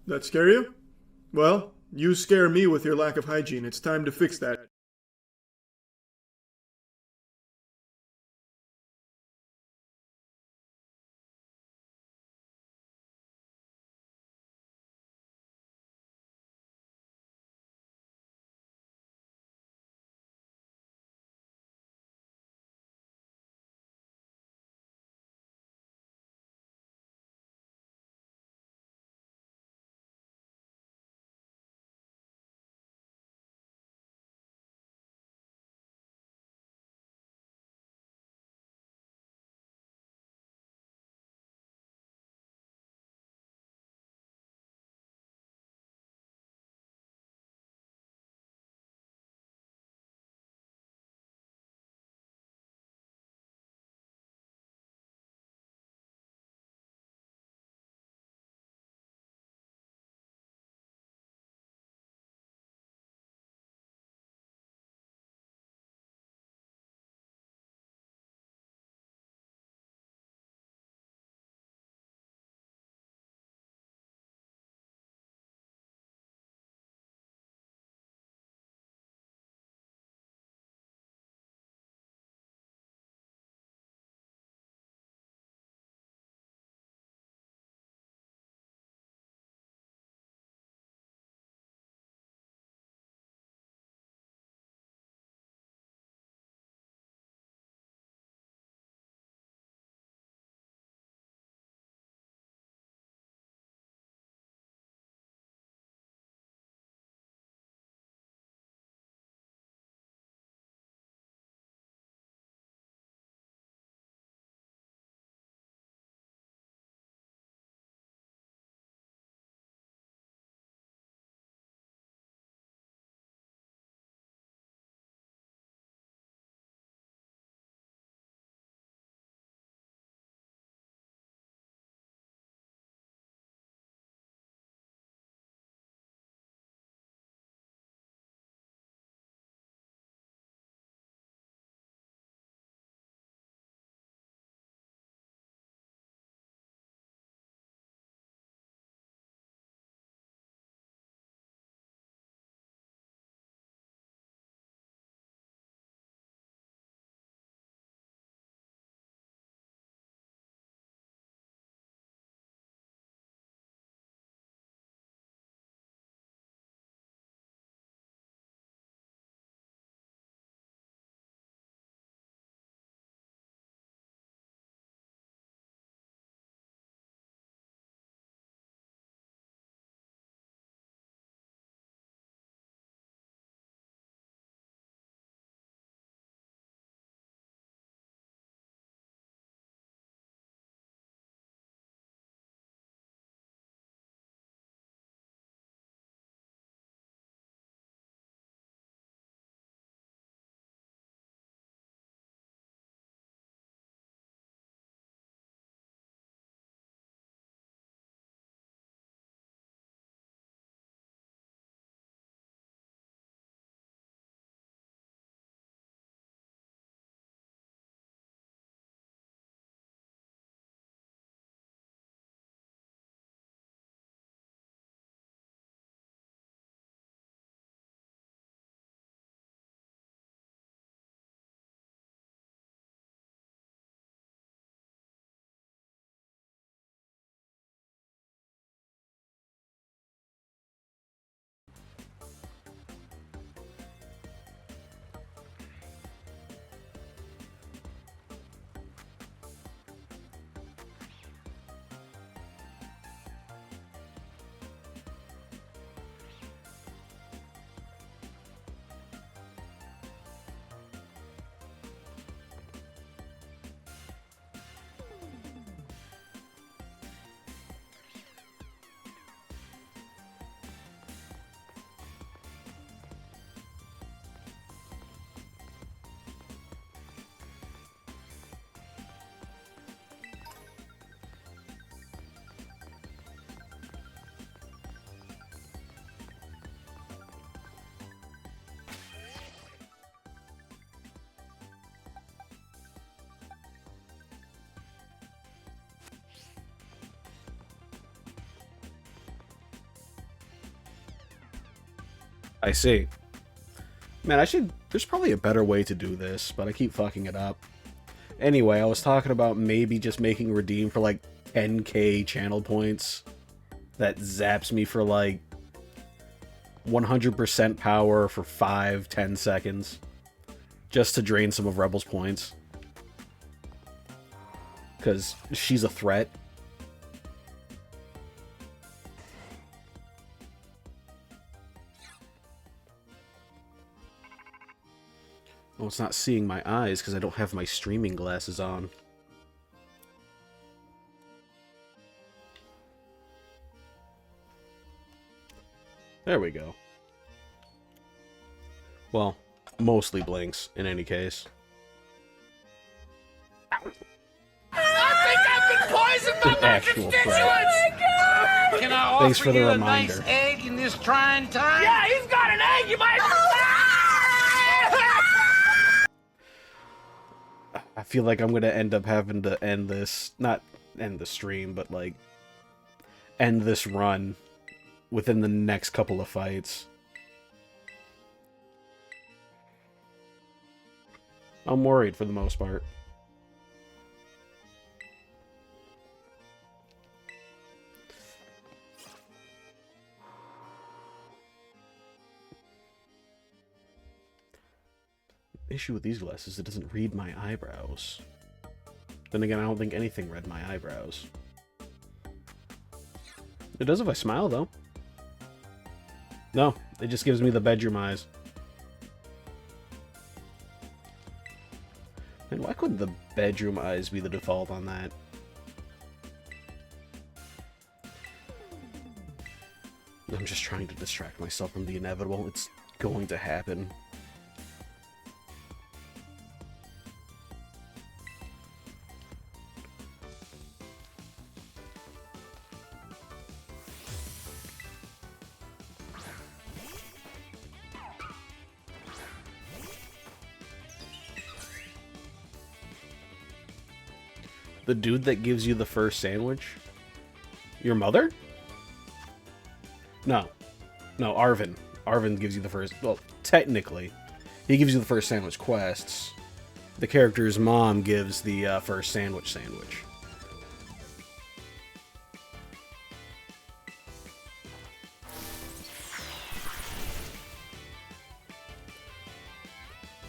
That scare you? Well, you scare me with your lack of hygiene. It's time to fix that. I see. Man, there's probably a better way to do this, but I keep fucking it up. Anyway, I was talking about maybe just making redeem for like 10k channel points. That zaps me for like 100% power for 5-10 seconds. Just to drain some of Rebel's points. Because she's a threat. Well, it's not seeing my eyes because I don't have my streaming glasses on. There we go. Well, mostly blinks, in any case. I think I've been poisoned by my constituents! Oh, can I Thanks offer for the you a reminder. nice egg in this trying time? Yeah, he's got an egg, you might... I feel like I'm gonna end up having to end this, not end the stream, but like, end this run within the next couple of fights. I'm worried for the most part. Issue with these glasses, it doesn't read my eyebrows. Then again, I don't think anything read my eyebrows. It does if I smile, though. No, it just gives me the bedroom eyes. And why couldn't the bedroom eyes be the default on that? I'm just trying to distract myself from the inevitable. It's going to happen. The dude that gives you the first sandwich? Your mother? No. No, Arvin. Arvin gives you the first... Well, technically, he gives you the first sandwich quests. The character's mom gives the first sandwich.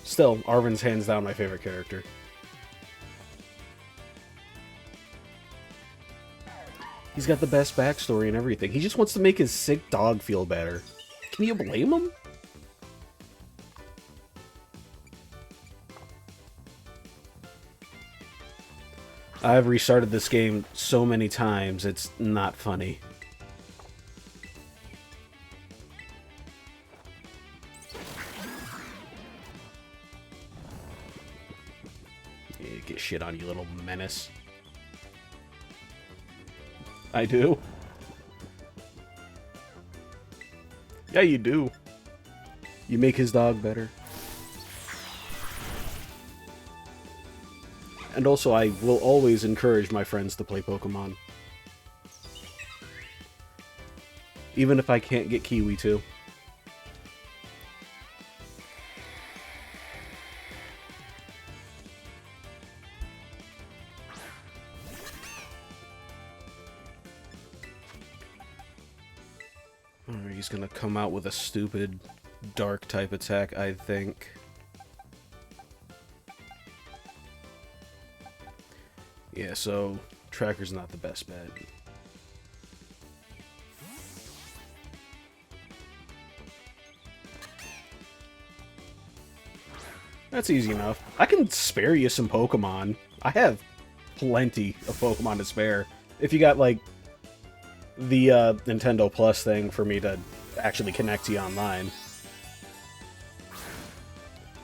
Still, Arvin's hands down my favorite character. He's got the best backstory and everything. He just wants to make his sick dog feel better. Can you blame him? I've restarted this game so many times, it's not funny. Yeah, get shit on, you little menace. I do. Yeah, you do. You make his dog better. And also, I will always encourage my friends to play Pokemon. Even if I can't get Kiwi to. Alright, he's gonna come out with a stupid dark type attack, I think. Yeah, so Tracker's not the best bet. That's easy enough. I can spare you some Pokemon. I have plenty of Pokemon to spare. If you got, like, the Nintendo Plus thing for me to actually connect to you online.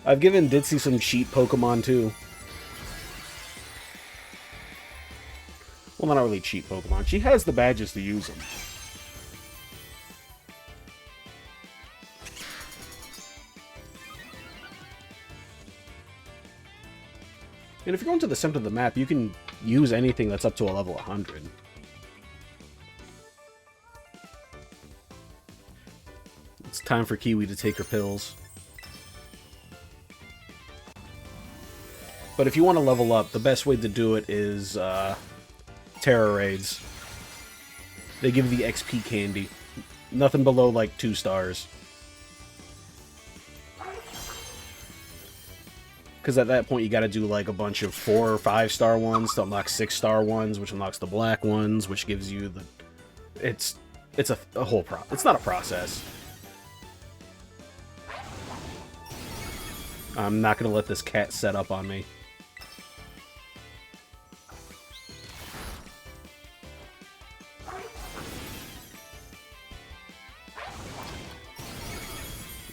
I've given Ditzy some cheat Pokemon, too. Well, not really cheap Pokemon. She has the badges to use them. And if you're going to the center of the map, you can use anything that's up to a level 100. It's time for Kiwi to take her pills. But if you want to level up, the best way to do it is Terror Raids. They give you the XP candy. Nothing below, like, 2 stars. Because at that point, you gotta do, like, a bunch of 4 or 5-star ones to unlock 6-star ones, which unlocks the black ones, which gives you the... It's a whole It's not a process. I'm not gonna let this cat set up on me.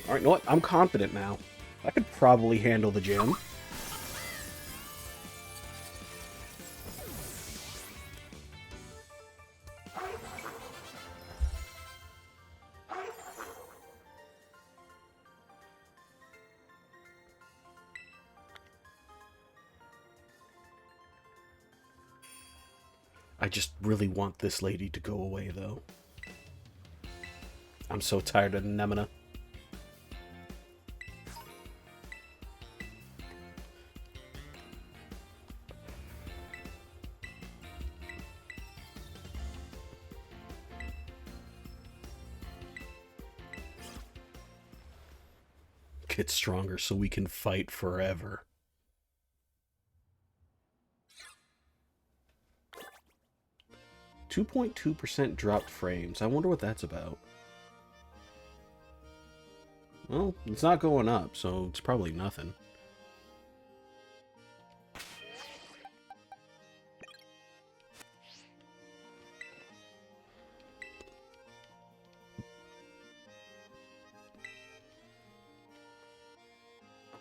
Alright, you know what? I'm confident now. I could probably handle the gym. I just really want this lady to go away, though. I'm so tired of Nemina. Get stronger so we can fight forever. .2% dropped frames. I wonder what that's about. Well, it's not going up, so it's probably nothing.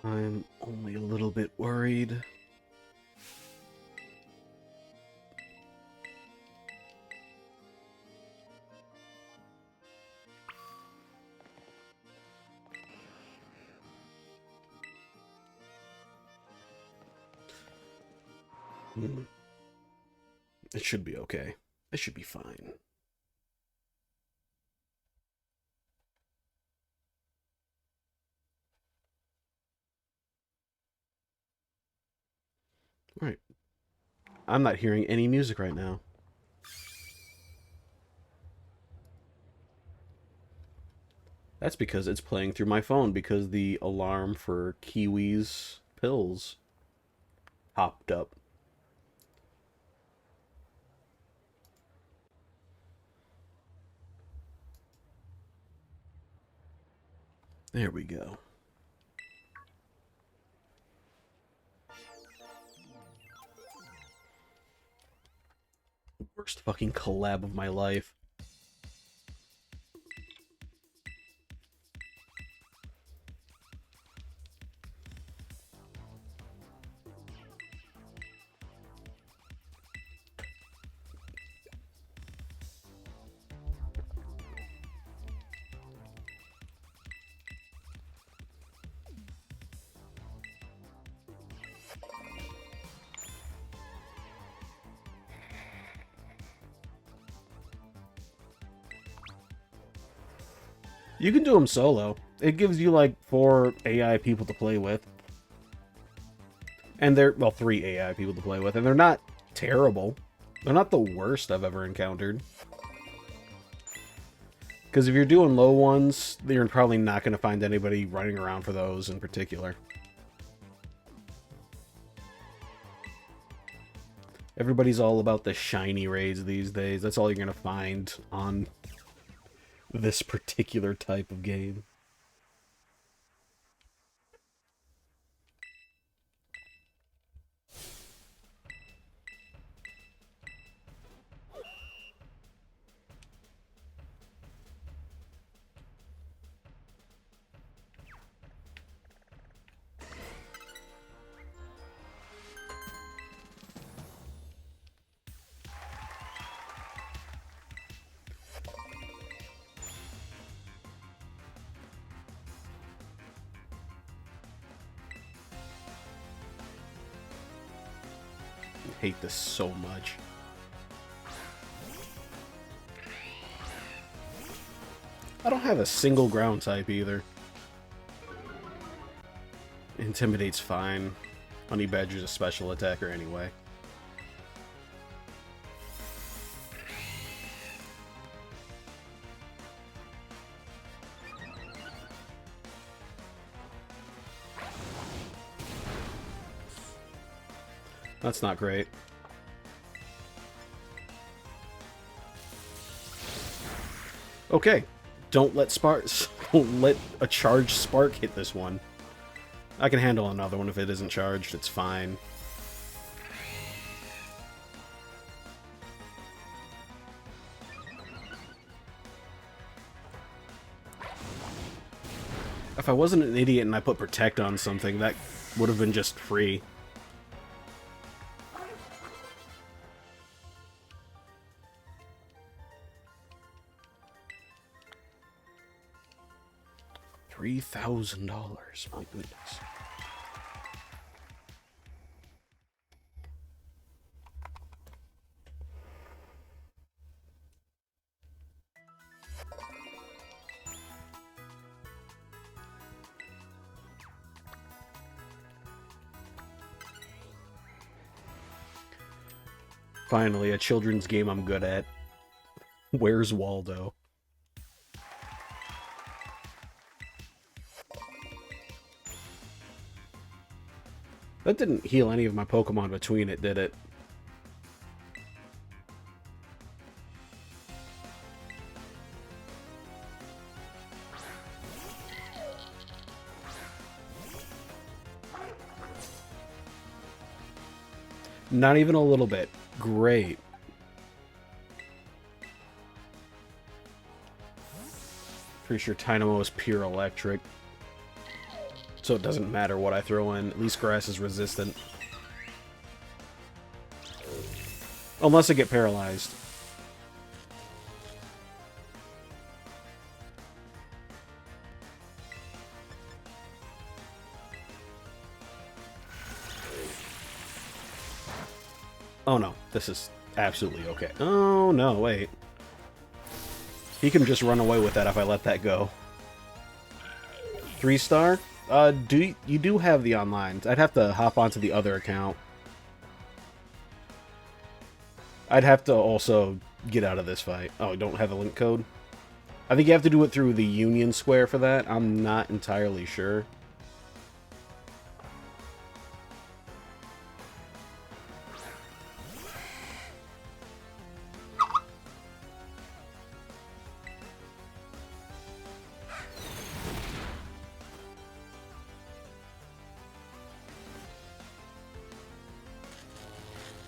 I'm only a little bit worried. It should be okay. It should be fine. Right. I'm not hearing any music right now. That's because it's playing through my phone because the alarm for Kiwi's pills popped up. There we go. Worst fucking collab of my life. You can do them solo. It gives you like 4 AI people to play with. And they're, well, 3 AI people to play with. And they're not terrible. They're not the worst I've ever encountered. Because if you're doing low ones, you're probably not going to find anybody running around for those in particular. Everybody's all about the shiny raids these days. That's all you're going to find on this particular type of game. I hate this so much. I don't have a single ground type either. Intimidate's fine. Honey Badger's a special attacker anyway. That's not great. Okay. Don't let a charged spark hit this one. I can handle another one if it isn't charged. It's fine. If I wasn't an idiot and I put Protect on something, that would have been just free. $3,000. My goodness. Finally, a children's game I'm good at. Where's Waldo? That didn't heal any of my Pokemon between it, did it? Not even a little bit. Great. Pretty sure Tynamo is pure electric. So it doesn't matter what I throw in. At least grass is resistant. Unless I get paralyzed. Oh no, this is absolutely okay. Oh no, wait. He can just run away with that if I let that go. 3-star? You do have the online. I'd have to hop onto the other account. I'd have to also get out of this fight. Oh, I don't have a link code? I think you have to do it through the Union Square for that. I'm not entirely sure.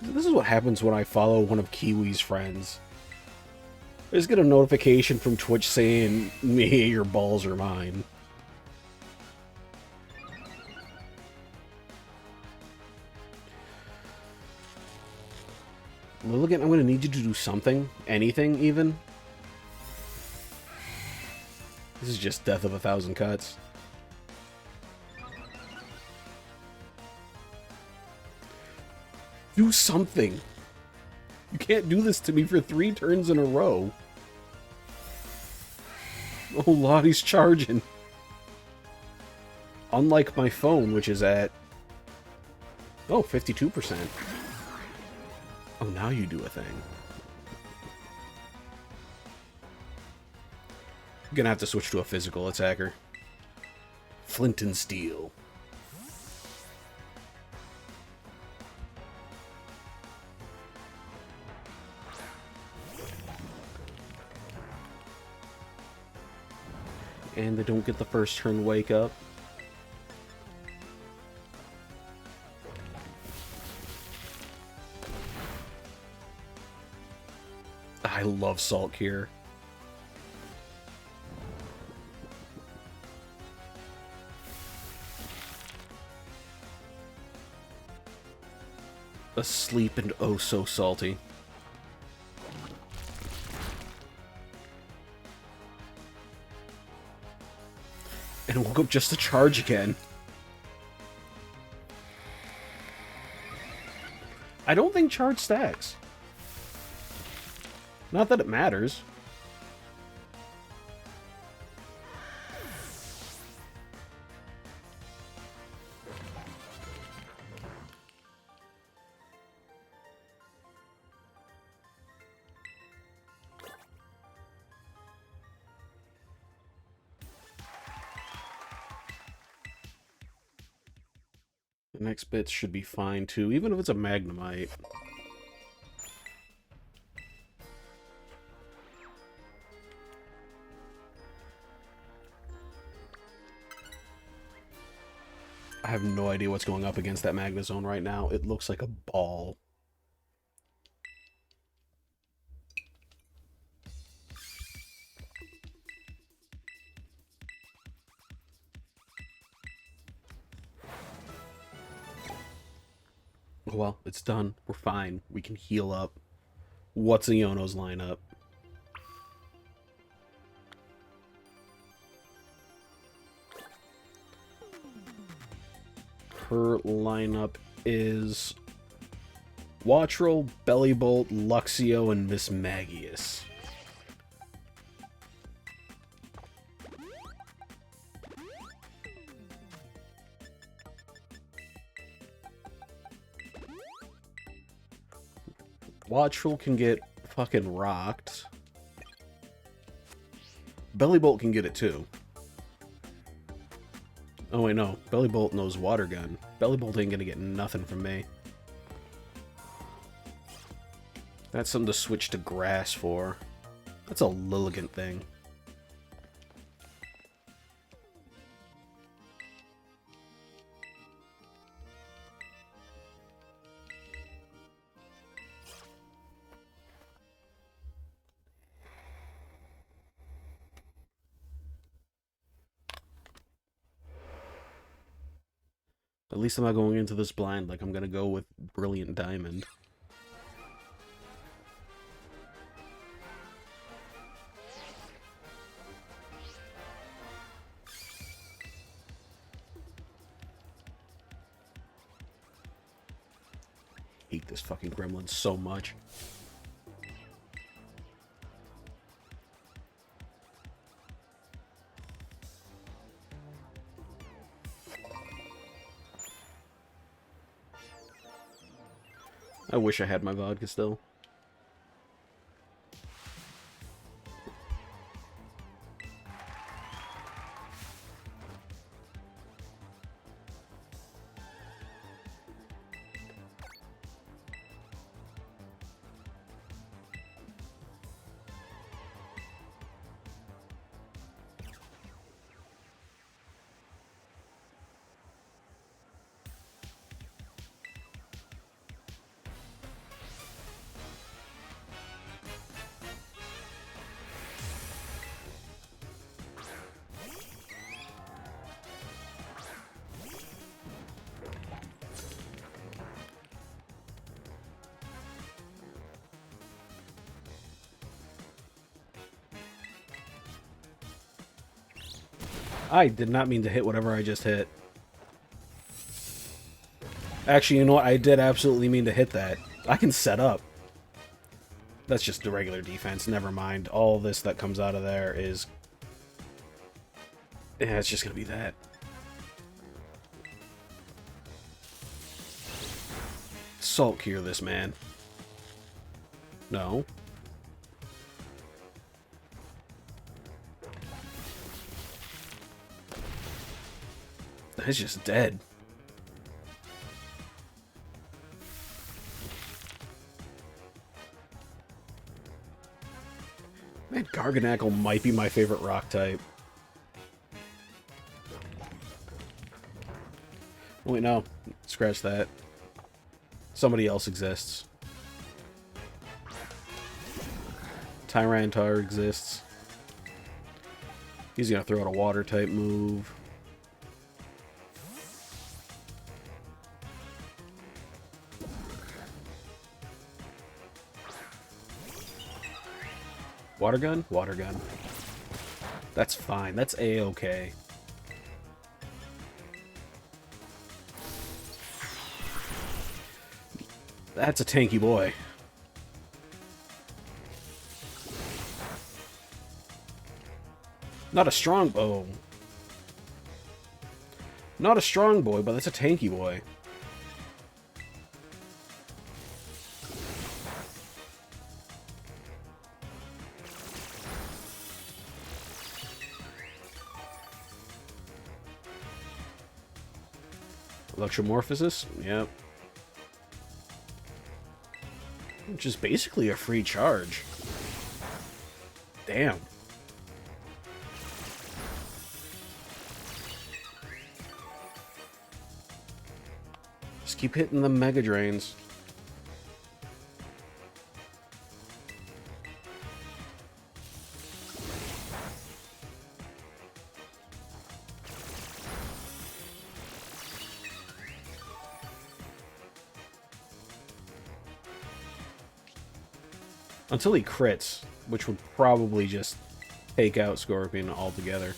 This is what happens when I follow one of Kiwi's friends. I just get a notification from Twitch saying, "Me, your balls are mine." Lilligant, I'm going to need you to do something. Anything, even. This is just death of 1,000 cuts. Do something! You can't do this to me for 3 turns in a row. Oh, Lottie's charging. Unlike my phone, which is at... Oh, 52%. Oh, now you do a thing. I'm gonna have to switch to a physical attacker. Flint and Steel. And they don't get the first turn wake up. I love Salt here. Asleep and oh so salty. And woke up just to charge again. I don't think charge stacks. Not that it matters. The next bit should be fine, too, even if it's a Magnemite. I have no idea what's going up against that Magnezone right now. It looks like a ball. Well, it's done. We're fine. We can heal up. What's Iono's lineup? Her lineup is Wattrel, Bellibolt, Luxio, and Miss Magius. Wattrel can get fucking rocked. Bellibolt can get it too. Oh wait, no. Bellibolt knows Water Gun. Bellibolt ain't gonna get nothing from me. That's something to switch to Grass for. That's a Lilligant thing. At least I'm not going into this blind like I'm gonna go with Brilliant Diamond. Hate this fucking gremlin so much. I wish I had my vodka still. I did not mean to hit whatever I just hit. Actually, you know what? I did absolutely mean to hit that. I can set up. That's just the regular defense. Never mind. All this that comes out of there is... yeah, it's just gonna be that. Salt cure this man. No. It's just dead. Man, Garganackle might be my favorite rock type. Wait, no. Scratch that. Somebody else exists. Tyranitar exists. He's gonna throw out a water type move. Water gun? Water gun. That's fine. That's A-okay. That's a tanky boy. Not a strong... oh. Not a strong boy, but that's a tanky boy. Electromorphosis? Yep. Which is basically a free charge. Damn. Just keep hitting the Mega Drains. Until he crits, which would probably just take out Scorpion altogether.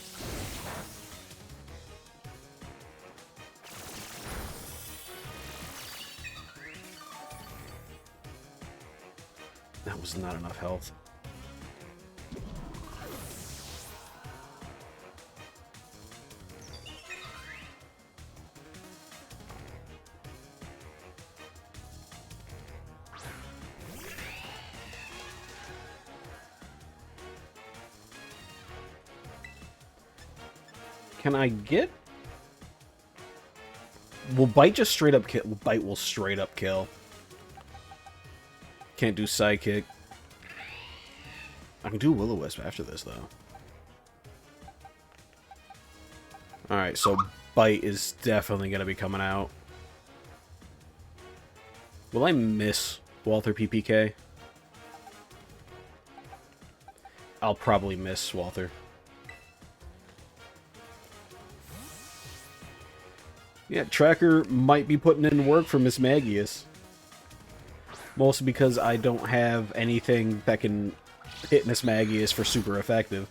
That was not enough health. Can I get... Will Bite just straight up kill? Bite will straight up kill. Can't do Psychic. I can do Will-O-Wisp after this, though. Alright, so Bite is definitely going to be coming out. Will I miss Walther PPK? I'll probably miss Walther. Yeah, Tracker might be putting in work for Miss Magius. Mostly because I don't have anything that can hit Miss Magius for super effective.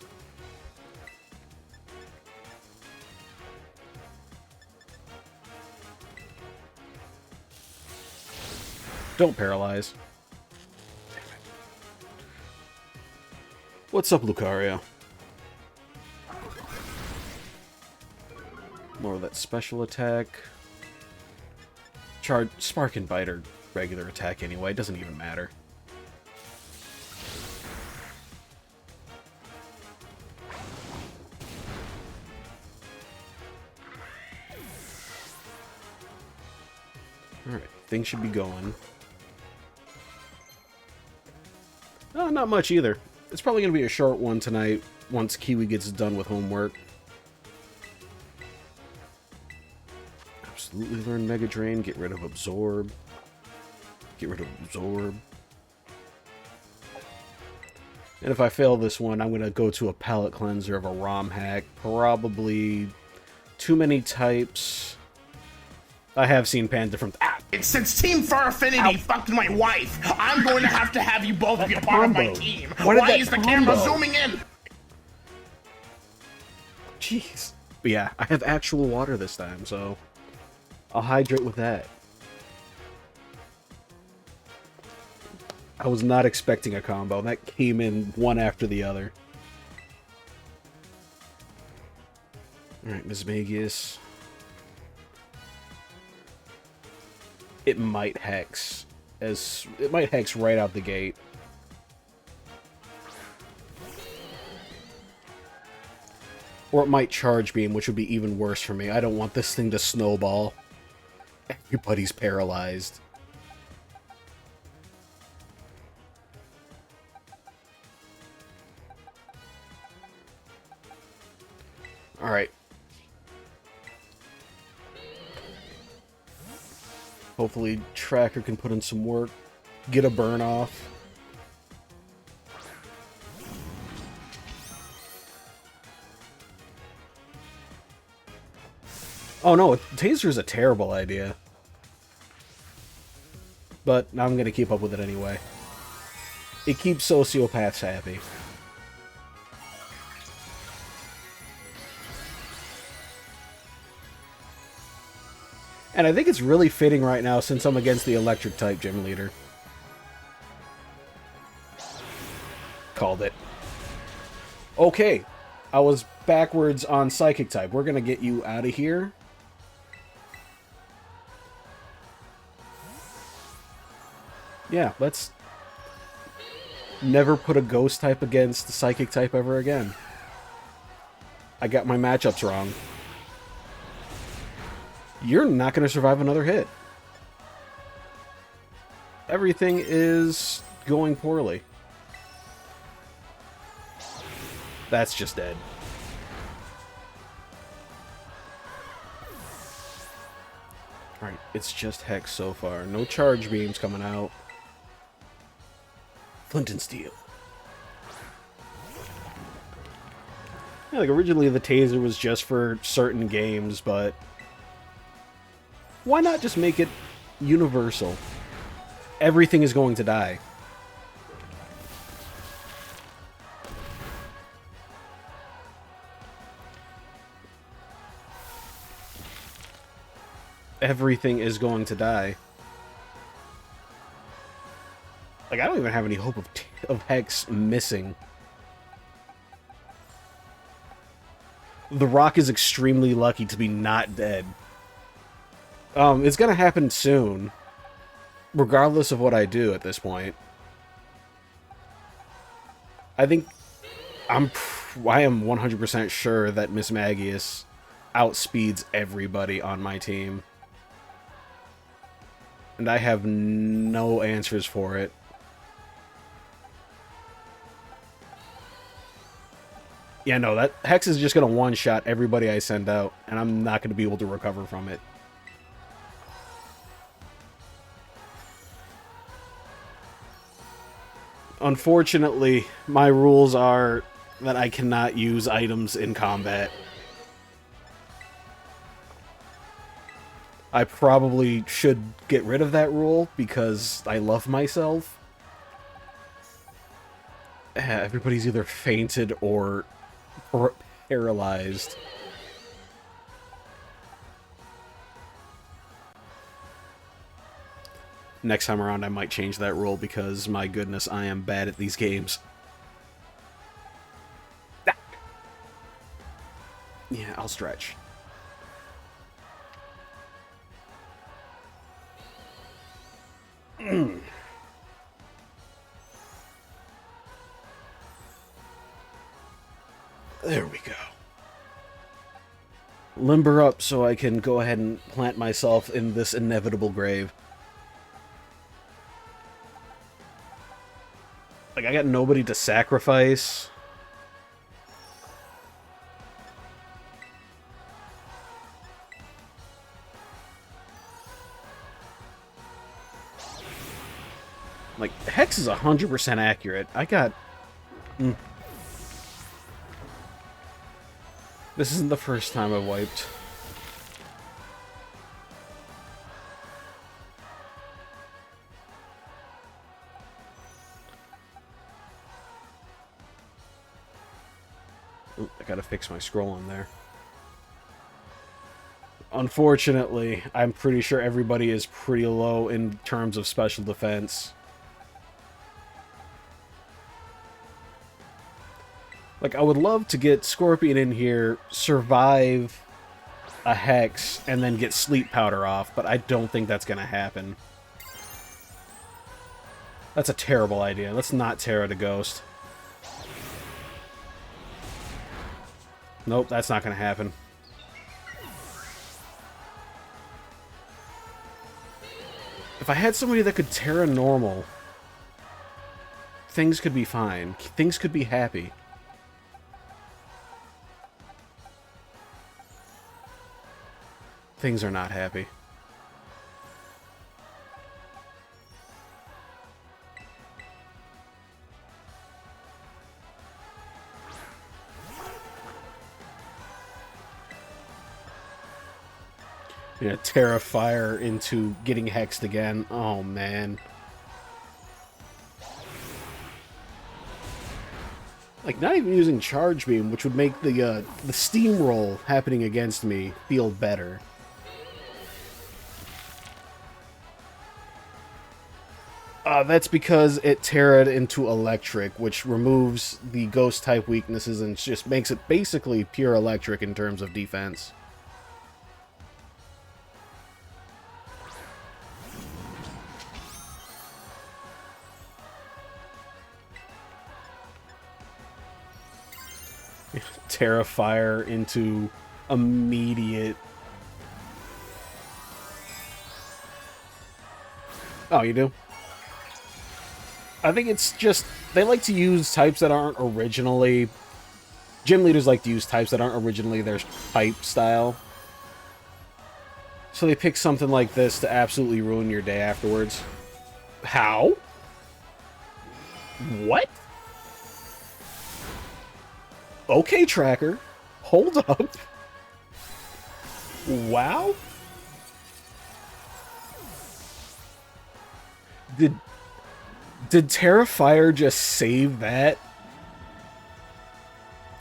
Don't paralyze. What's up, Lucario? More of that special attack. Charge, Spark and Bite are regular attack anyway, it doesn't even matter. Alright, things should be going. Oh, not much either. It's probably going to be a short one tonight once Kiwi gets done with homework. Absolutely learn Mega Drain, get rid of Absorb. Get rid of Absorb. And if I fail this one, I'm going to go to a palette cleanser of a ROM hack. Probably too many types. I have seen Panda from... Ah! Since Team Fur Affinity fucked my wife, I'm going to have you both be a part of my team. Why is the camera zooming in? Jeez. But yeah, I have actual water this time, so I'll hydrate with that. I was not expecting a combo. That came in one after the other. Alright, Ms. Magius. It might hex. It might hex right out the gate. Or it might charge beam, which would be even worse for me. I don't want this thing to snowball. Everybody's paralyzed. Alright. Hopefully Tracker can put in some work. Get a burn off. Oh no, Taser is a terrible idea. But I'm going to keep up with it anyway. It keeps sociopaths happy. And I think it's really fitting right now since I'm against the electric type gym leader. Called it. Okay. I was backwards on psychic type. We're going to get you out of here. Yeah, let's never put a ghost type against the psychic type ever again. I got my matchups wrong. You're not going to survive another hit. Everything is going poorly. That's just dead. Alright, it's just Hex so far. No charge beams coming out. Flint and Steel. Yeah, like originally the taser was just for certain games, but why not just make it universal? Everything is going to die. Everything is going to die. Like, I don't even have any hope of Hex missing. The Rock is extremely lucky to be not dead. It's gonna happen soon. Regardless of what I do at this point. I am 100% sure that Miss Magius outspeeds everybody on my team. And I have no answers for it. Yeah, no, that Hex is just going to one-shot everybody I send out, and I'm not going to be able to recover from it. Unfortunately, my rules are that I cannot use items in combat. I probably should get rid of that rule because I love myself. Everybody's either fainted or paralyzed. Next time around, I might change that rule because, my goodness, I am bad at these games. Ah. Yeah, I'll stretch. There we go. Limber up so I can go ahead and plant myself in this inevitable grave. Like, I got nobody to sacrifice. Like, Hex is 100% accurate. I got... This isn't the first time I've wiped. Ooh, I gotta fix my scrolling there. Unfortunately, I'm pretty sure everybody is pretty low in terms of special defense. Like, I would love to get Scorpion in here, survive a Hex, and then get Sleep Powder off, but I don't think that's gonna happen. That's a terrible idea. Let's not Terra to Ghost. Nope, that's not gonna happen. If I had somebody that could Terra normal, things could be fine. Things could be happy. Things are not happy. Yeah, Terra Fire into getting hexed again. Oh, man. Like, not even using Charge Beam, which would make the steamroll happening against me feel better. That's because it Terra'd into Electric, which removes the Ghost-type weaknesses and just makes it basically pure Electric in terms of defense. Terra Fire into immediate Oh, you do? I think it's just, they like to use types that aren't originally... Gym leaders like to use types that aren't originally their type style. So they pick something like this to absolutely ruin your day afterwards. How? What? Okay, tracker. Hold up. Wow. Did Terrifier just save that?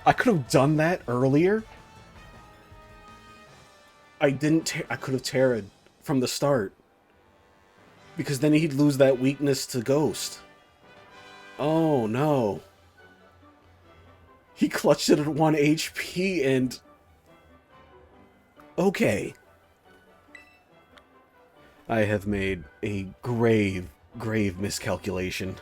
I could have done that earlier. I didn't. I could have Terra'd from the start. Because then he'd lose that weakness to Ghost. Oh, no. He clutched it at 1 HP and... Okay. I have made a grave, grave miscalculation.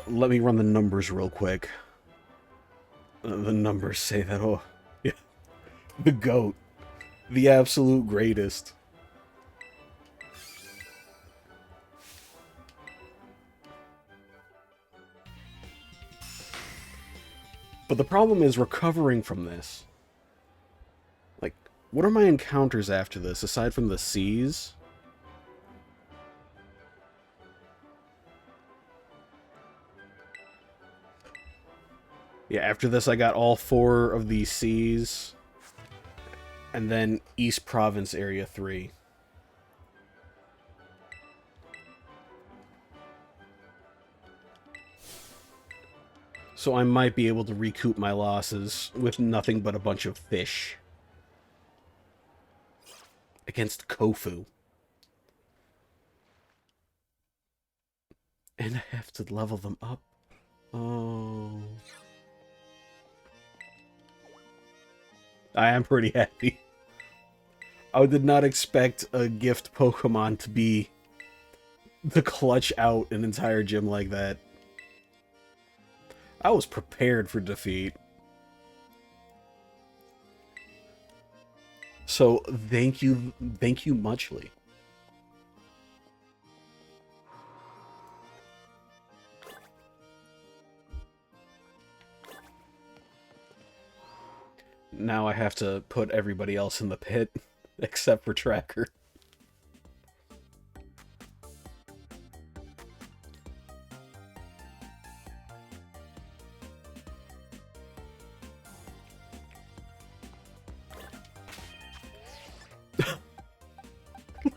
Let me run the numbers real quick. The numbers say that, oh, yeah. The GOAT. The absolute greatest. But the problem is recovering from this. Like, what are my encounters after this, aside from the seas? Yeah, after this I got all 4 of these seas. And then East Province Area 3. So I might be able to recoup my losses with nothing but a bunch of fish. Against Kofu. And I have to level them up. Oh. I am pretty happy. I did not expect a gift Pokemon to be the clutch out an entire gym like that. I was prepared for defeat. So, thank you muchly. Now I have to put everybody else in the pit, except for Tracker.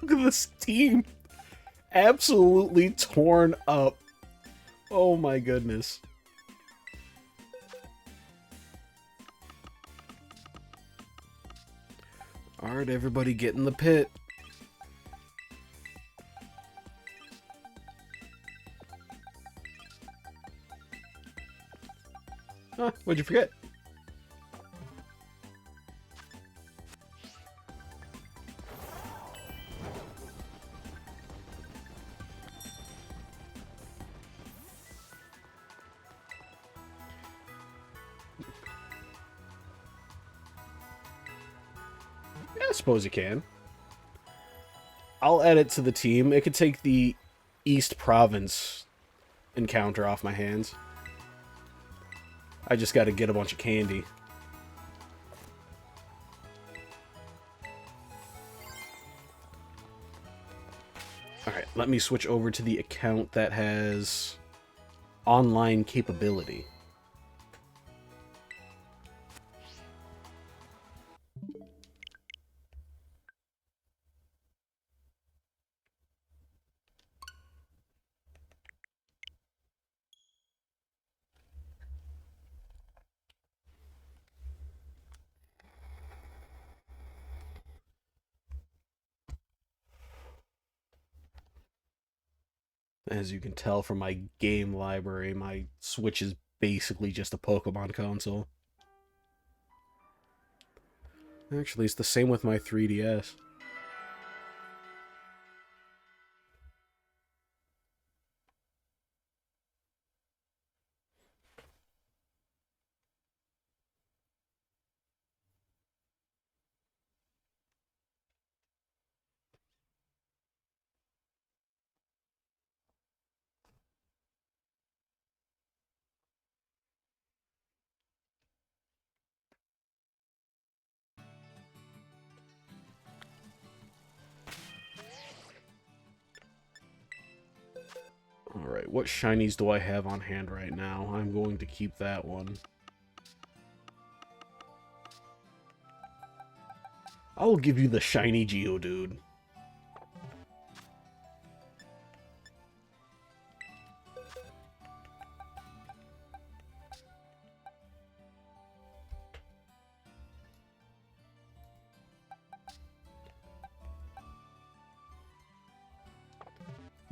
Look at this team. Absolutely torn up. Oh my goodness. Alright, everybody get in the pit. Huh, what'd you forget? I suppose you can. I'll add it to the team. It could take the East Province encounter off my hands. I just gotta get a bunch of candy. Alright, let me switch over to the account that has online capability. As you can tell from my game library, my Switch is basically just a Pokemon console. Actually, it's the same with my 3DS. Alright, what shinies do I have on hand right now? I'm going to keep that one. I will give you the shiny Geodude.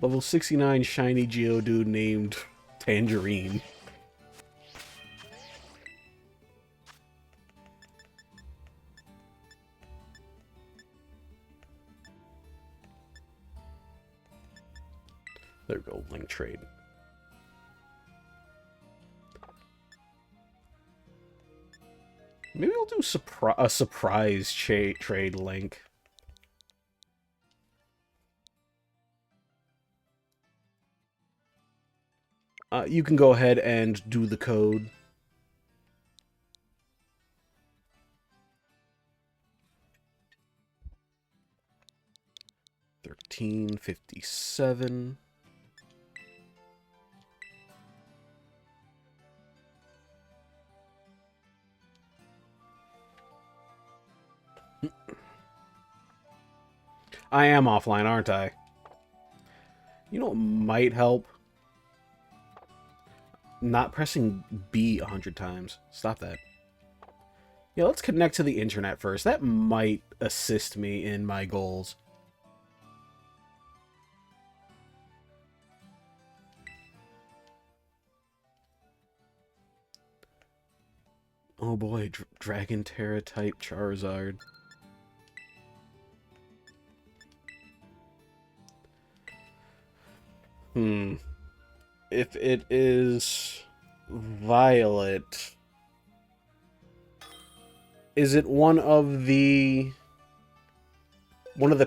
Level 69 shiny Geodude named Tangerine. There we go, link trade. Maybe I'll do a surprise trade link. You can go ahead and do the code. $13.57. I am offline, aren't I? You know what might help? Not pressing B 100 times. Stop that. Yeah, let's connect to the internet first. That might assist me in my goals. Oh boy, Dragon Terra type Charizard. If it is Violet, is it one of the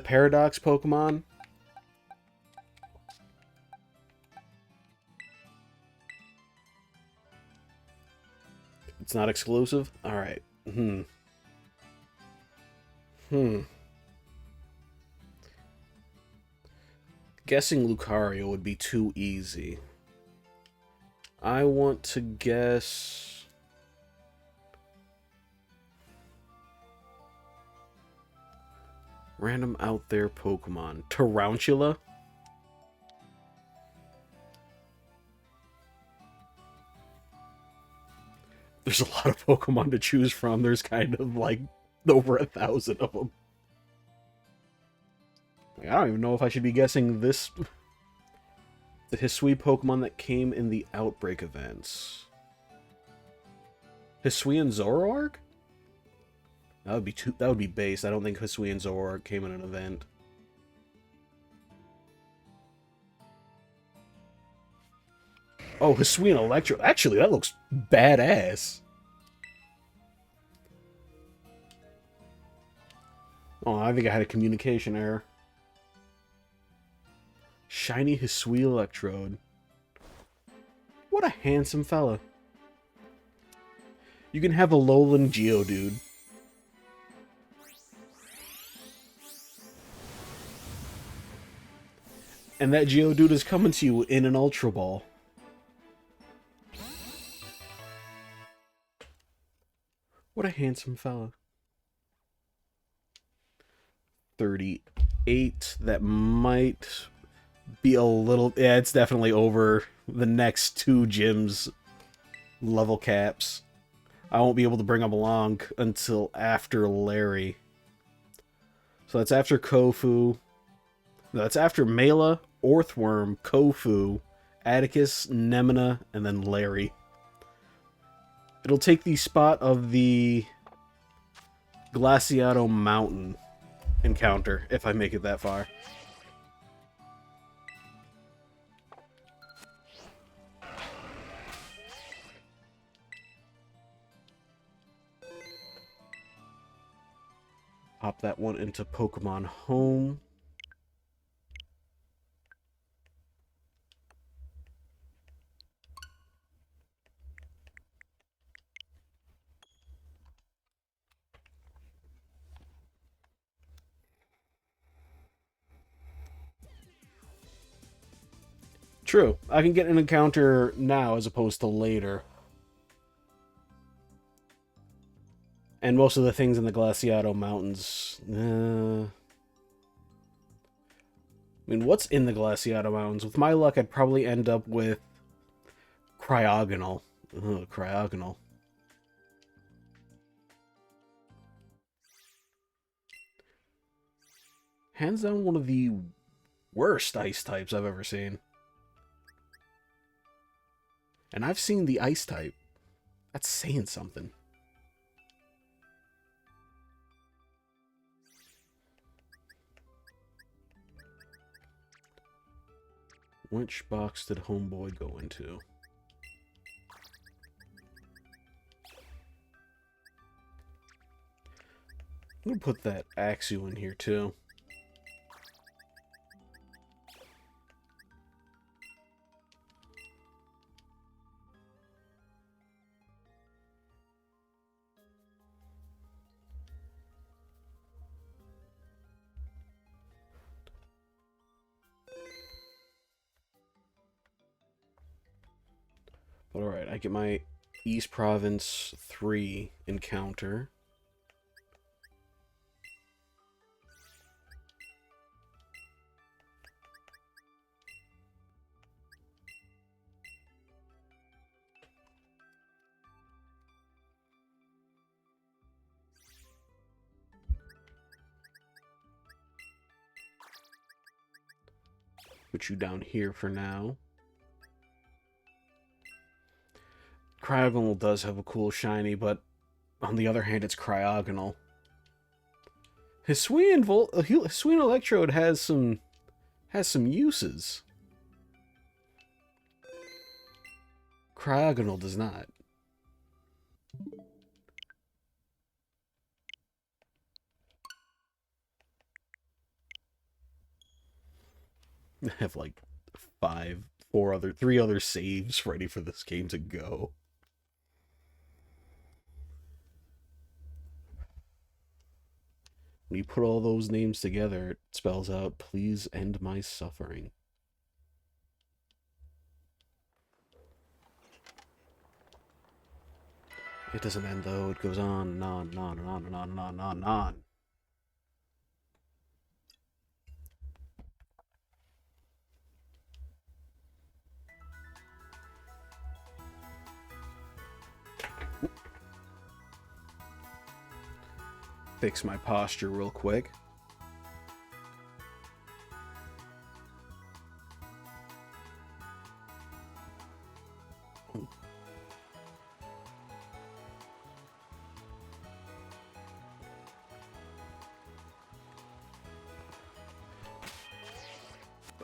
Paradox Pokemon? It's not exclusive? Alright. Guessing Lucario would be too easy. I want to guess... Random out there Pokemon. Tarantula? There's a lot of Pokemon to choose from. There's kind of like over 1,000 of them. I don't even know if I should be guessing this. The Hisui Pokemon that came in the Outbreak events. Hisui and Zoroark? That would be base. I don't think Hisui and Zoroark came in an event. Oh, Hisui and Electro. Actually, that looks badass. Oh, I think I had a communication error. Shiny Hisui Electrode. What a handsome fella. You can have a Alolan Geodude. And that Geodude is coming to you in an Ultra Ball. What a handsome fella. 38. That might be a little... Yeah, it's definitely over the next 2 gyms level caps. I won't be able to bring them along until after Larry. So that's after Kofu. That's after Mela, Orthworm, Kofu, Atticus, Nemina, and then Larry. It'll take the spot of the Glaciado Mountain encounter, if I make it that far. Pop that one into Pokemon Home. True. I can get an encounter now as opposed to later. And most of the things in the Glaciato Mountains... I mean, what's in the Glaciato Mountains? With my luck, I'd probably end up with... Cryogonal. Ugh, Cryogonal. Hands down one of the worst ice types I've ever seen. And I've seen the ice type. That's saying something. Which box did Homeboy go into? I'm gonna put that Axu in here too. But alright, I get my East Province 3 encounter. Put you down here for now. Cryogonal does have a cool shiny, but on the other hand, it's Cryogonal. Hisuian Electrode has some uses. Cryogonal does not. I have like three other saves ready for this game to go. When you put all those names together, it spells out, "Please end my suffering." It doesn't end though, it goes on and on and on and on and on and on and on and on. Fix my posture real quick.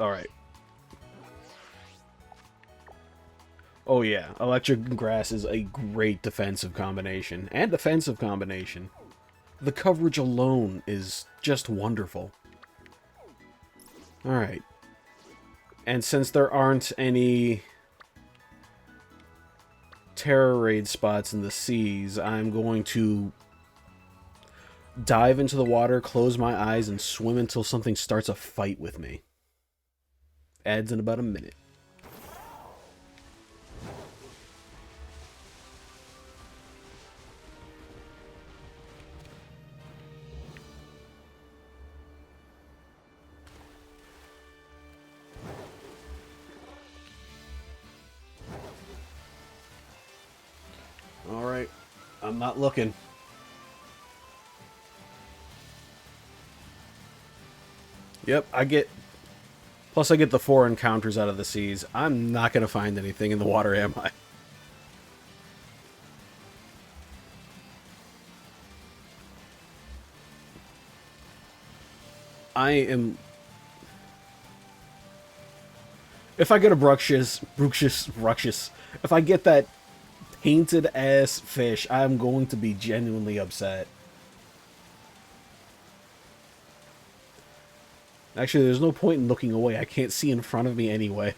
Alright. Oh yeah, Electric and Grass is a great defensive combination. And offensive combination. The coverage alone is just wonderful. Alright. And since there aren't any Terror Raid spots in the seas, I'm going to dive into the water, close my eyes, and swim until something starts a fight with me. Adds in about a minute. Alright, I'm not looking. Yep, plus I get the 4 encounters out of the seas. I'm not going to find anything in the water, am I? If I get a Bruxious, if I get that painted ass fish, I'm going to be genuinely upset. Actually, there's no point in looking away. I can't see in front of me anyway.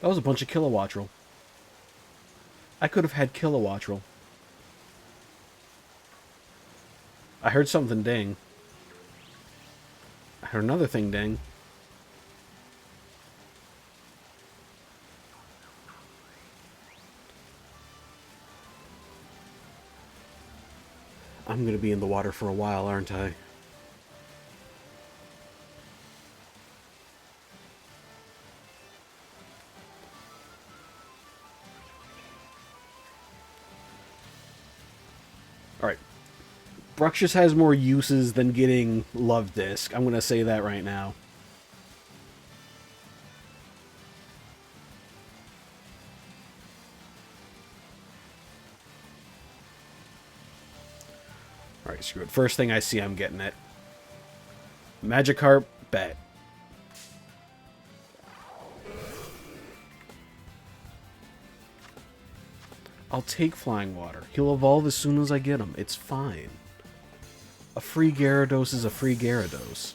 That was a bunch of Kilowattrel. I could have had Kilowattrel. I heard something ding. I heard another thing ding. I'm gonna be in the water for a while, aren't I? Alright. Bruxious has more uses than getting Love Disc. I'm gonna say that right now. Alright, screw it. First thing I see, I'm getting it. Magikarp, bet. I'll take Flying Water. He'll evolve as soon as I get him. It's fine. A free Gyarados is a free Gyarados.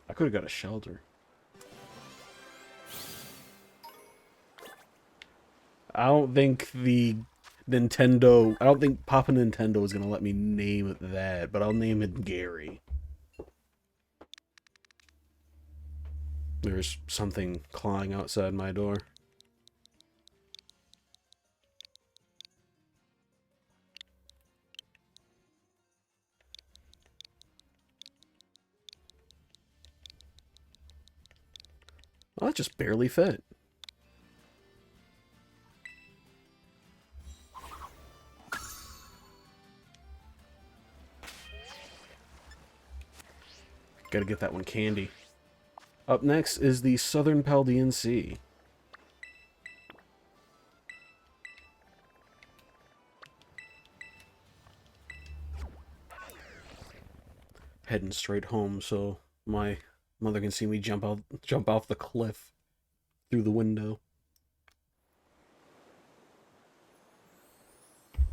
I could have got a shelter. I don't think the Nintendo... I don't think Papa Nintendo is going to let me name it that, but I'll name it Gary. There's something clawing outside my door. Well, that just barely fit. Gotta get that one candy. Up next is the Southern Paldean Sea. Heading straight home so my mother can see me jump off the cliff through the window.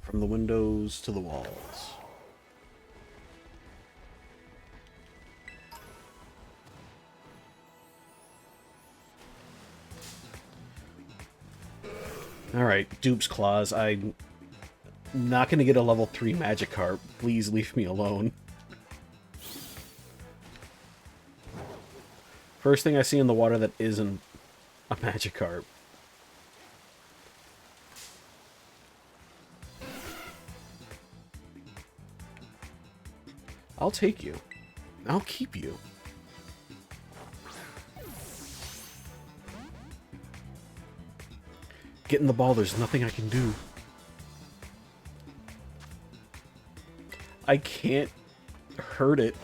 From the windows to the walls. Alright, Dupe's Claws. I'm not going to get a level 3 Magikarp. Please leave me alone. First thing I see in the water that isn't a Magikarp. I'll take you. I'll keep you. Get in the ball, there's nothing I can do. I can't hurt it.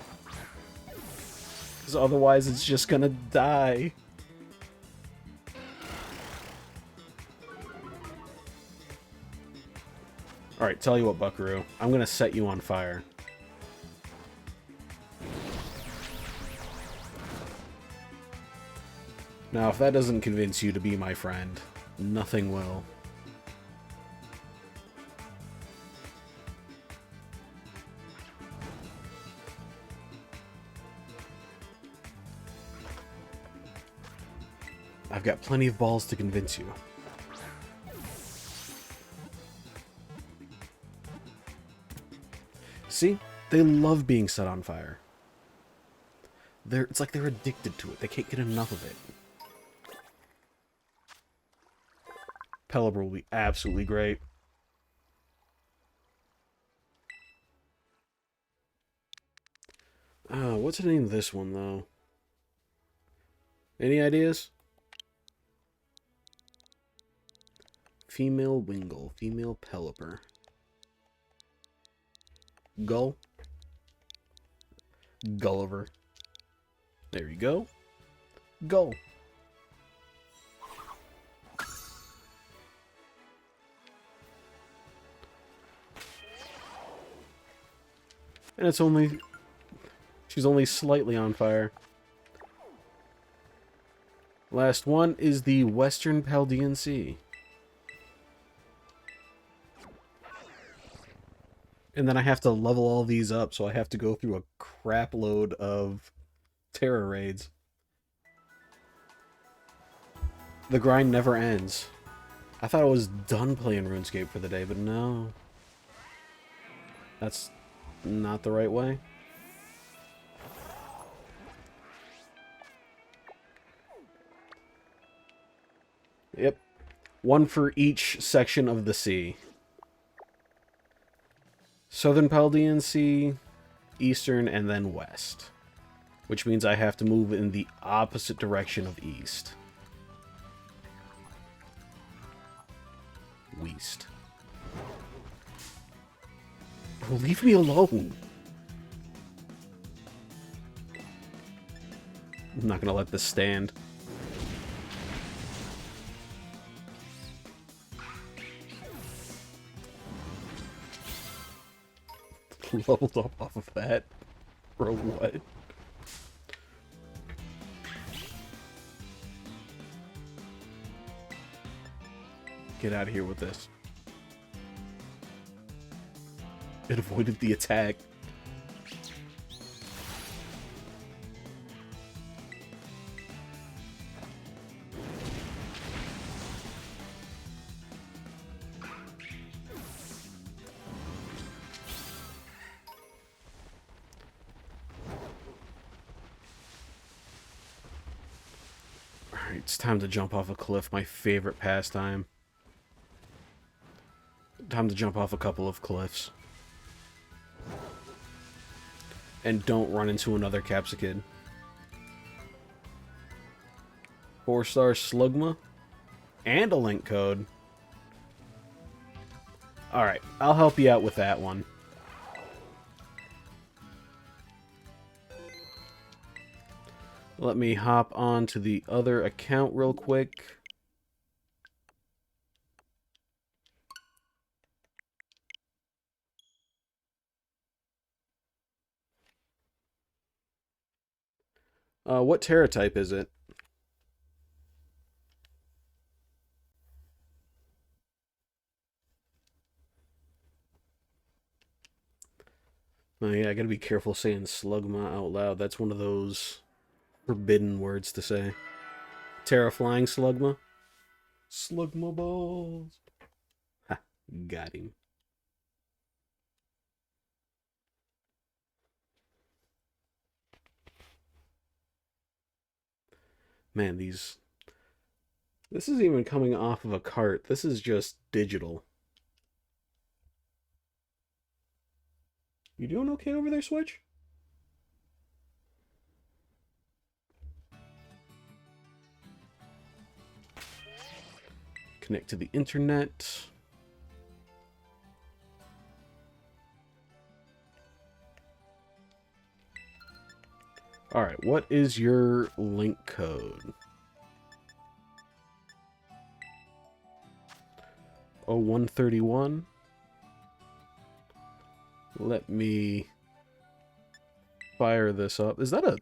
Because otherwise it's just gonna die. Alright, tell you what, Buckaroo. I'm gonna set you on fire. Now, if that doesn't convince you to be my friend, nothing will. I've got plenty of balls to convince you. See? They love being set on fire. It's like they're addicted to it. They can't get enough of it. Pelipper will be absolutely great. What's the name of this one, though? Any ideas? Female Wingull, female Pelipper. Gull. Gulliver. There you go. Gull. And it's only... she's only slightly on fire. Last one is the Western Paldean Sea. And then I have to level all these up, so I have to go through a crap load of terror raids. The grind never ends. I thought I was done playing RuneScape for the day, but no. That's not the right way. Yep. One for each section of the sea. Southern Chaldean Sea, Eastern, and then West. Which means I have to move in the opposite direction of East. West. Oh, leave me alone. I'm not gonna let this stand. Leveled up off of that? Bro, what? Get out of here with this. It avoided the attack. Alright, it's time to jump off a cliff, my favorite pastime. Time to jump off a couple of cliffs. And don't run into another Capsicid. 4-star Slugma. And a link code. Alright, I'll help you out with that one. Let me hop on to the other account real quick. What Terra type is it? Oh yeah, I gotta be careful saying Slugma out loud. That's one of those forbidden words to say. Terra Flying Slugma? Slugma balls. Ha, got him. Man, these... This isn't even coming off of a cart. This is just digital. You doing okay over there, Switch? Connect to the internet. Alright, what is your link code? 0131. Let me fire this up. Is that a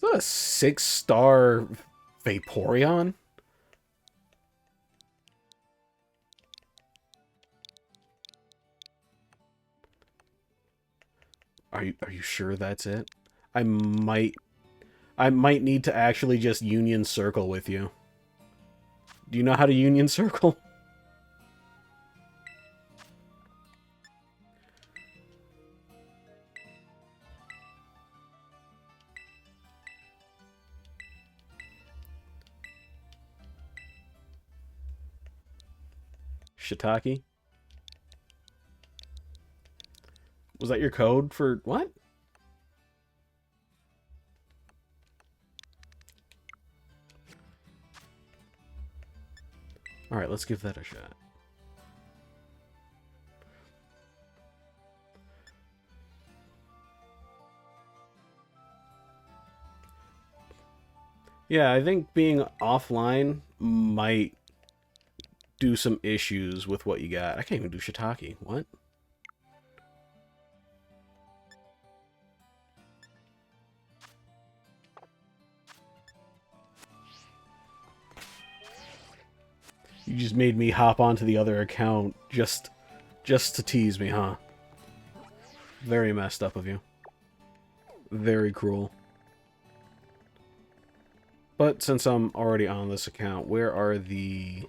6-star Vaporeon? Are you sure that's it? I might need to actually just Union Circle with you. Do you know how to Union Circle? Shiitake? Was that your code for what? Alright, let's give that a shot. Yeah, I think being offline might do some issues with what you got. I can't even do Shiitake. What? You just made me hop onto the other account just to tease me, huh? Very messed up of you. Very cruel. But since I'm already on this account, where are the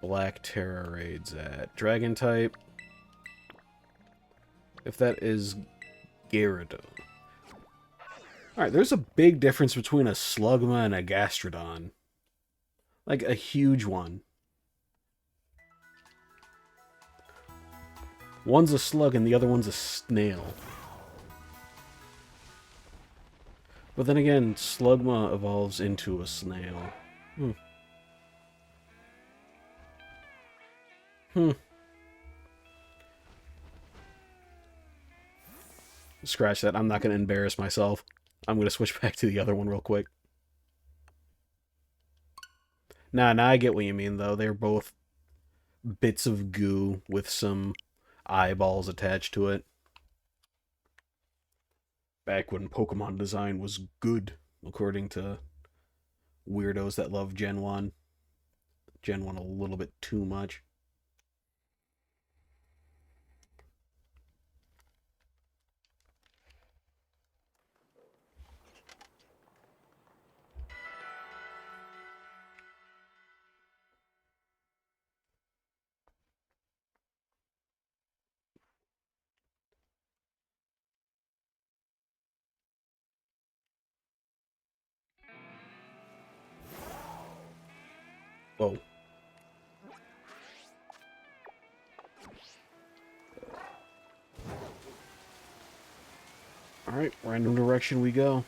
Black Terror raids at? Dragon type. If that is Gyarados. Alright, there's a big difference between a Slugma and a Gastrodon. Like, a huge one. One's a slug and the other one's a snail. But then again, Slugma evolves into a snail. Scratch that. I'm not going to embarrass myself. I'm going to switch back to the other one real quick. Nah, I get what you mean, though. They're both bits of goo with some eyeballs attached to it. Back when Pokemon design was good, according to weirdos that love Gen 1. Gen 1 a little bit too much. Whoa. Alright, random direction we go.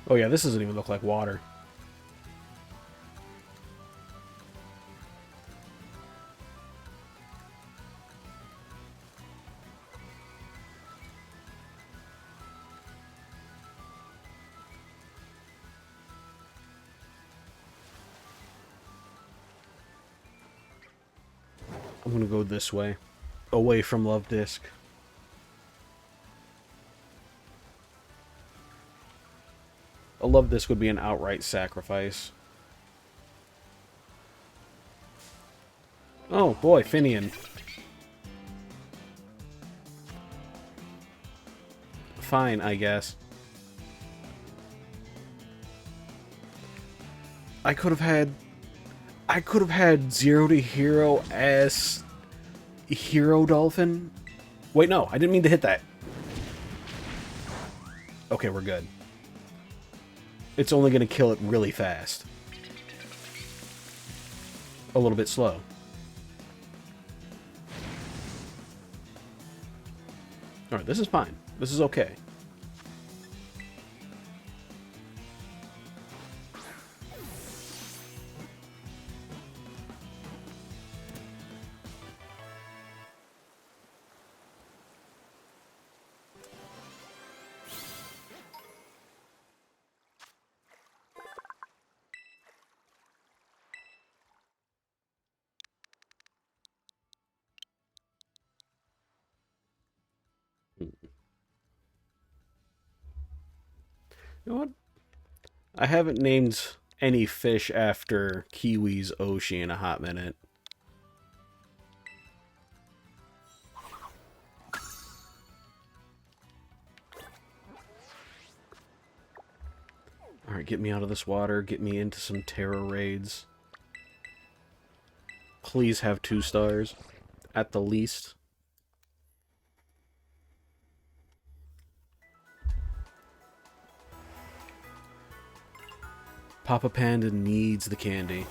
Oh yeah, this doesn't even look like water. I'm gonna go this way. Away from Love Disc. A Love Disc would be an outright sacrifice. Oh boy, Finian. Fine, I guess. I could have had 0 to Hero as Hero Dolphin. Wait, no, I didn't mean to hit that. Okay, we're good. It's only going to kill it really fast. A little bit slow. Alright, this is fine. This is okay. You know what? I haven't named any fish after Kiwi's Oshi in a hot minute. Alright, get me out of this water. Get me into some Terror raids. Please have 2 stars. At the least. Papa Panda needs the candy.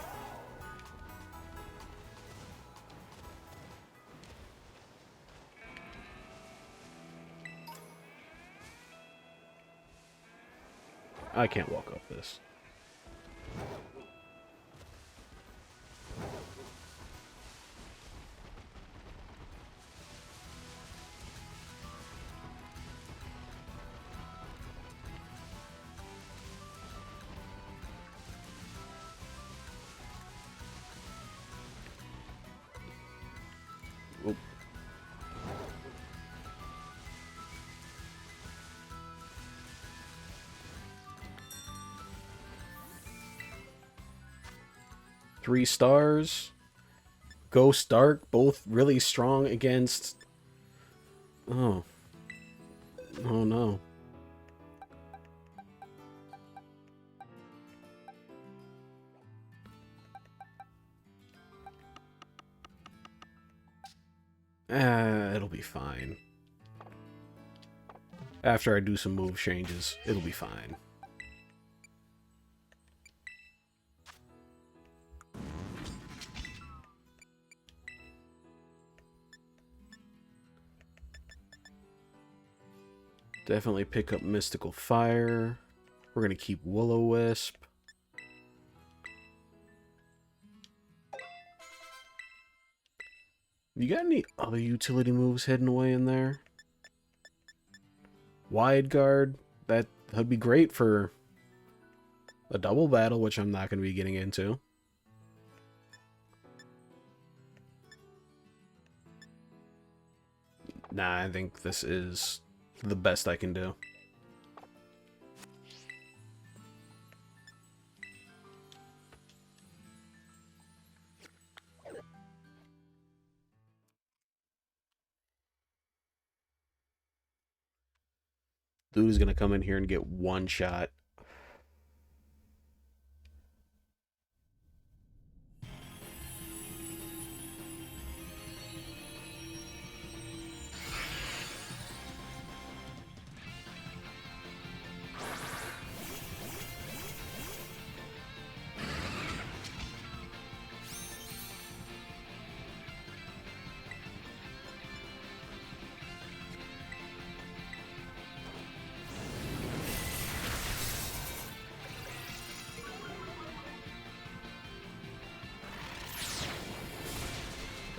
I can't walk up this. Oh. 3 stars. Ghost Dark, both really strong against... Oh. Oh no. It'll be fine. After I do some move changes, it'll be fine. Definitely pick up Mystical Fire. We're going to keep Will-O-Wisp. You got any other utility moves hidden away in there? Wide Guard. That'd be great for a double battle, which I'm not going to be getting into. Nah, I think this is the best I can do. Dude is gonna come in here and get one shot.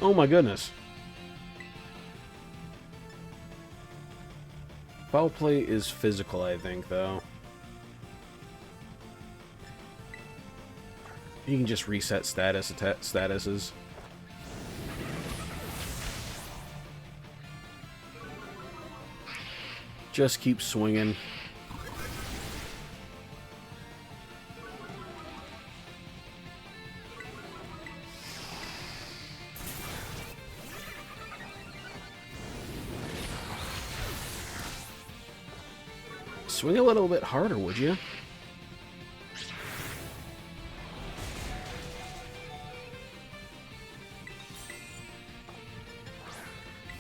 Oh my goodness. Foul play is physical, I think, though. You can just reset statuses. Just keep swinging. Swing a little bit harder, would you?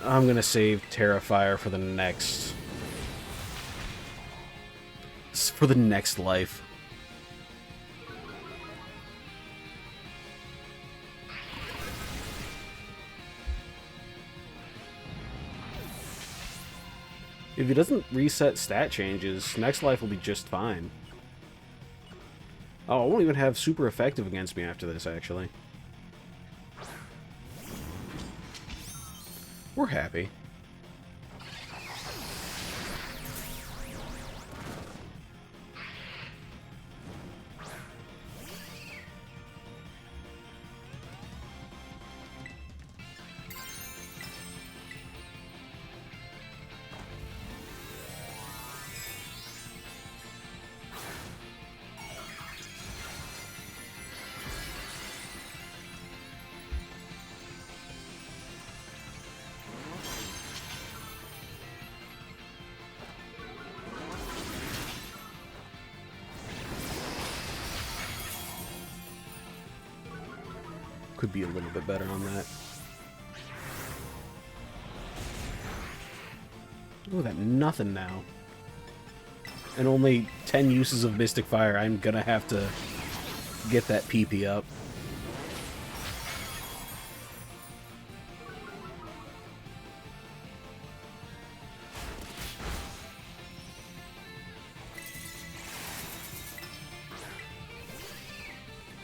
I'm gonna save Terrifier for the next... life. If he doesn't reset stat changes, next life will be just fine. Oh, I won't even have super effective against me after this, actually. We're happy. Could be a little bit better on that. Oh, that nothing now. And only 10 uses of Mystic Fire. I'm gonna have to get that PP up.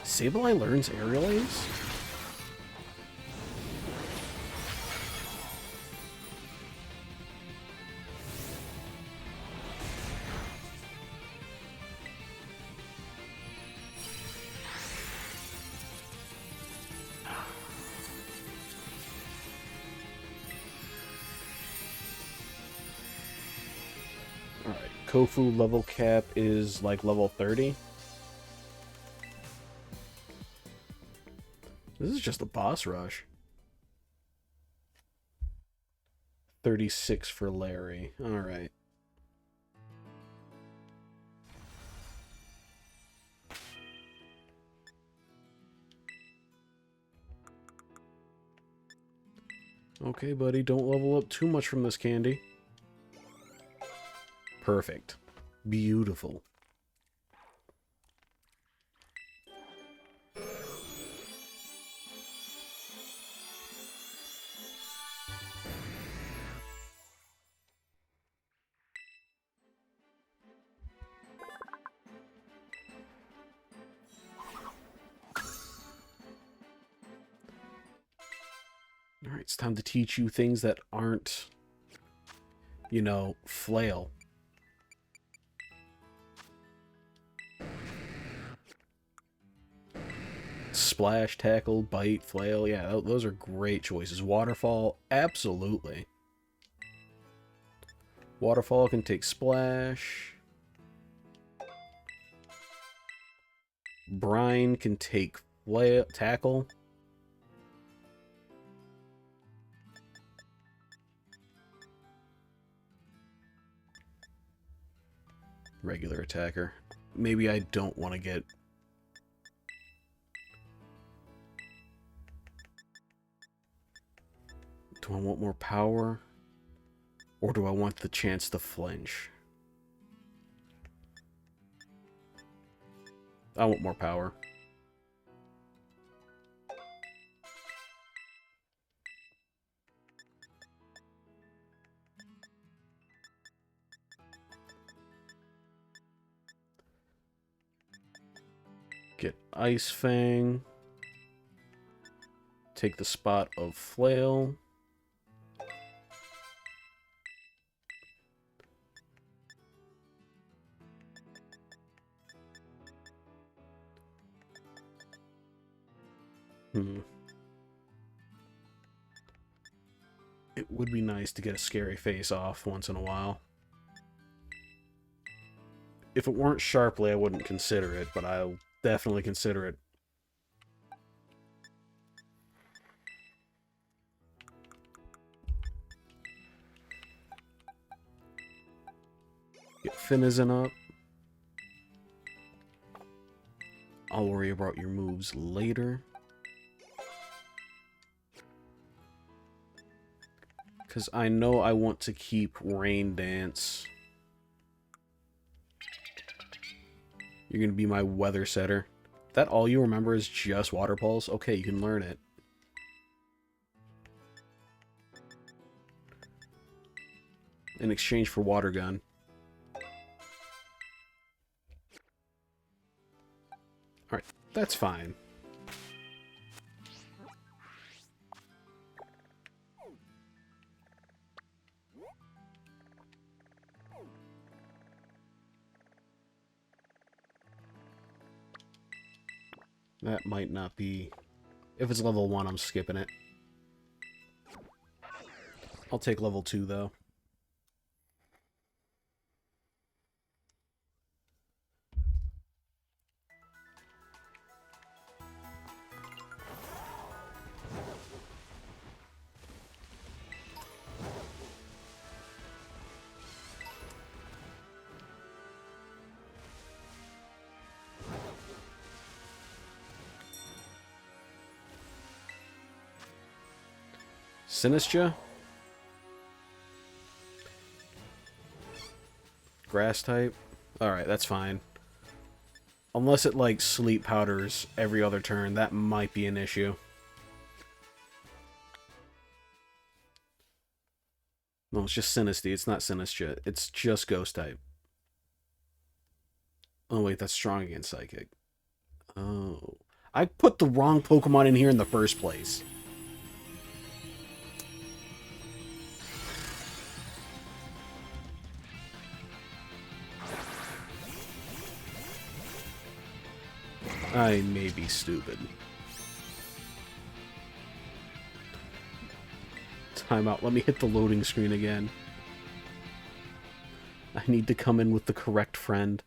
Sableye learns Aerial Ace? Alright, Kofu level cap is like level 30. This is just a boss rush. 36 for Larry. Alright. Okay, buddy, don't level up too much from this candy. Perfect. Beautiful. Alright, it's time to teach you things that aren't, you know, flail. Splash, tackle, bite, flail. Yeah, those are great choices. Waterfall, absolutely. Waterfall can take splash. Brine can take flail, tackle. Regular attacker. Maybe I don't want to get... Do I want more power? Or do I want the chance to flinch? I want more power. Get Ice Fang. Take the spot of Flail. It would be nice to get a scary face off once in a while. If it weren't Sharply, I wouldn't consider it, but I'll definitely consider it. Get Finizen up. I'll worry about your moves later. Because I know I want to keep Rain Dance. You're going to be my weather setter. That all you remember is just Water Pulse? Okay, you can learn it. In exchange for Water Gun. Alright, that's fine. That might not be... If it's level 1, I'm skipping it. I'll take level 2, though. Sinistra? Grass type? Alright, that's fine. Unless it, like, sleep powders every other turn, that might be an issue. No, it's just Sinisty, it's not Sinistra. It's just Ghost type. Oh, wait, that's strong against Psychic. Oh. I put the wrong Pokemon in here in the first place. I may be stupid. Timeout. Let me hit the loading screen again. I need to come in with the correct friend.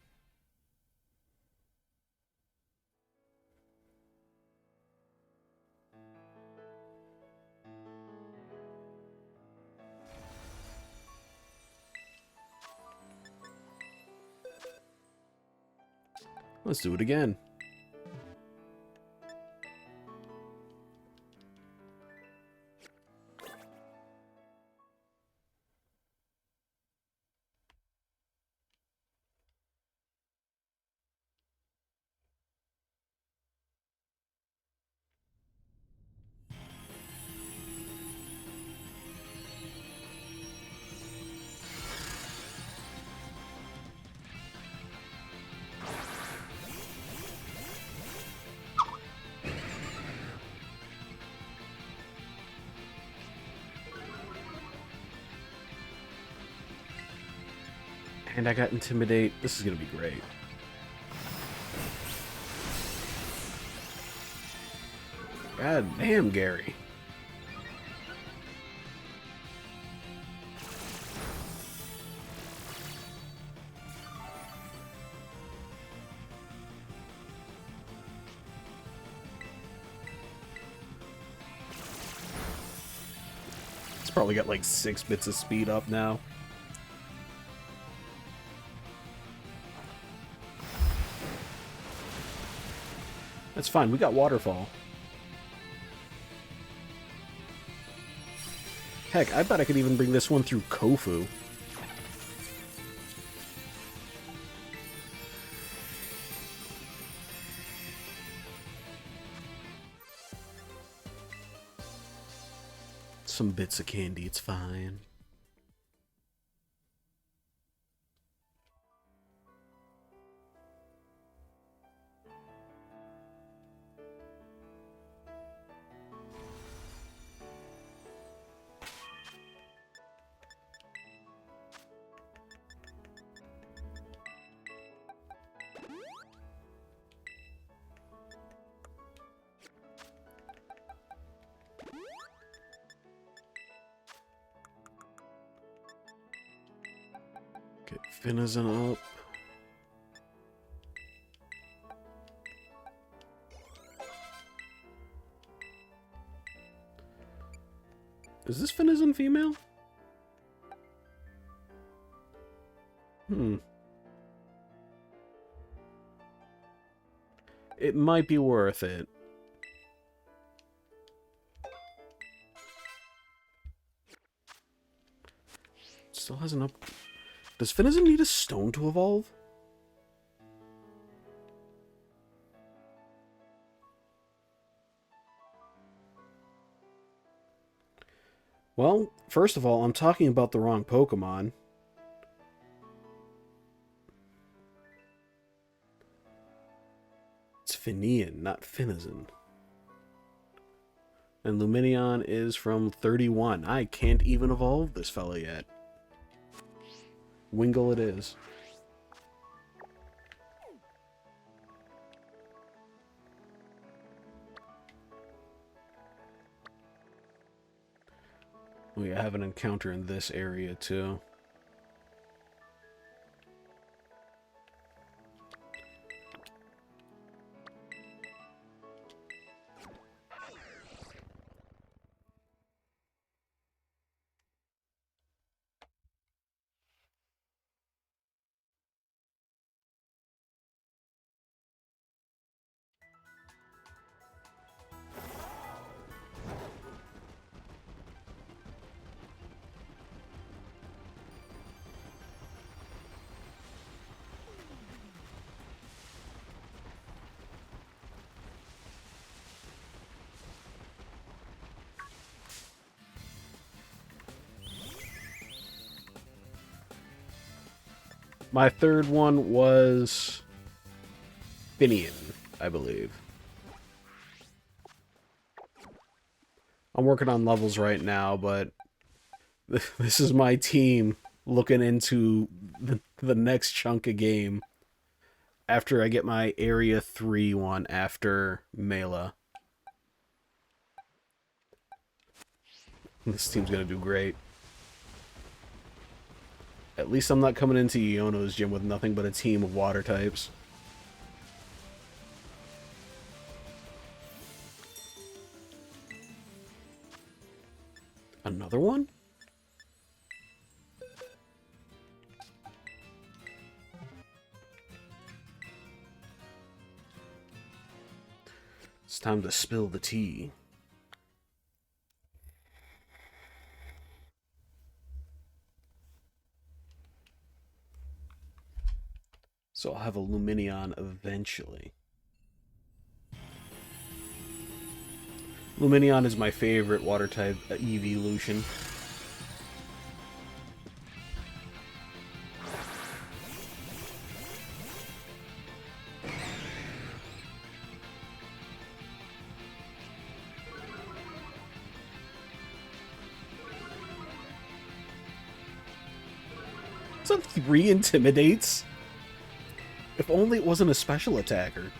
Let's do it again. And I got Intimidate. This is going to be great. God damn, Gary. It's probably got like 6 bits of speed up now. That's fine, we got Waterfall. Heck, I bet I could even bring this one through Kofu. Some bits of candy, it's fine. Get Finizen up. Is this Finizen female? It might be worth it. Still hasn't up. Does Finizen need a stone to evolve? Well, first of all, I'm talking about the wrong Pokemon. It's Finian, not Finizen. And Lumineon is from 31. I can't even evolve this fella yet. Wingull it is. We have an encounter in this area too. My third one was Finian, I believe. I'm working on levels right now, but this is my team looking into the next chunk of game after I get my Area 3 one after Mela. This team's gonna do great. At least I'm not coming into Iono's gym with nothing but a team of water types. Another one? It's time to spill the tea. So I'll have a Luminion eventually. Luminion is my favorite water-type evolution. It's a 3 intimidates. If only it wasn't a special attacker.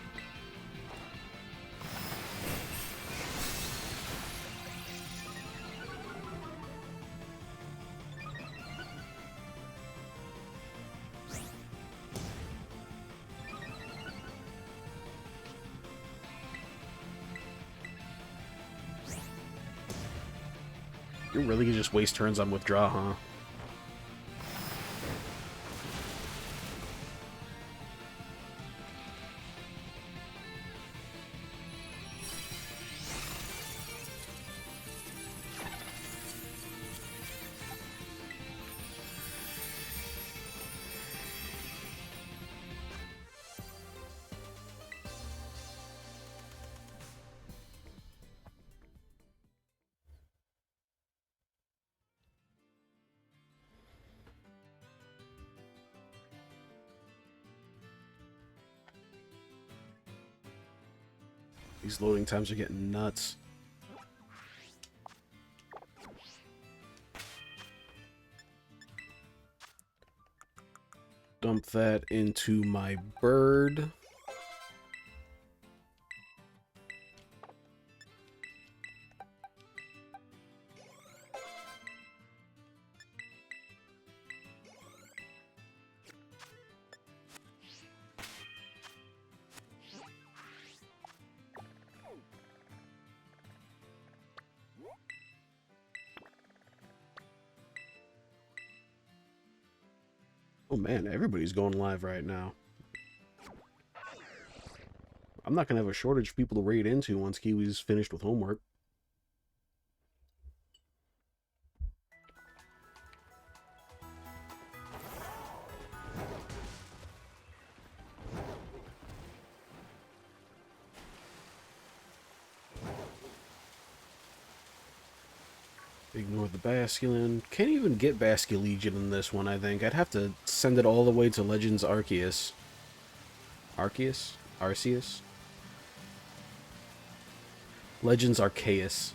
You're really gonna just waste turns on withdraw, huh? These loading times are getting nuts. Dump that into my bird. Oh man, everybody's going live right now. I'm not gonna have a shortage of people to raid into once Kiwi's finished with homework. Ignore the Basculin. Can't even get Basculegion in this one, I think. I'd have to send it all the way to Legends Arceus. Arceus? Arceus? Legends Arceus.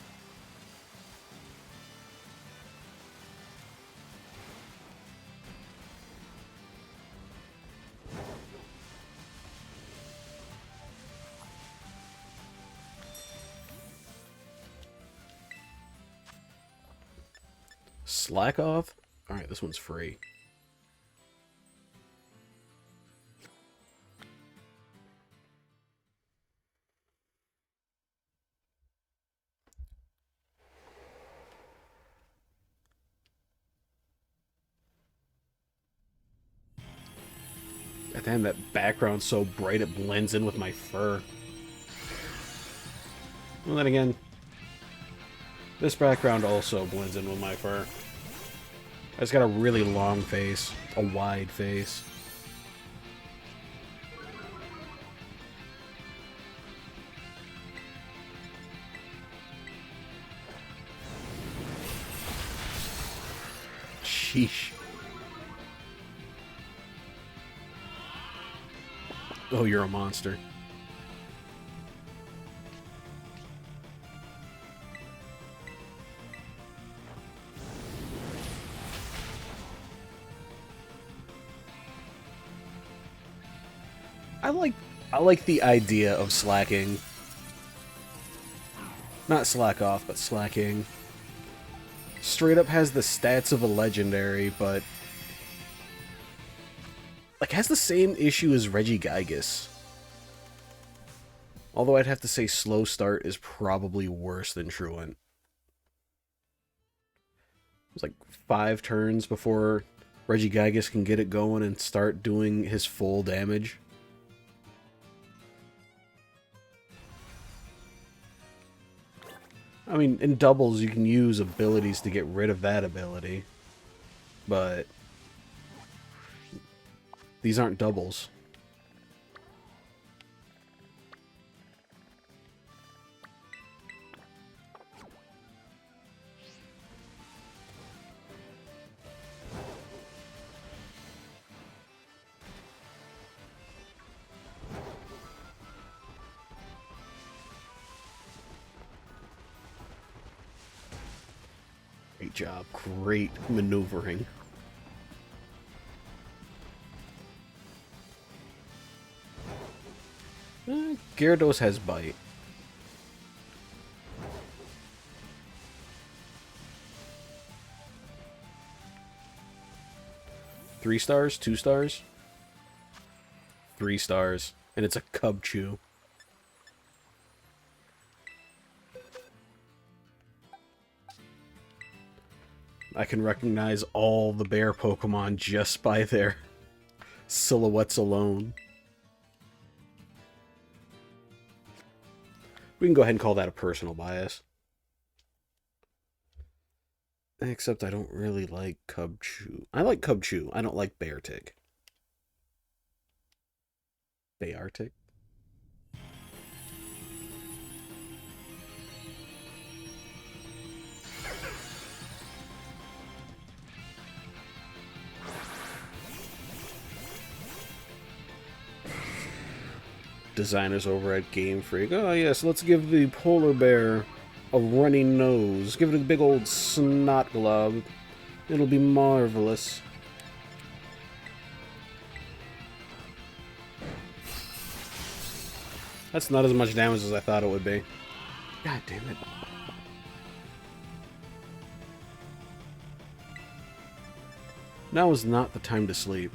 Slack off? Alright, this one's free. God damn, that background's so bright it blends in with my fur. Well, then again, this background also blends in with my fur. I just got a really long face. A wide face. Sheesh. Oh, you're a monster. I like the idea of slacking. Not slack off, but slacking. Straight up has the stats of a legendary, but like has the same issue as Regigigas. Although I'd have to say slow start is probably worse than Truant. It's like 5 turns before Regigigas can get it going and start doing his full damage. I mean, in doubles, you can use abilities to get rid of that ability. But these aren't doubles. Great job. Great maneuvering. Gyarados has bite. Three stars? 2 stars? 3 stars. And it's a Cubchoo. I can recognize all the bear Pokemon just by their silhouettes alone. We can go ahead and call that a personal bias. Except I don't really like Cubchoo. I like Cubchoo. I don't like Beartic. Beartic? Designers over at Game Freak. Oh yes, let's give the polar bear a runny nose. Give it a big old snot glob. It'll be marvelous. That's not as much damage as I thought it would be. God damn it. Now is not the time to sleep.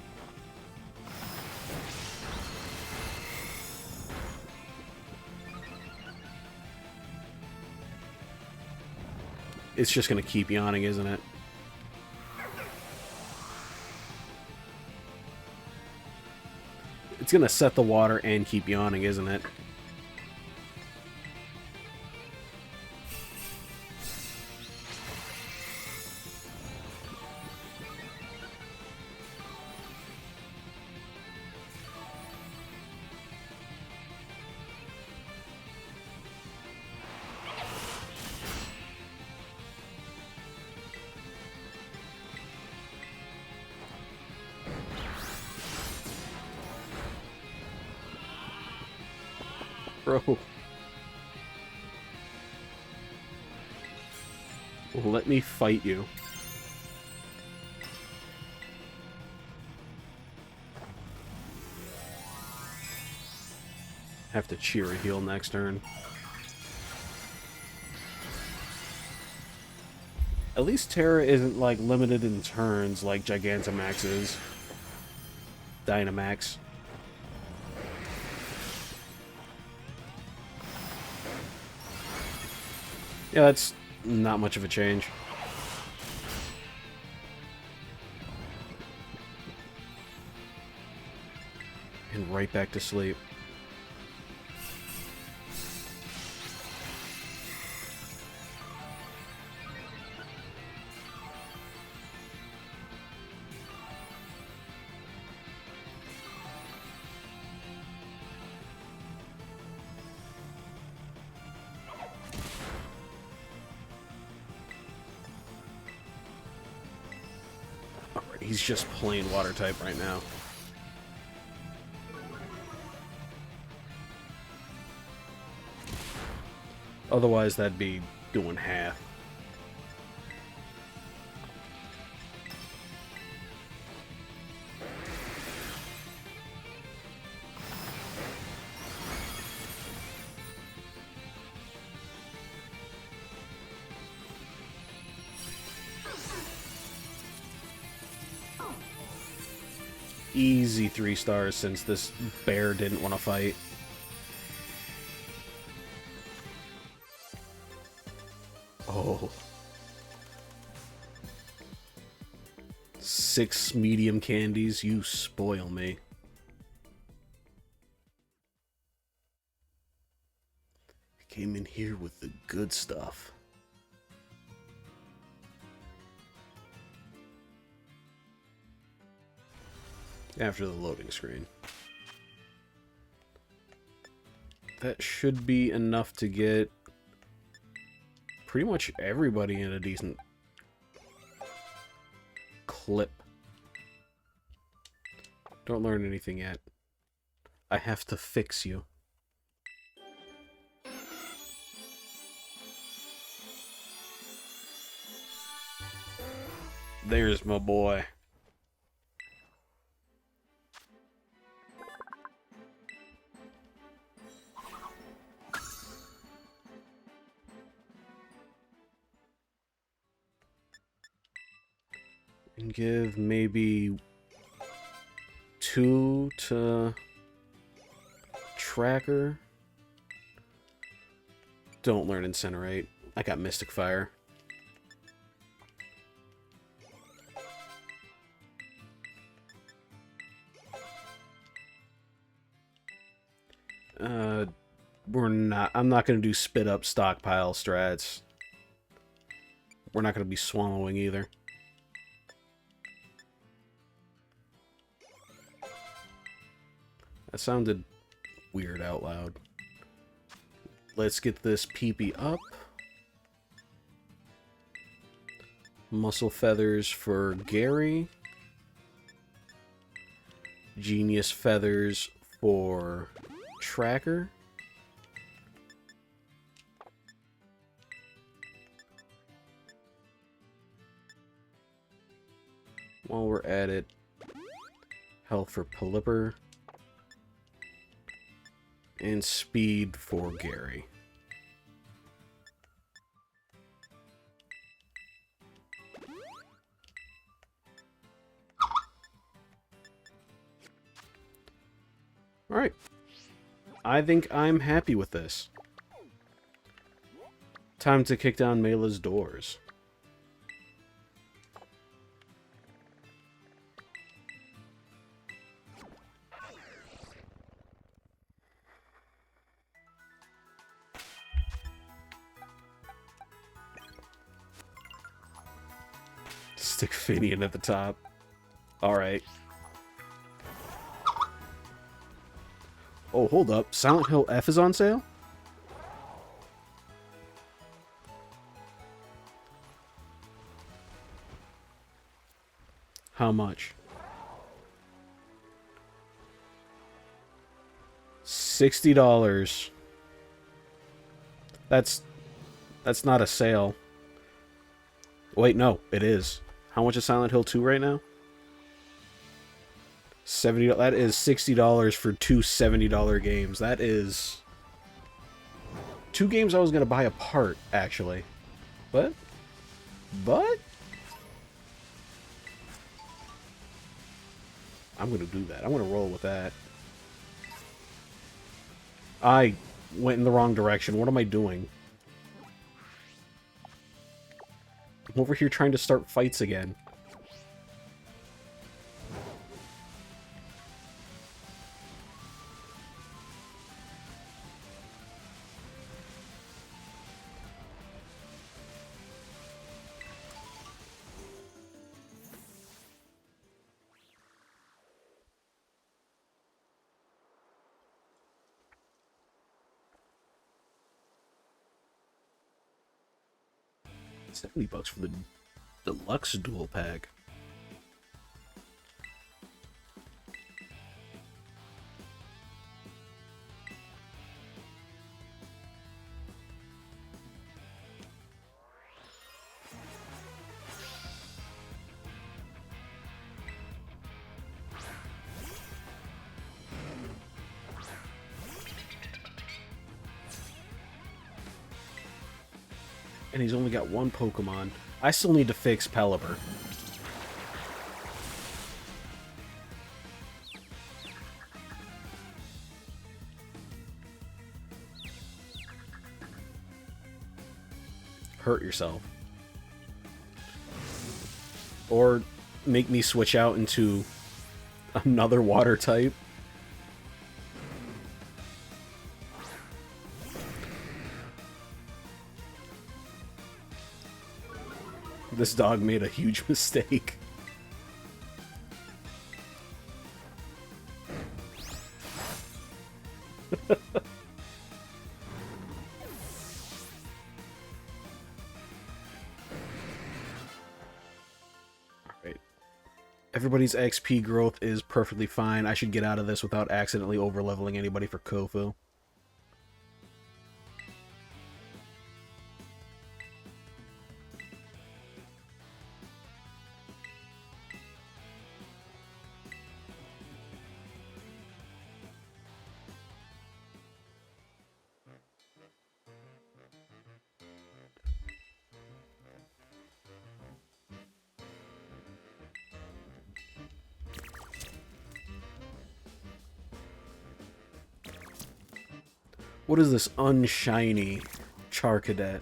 It's just going to keep yawning, isn't it? It's going to set the water and keep yawning, isn't it? Bro. Let me fight you. Have to cheer a heal next turn. At least Terra isn't like limited in turns like Gigantamax is. Dynamax. Yeah, that's not much of a change. And right back to sleep. He's just plain water type right now. Otherwise, that'd be doing half. Easy 3 stars since this bear didn't want to fight. Oh. 6 medium candies, you spoil me. Came in here with the good stuff. After the loading screen. That should be enough to get pretty much everybody in a decent clip. Don't learn anything yet. I have to fix you. There's my boy. And give maybe 2 to Tracker. Don't learn Incinerate. I got Mystic Fire. I'm not going to do Spit Up Stockpile strats. We're not going to be swallowing either. That sounded weird out loud. Let's get this PP up. Muscle Feathers for Gary. Genius Feathers for Tracker. While we're at it, health for Pelipper. And speed for Gary. Alright. I think I'm happy with this. Time to kick down Mela's doors. Stick Finian at the top. Alright. Oh, hold up. Silent Hill F is on sale? How much? $60. That's not a sale. Wait, no, it is. How much is Silent Hill 2 right now? $70. That is $60 for 2 $70 games. That is 2 games I was gonna buy apart, actually. But I'm gonna do that. I'm gonna roll with that. I went in the wrong direction. What am I doing? I'm over here trying to start fights again. $70 for the deluxe dual pack. And he's only got 1 Pokemon. I still need to fix Pelipper. Hurt yourself. Or make me switch out into another water type. This dog made a huge mistake. Alright. Everybody's XP growth is perfectly fine. I should get out of this without accidentally overleveling anybody for Kofu. What is this unshiny Char Cadet?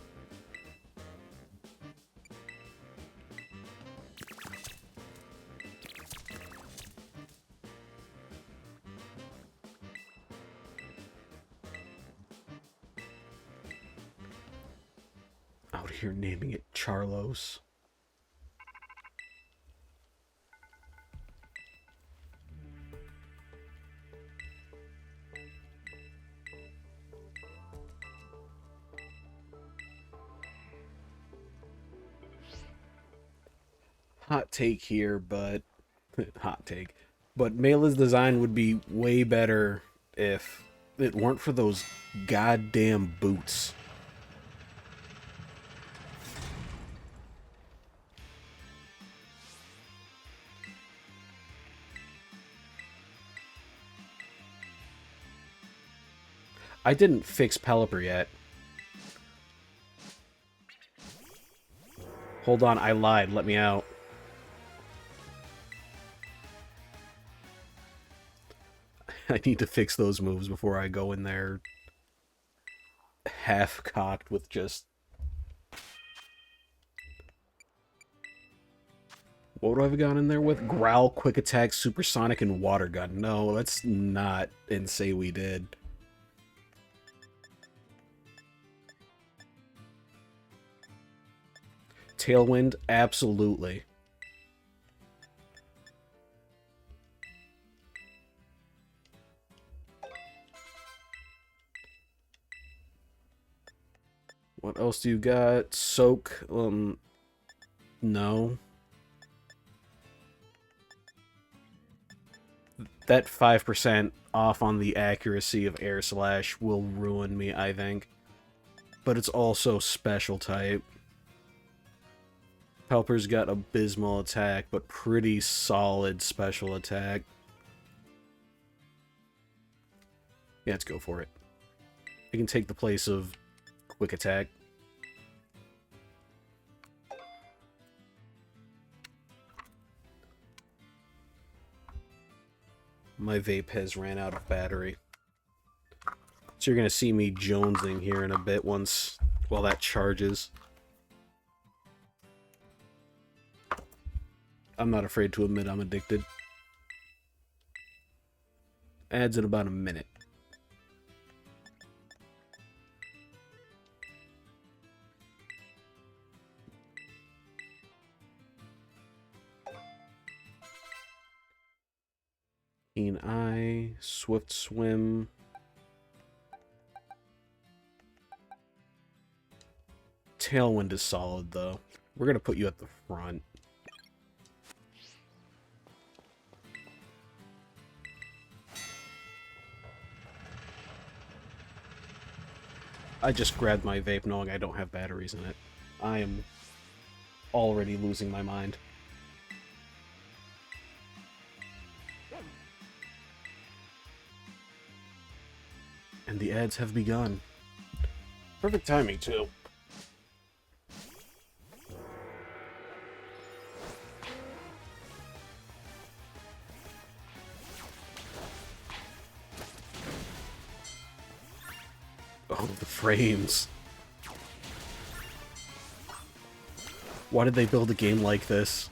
Out here naming it Charlos. Hot take here, but hot take. But Mela's design would be way better if it weren't for those goddamn boots. I didn't fix Pelipper yet. Hold on, I lied. Let me out. I need to fix those moves before I go in there half-cocked with just... What would I have gone in there with? Growl, Quick Attack, Supersonic, and Water Gun. No, let's not and say we did. Tailwind? Absolutely. What else do you got? Soak? No. That 5% off on the accuracy of Air Slash will ruin me, I think. But it's also special type. Pelipper's got abysmal attack, but pretty solid special attack. Yeah, let's go for it. It can take the place of Quick Attack. My vape has ran out of battery. So you're going to see me jonesing here in a bit while that charges. I'm not afraid to admit I'm addicted. Adds in about a minute. Keen Eye, Swift Swim. Tailwind is solid, though. We're going to put you at the front. I just grabbed my vape knowing I don't have batteries in it. I am already losing my mind. And the ads have begun. Perfect timing, too. Oh, the frames. Why did they build a game like this?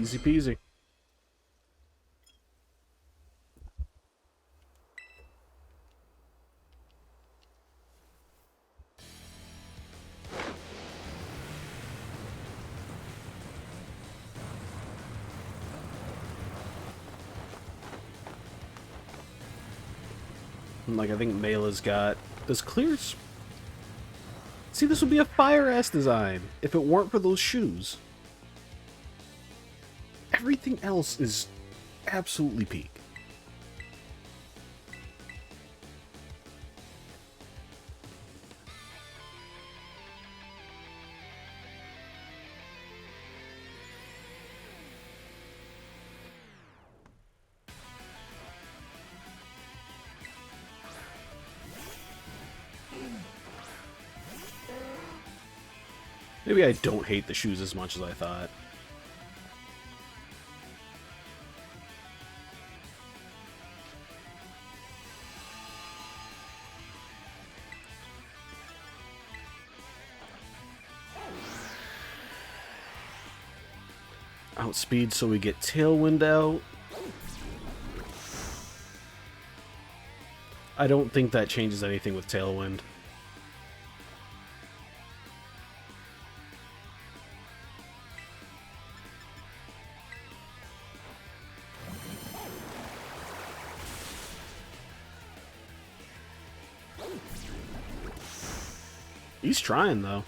Easy peasy. Like, I think Mela's got... Does Clear's... See, this would be a fire-ass design if it weren't for those shoes. Everything else is absolutely peak. Maybe I don't hate the shoes as much as I thought. Outspeed so we get Tailwind out. I don't think that changes anything with Tailwind. He's trying, though.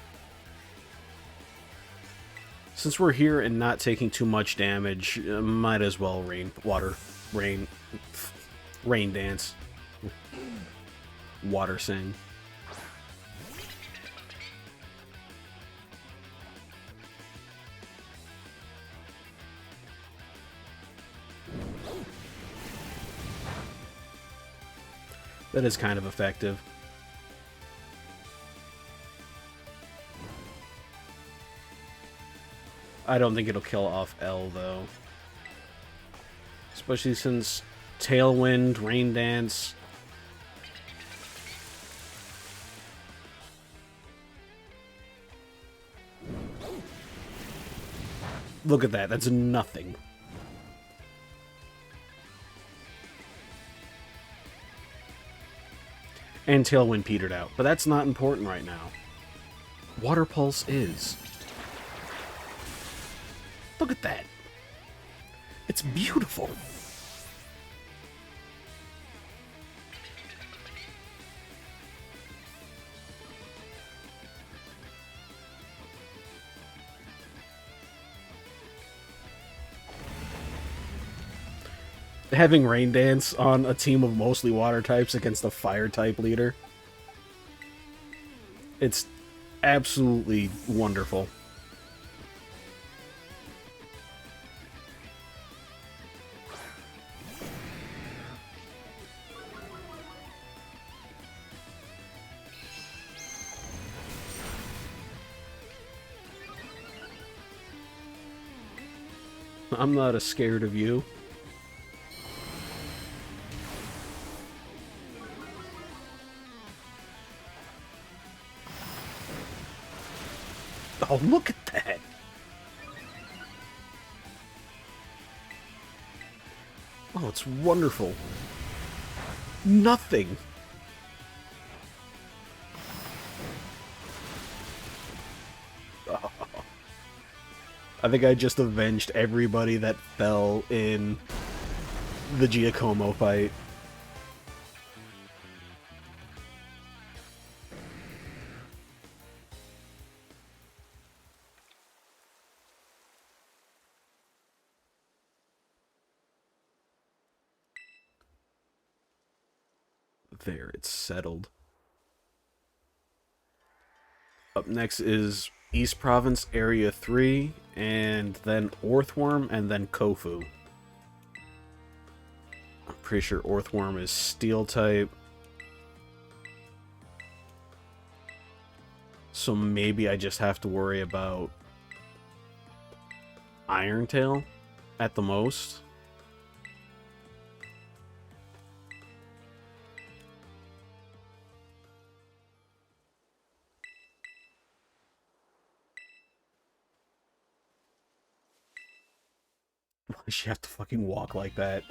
Since we're here and not taking too much damage, might as well rain dance. Water sing. That is kind of effective. I don't think it'll kill off L, though. Especially since Tailwind, Rain Dance... Look at that, that's nothing. And Tailwind petered out, but that's not important right now. Water Pulse is. Look at that. It's beautiful. Having Rain Dance on a team of mostly water types against a fire type leader. It's absolutely wonderful. I'm not as scared of you. Oh, look at that! Oh, it's wonderful. Nothing. Oh. I think I just avenged everybody that fell in the Giacomo fight. There, it's settled. Up next is East Province Area 3, and then Orthworm, and then Kofu. I'm pretty sure Orthworm is Steel type. So maybe I just have to worry about Iron Tail at the most. Why does she have to fucking walk like that?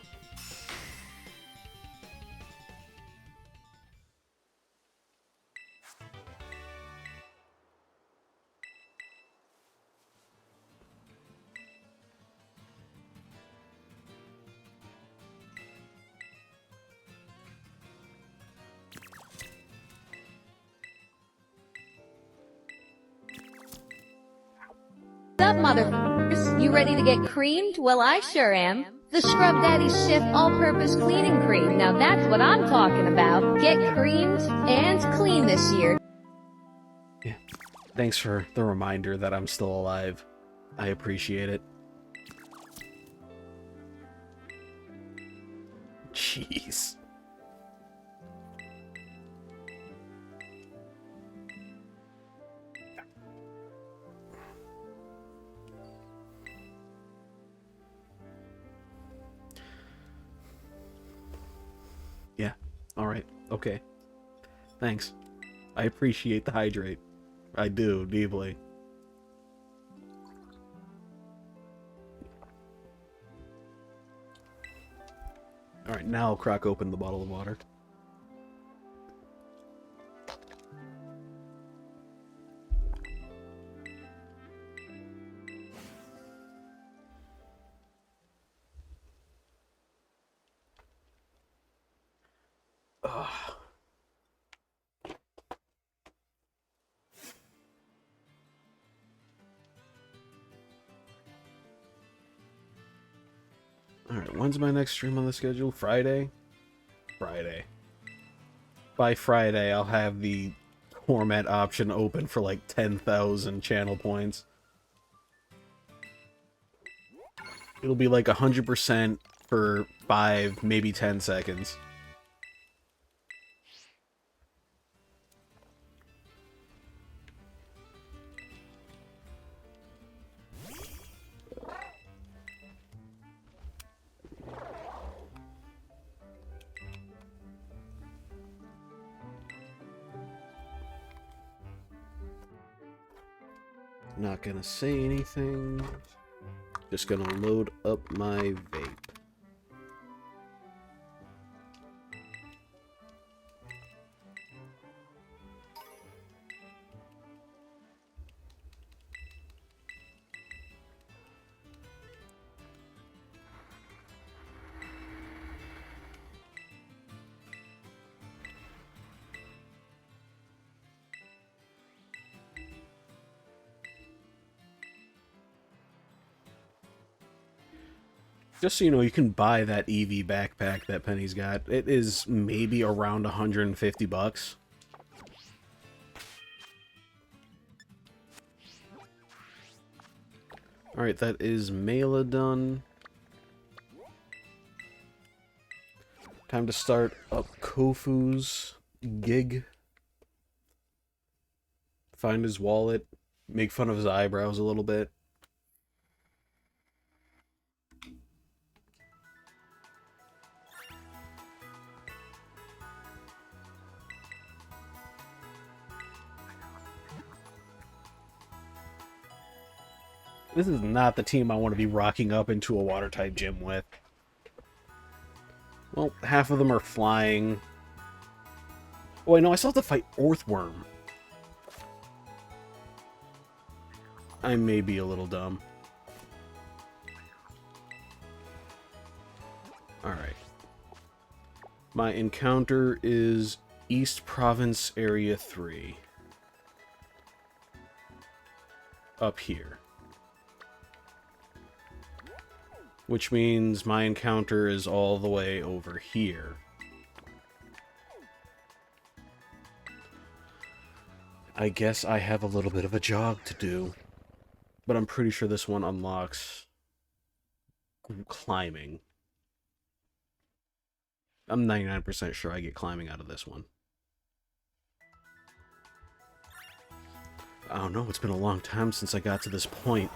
What's up, motherfuckers? You ready to get creamed? Well, I sure am. The Scrub Daddy Shift All-Purpose Cleaning Cream. Now that's what I'm talking about. Get creamed and clean this year. Yeah. Thanks for the reminder that I'm still alive. I appreciate it. Jeez. Yeah. Alright. Okay. Thanks. I appreciate the hydrate. I do, deeply. Alright, now I'll crack open the bottle of water. Ugh. Alright, when's my next stream on the schedule? Friday? Friday. By Friday, I'll have the format option open for like 10,000 channel points. It'll be like 100% for 5, maybe 10 seconds. Not gonna say anything. Just gonna load up my vape. Just so you know, you can buy that EV backpack that Penny's got. It is maybe around 150 bucks. Alright, that is Mela done. Time to start up Kofu's gig. Find his wallet. Make fun of his eyebrows a little bit. This is not the team I want to be rocking up into a water-type gym with. Well, half of them are flying. Oh, I know, I still have to fight Orthworm. I may be a little dumb. Alright. My encounter is East Province Area 3. Up here. Which means my encounter is all the way over here. I guess I have a little bit of a jog to do. But I'm pretty sure this one unlocks climbing. I'm 99% sure I get climbing out of this one. I don't know, it's been a long time since I got to this point.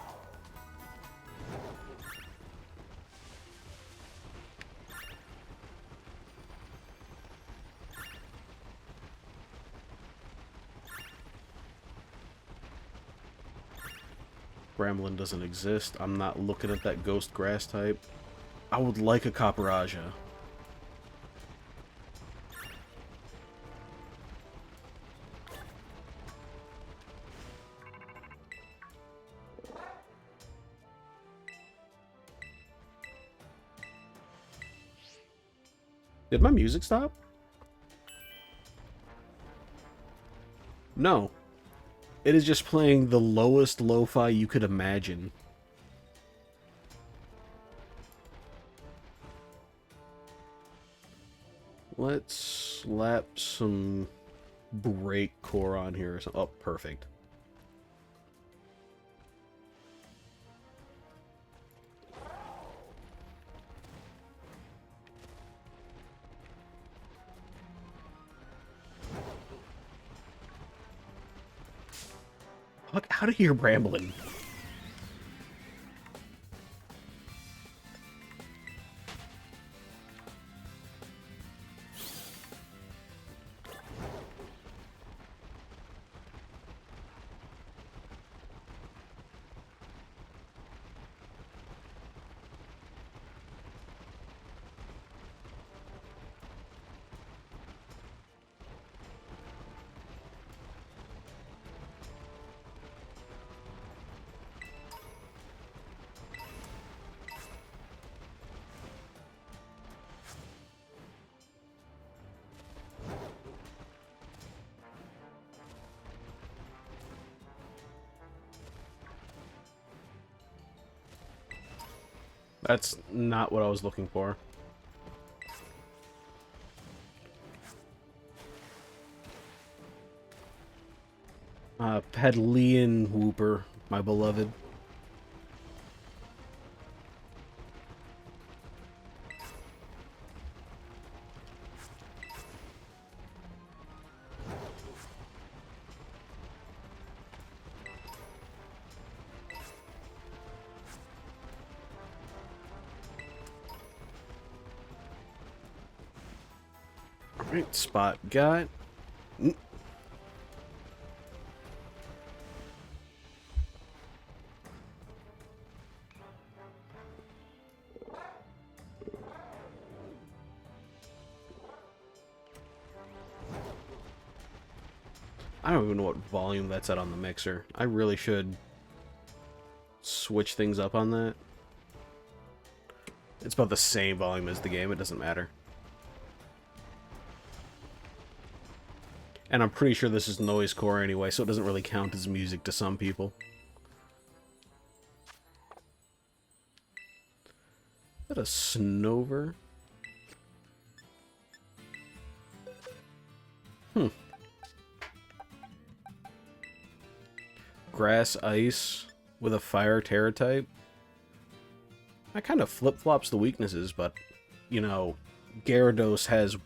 Bramblin doesn't exist. I'm not looking at that ghost grass type. I would like a Copperaja. Did my music stop? No. It is just playing the lowest lo-fi you could imagine. Let's slap some breakcore on here or something. Oh, perfect. How do you hear Bramblin? That's not what I was looking for. Pedalian Whooper, my beloved. Alright, spot got. I don't even know what volume that's at on the mixer. I really should switch things up on that. It's about the same volume as the game, it doesn't matter. And I'm pretty sure this is noisecore anyway, so it doesn't really count as music to some people. Is that a Snover? Grass Ice with a Fire Terror type. That kind of flip-flops the weaknesses, but, you know, Gyarados has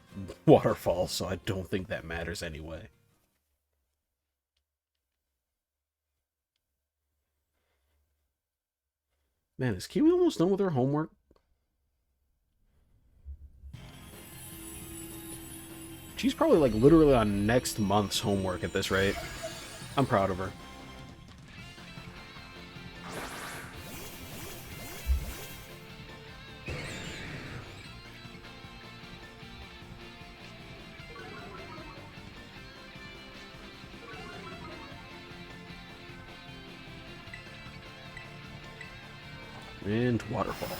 Waterfall, so I don't think that matters anyway. Man, is Kiwi almost done with her homework? She's probably, like, literally on next month's homework at this rate. I'm proud of her. And Waterfall.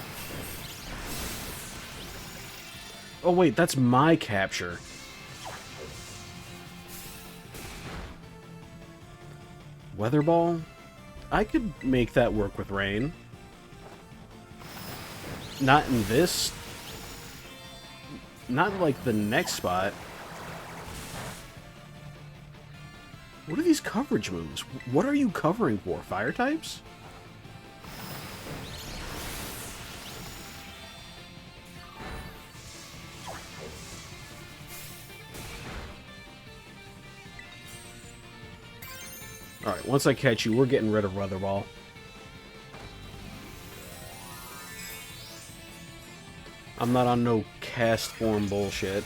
Oh wait, that's my capture. Weather Ball? I could make that work with rain. Not in this. Not like the next spot. What are these coverage moves? What are you covering for? Fire types? Alright, once I catch you, we're getting rid of Weather Ball. I'm not on no cast form bullshit.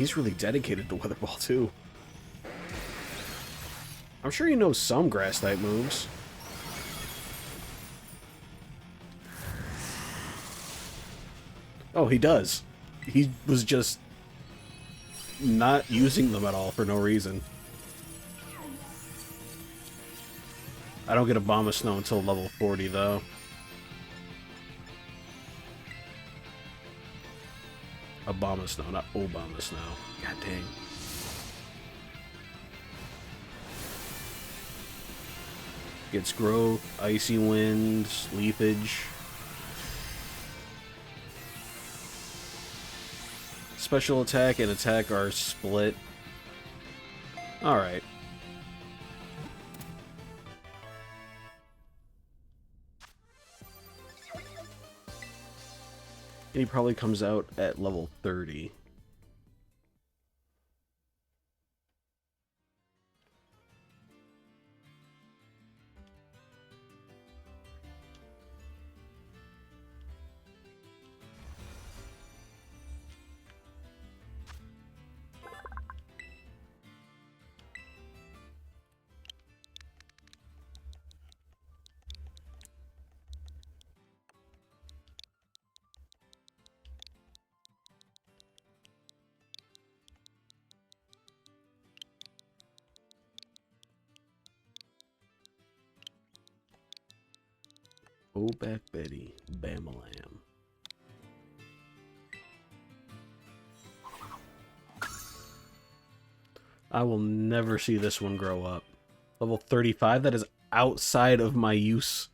he's really dedicated to Weather Ball, too. I'm sure he knows some Grass-type moves. Oh, he does. He was just not using them at all for no reason. I don't get a Bomb of Snow until level 40, though. A Bomb of Snow, not Obama Snow. God dang. Gets Growth, Icy Wind, Leafage. Special attack and attack are split. Alright. And he probably comes out at level 30. Oh, back Betty, Bamalam. I will never see this one grow up. Level 35, that is outside of my use.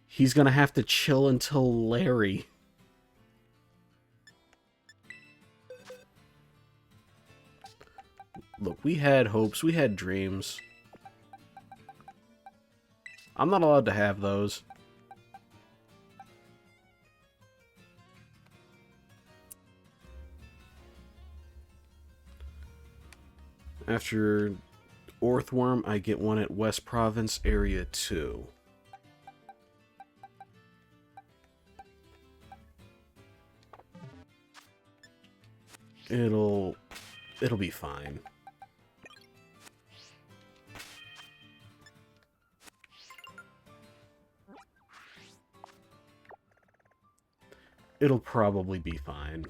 He's gonna have to chill until Larry. Look, we had hopes, we had dreams. I'm not allowed to have those. After Orthworm, I get one at West Province Area 2. It'll be fine. It'll probably be fine.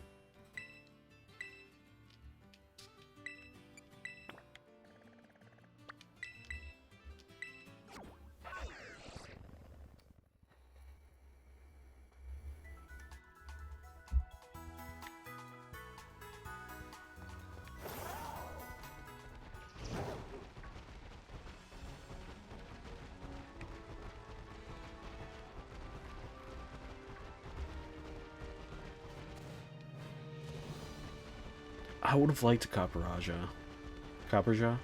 I would have liked a Copperaja. Copperaja?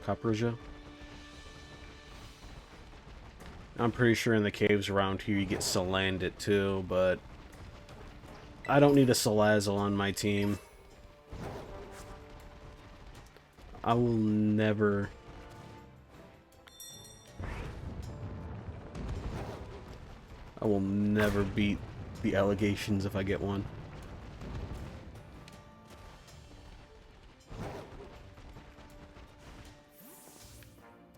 Copperaja? I'm pretty sure in the caves around here you get Salandit too, but I don't need a Salazzle on my team. I will never... I will never beat the allegations if I get one.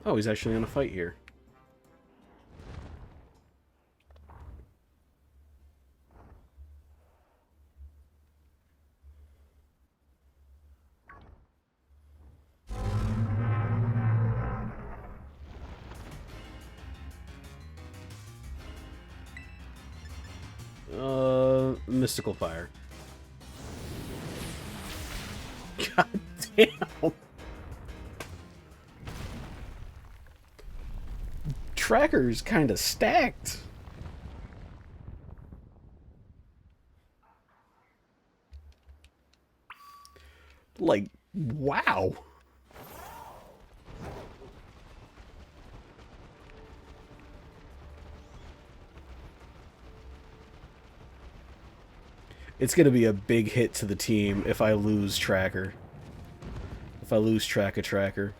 Oh, he's actually in a fight here. Mystical Fire. God damn. Tracker's kind of stacked. Like, wow. It's going to be a big hit to the team if I lose Tracker. If I lose track of Tracker.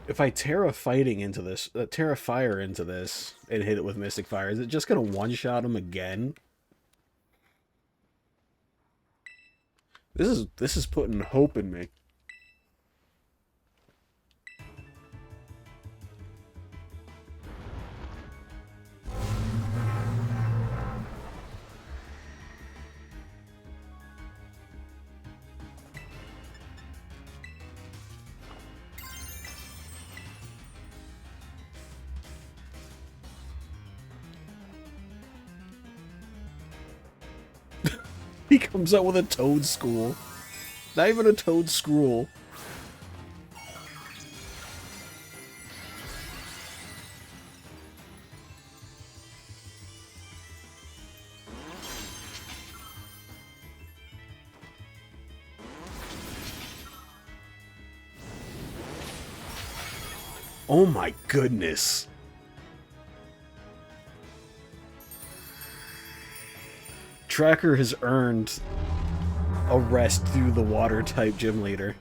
If I Terra Fighting into this, Terra Fire into this, and hit it with Mystic Fire, is it just gonna one-shot him again? This is putting hope in me. He comes out with a toad school. Not even a toad scroll. Oh my goodness. Tracker has earned a rest through the water type gym leader.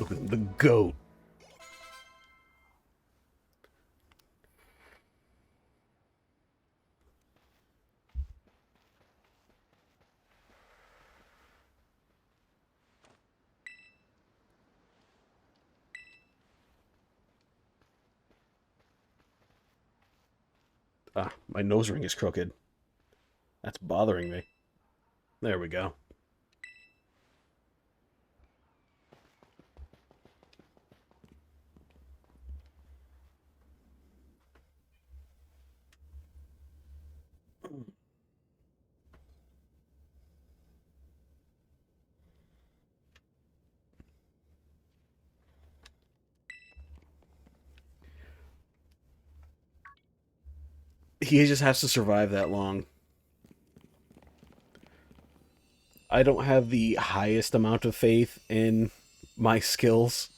Look at him, the goat. Ah, my nose ring is crooked. That's bothering me. There we go. He just has to survive that long. I don't have the highest amount of faith in my skills.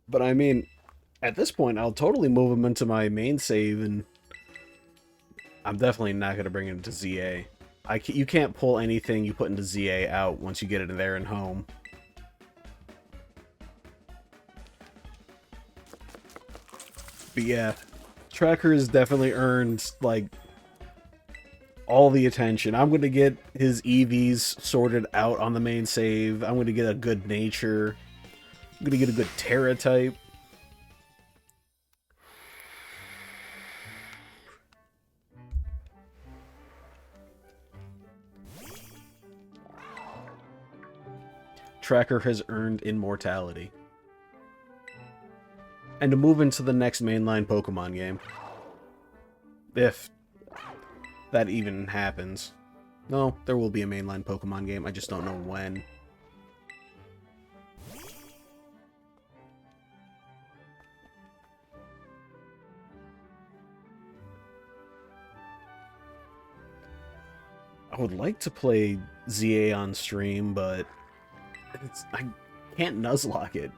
But I mean, at this point, I'll totally move him into my main save, and I'm definitely not going to bring him to ZA. You can't pull anything you put into ZA out once you get it in there and home. But yeah, Tracker has definitely earned, like, all the attention. I'm going to get his EVs sorted out on the main save. I'm going to get a good nature. I'm going to get a good Terra type. Tracker has earned immortality. And to move into the next mainline Pokemon game. If that even happens. No, there will be a mainline Pokemon game, I just don't know when. I would like to play ZA on stream, but I can't Nuzlocke it.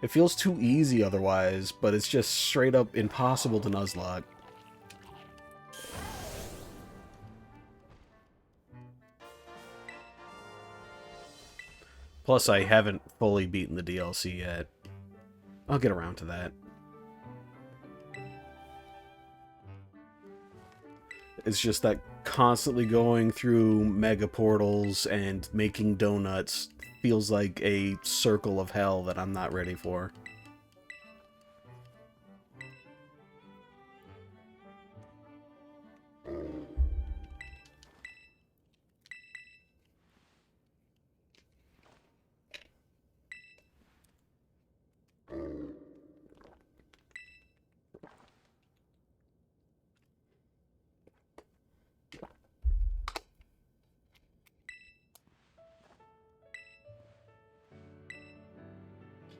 It feels too easy otherwise, but it's just straight up impossible to Nuzlocke. Plus, I haven't fully beaten the DLC yet. I'll get around to that. It's just that constantly going through mega portals and making donuts feels like a circle of hell that I'm not ready for.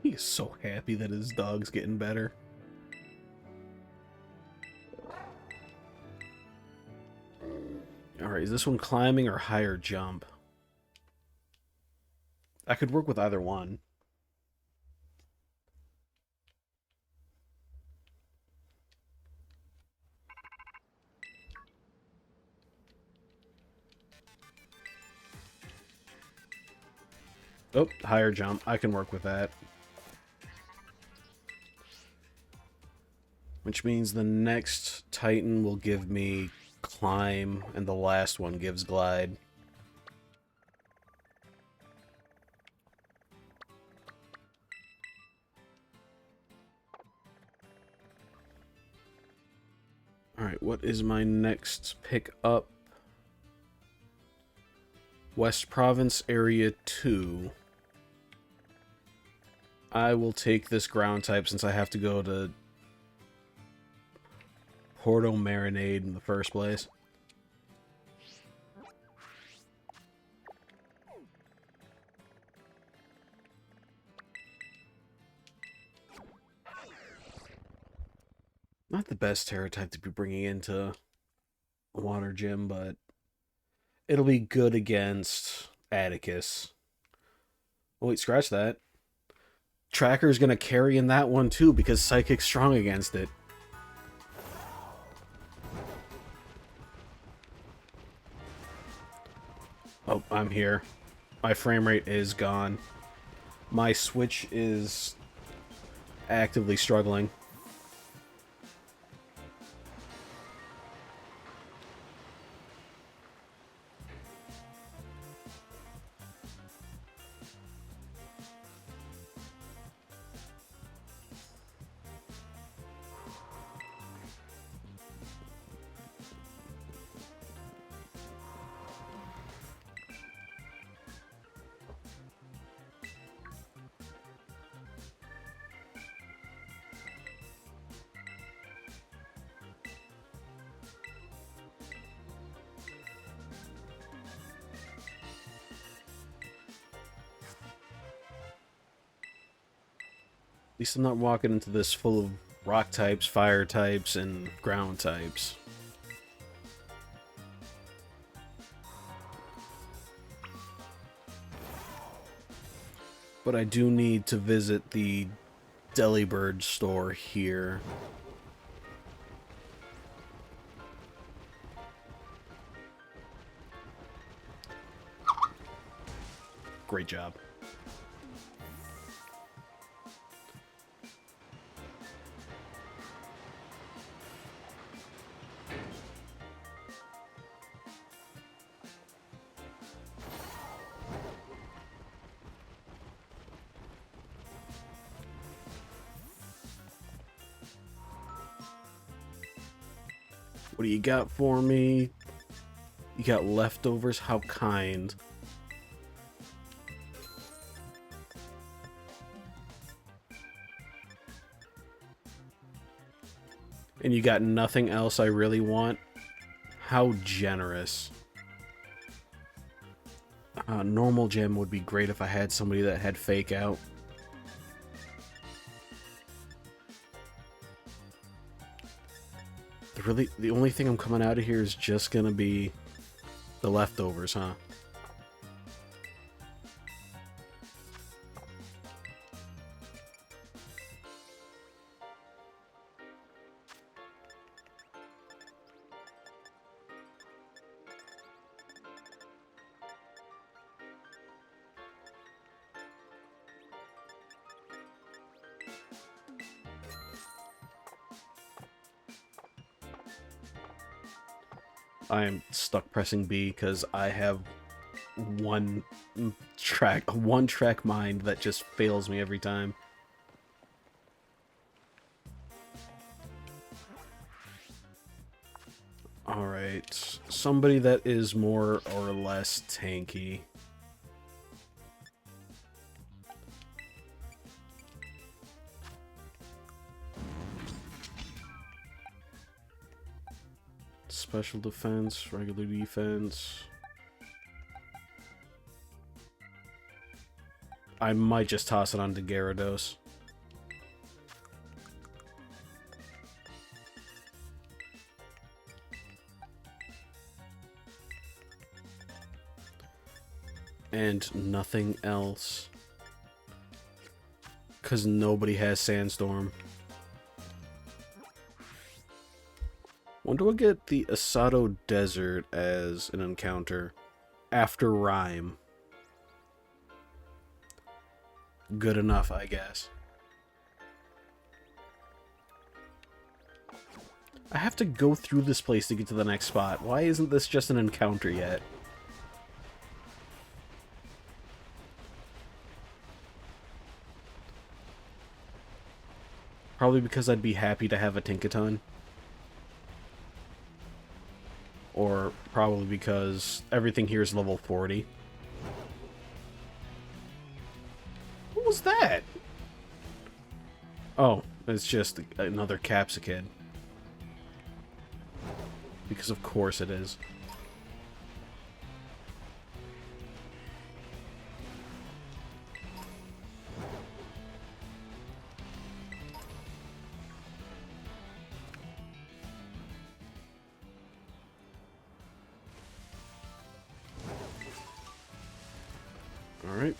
He is so happy that his dog's getting better. Alright, is this one climbing or higher jump? I could work with either one. Oh, higher jump. I can work with that. Which means the next Titan will give me climb, and the last one gives glide. Alright, what is my next pick up? West Province Area 2. I will take this ground type since I have to go to Porto Marinade in the first place. Not the best Terra type to be bringing into a water gym, but it'll be good against Atticus. Oh, wait, scratch that. Tracker's gonna carry in that one too because Psychic's strong against it. Oh, I'm here. My frame rate is gone. My Switch is actively struggling. At least I'm not walking into this full of rock types, fire types, and ground types. But I do need to visit the Delibird store here. Great job. What do you got for me? You got leftovers? How kind. And you got nothing else I really want? How generous. Normal gem would be great if I had somebody that had fake out. The only thing I'm coming out of here is just gonna be the leftovers, huh? I am stuck pressing B because I have one track mind that just fails me every time. Alright, somebody that is more or less tanky. Special defense, regular defense. I might just toss it on to Gyarados. And nothing else. Because nobody has Sandstorm. When do I get the Asado Desert as an encounter? After Rhyme. Good enough, I guess. I have to go through this place to get to the next spot. Why isn't this just an encounter yet? Probably because I'd be happy to have a Tinkaton. Or probably because everything here is level 40. What was that? Oh, it's just another Capsicid. Because of course it is. Alright.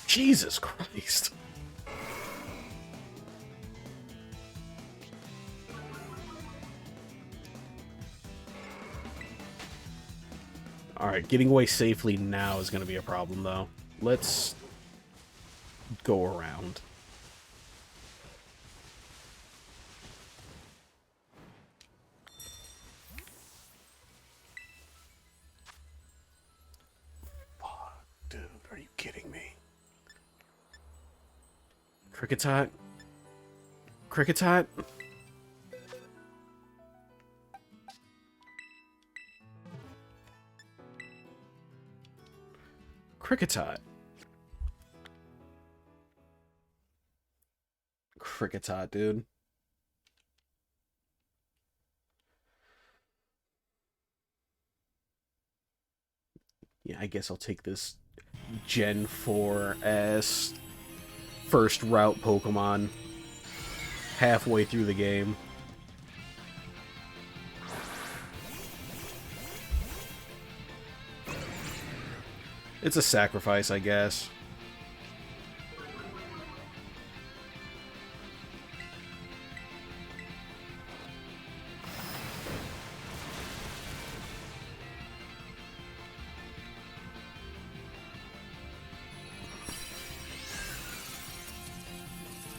Jesus Christ. Alright, getting away safely now is going to be a problem, though. Let's go around. Fuck, dude, are you kidding me? Cricketot? Cricketot? Cricketot. Cricketot, dude. Yeah, I guess I'll take this Gen 4S first route Pokemon halfway through the game. It's a sacrifice, I guess.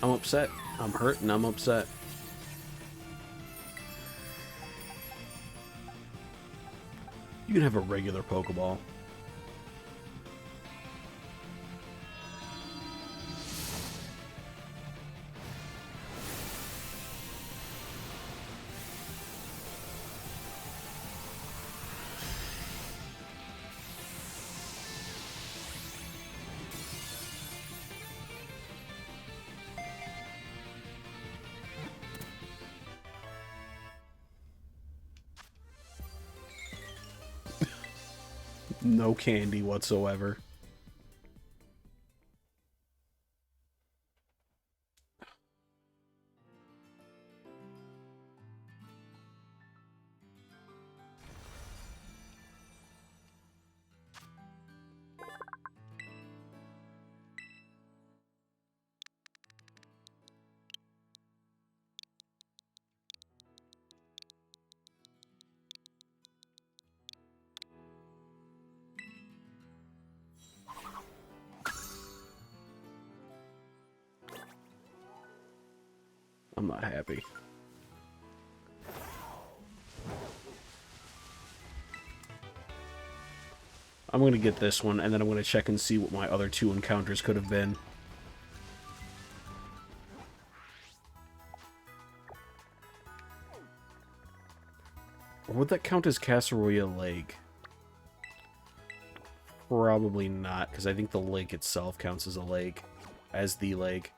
I'm upset. I'm hurt and I'm upset. You can have a regular Pokeball. No candy whatsoever. I'm not happy. I'm going to get this one, and then I'm going to check and see what my other two encounters could have been. Or would that count as Casseroya Lake? Probably not, because I think the lake itself counts as a lake. As the lake.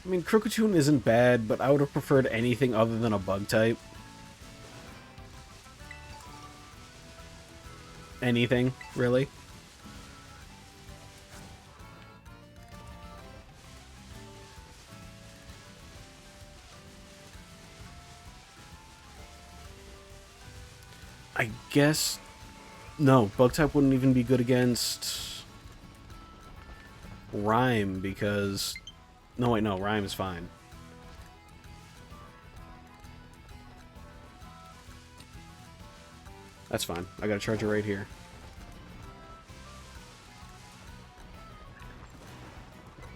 I mean, Crocotoon isn't bad, but I would have preferred anything other than a bug type. Anything, really. I guess... No, bug type wouldn't even be good against... Rhyme, because... No, wait, no, Rhyme is fine. That's fine. I got a charger right here.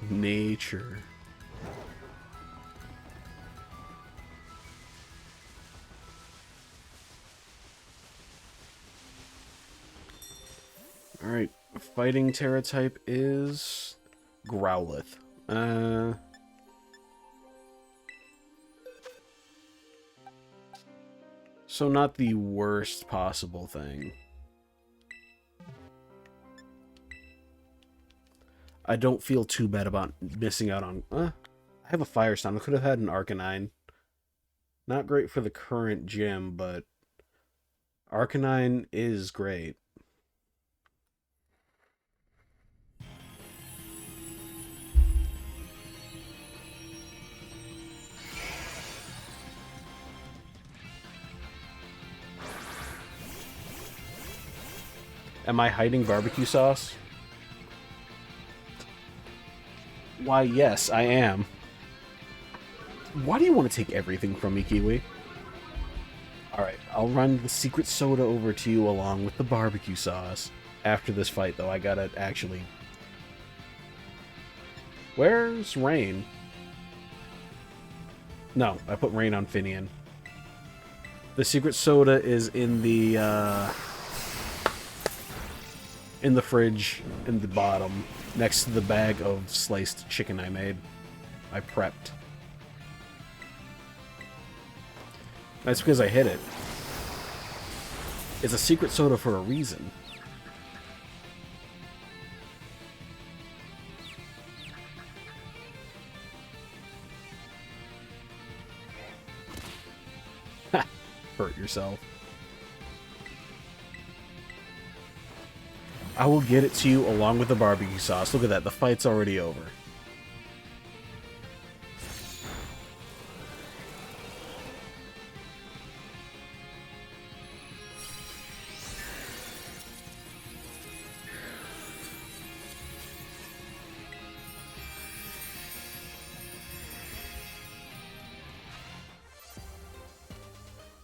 Nature. Alright, fighting Terra type is Growlithe. So not the worst possible thing. I don't feel too bad about missing out on... I have a Fire Sound. I could have had an Arcanine. Not great for the current gym, but Arcanine is great. Am I hiding barbecue sauce? Why, yes, I am. Why do you want to take everything from me, Kiwi? Alright, I'll run the secret soda over to you along with the barbecue sauce. After this fight, though, I gotta actually... Where's Rain? No, I put Rain on Finian. The secret soda is in the fridge, in the bottom, next to the bag of sliced chicken I made. I prepped. That's because I hid it. It's a secret soda for a reason. Ha! Hurt yourself. I will get it to you along with the barbecue sauce. Look at that, the fight's already over.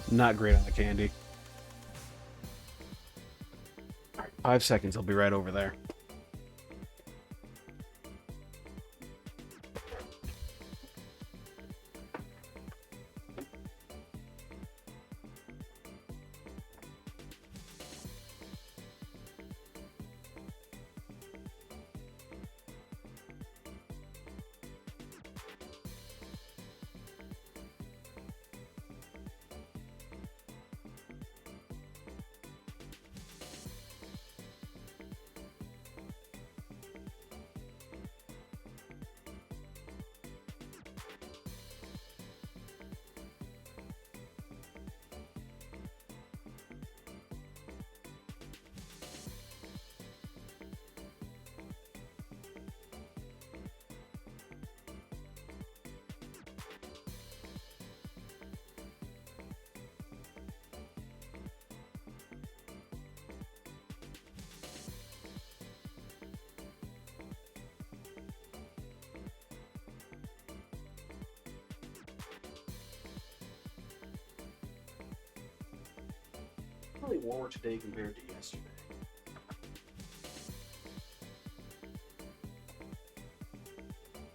Not great on the candy. Alright, 5 seconds, I'll be right over there. Probably warmer today compared to yesterday.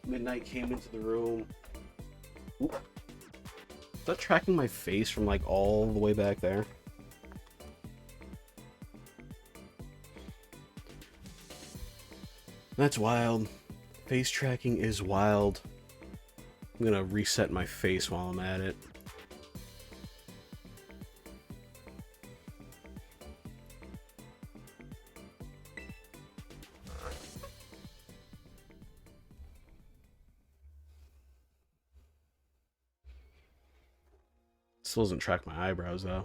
Midnight came into the room. Oop. Is that tracking my face from like all the way back there? That's wild. Face tracking is wild. I'm gonna reset my face while I'm at it. Still doesn't track my eyebrows though.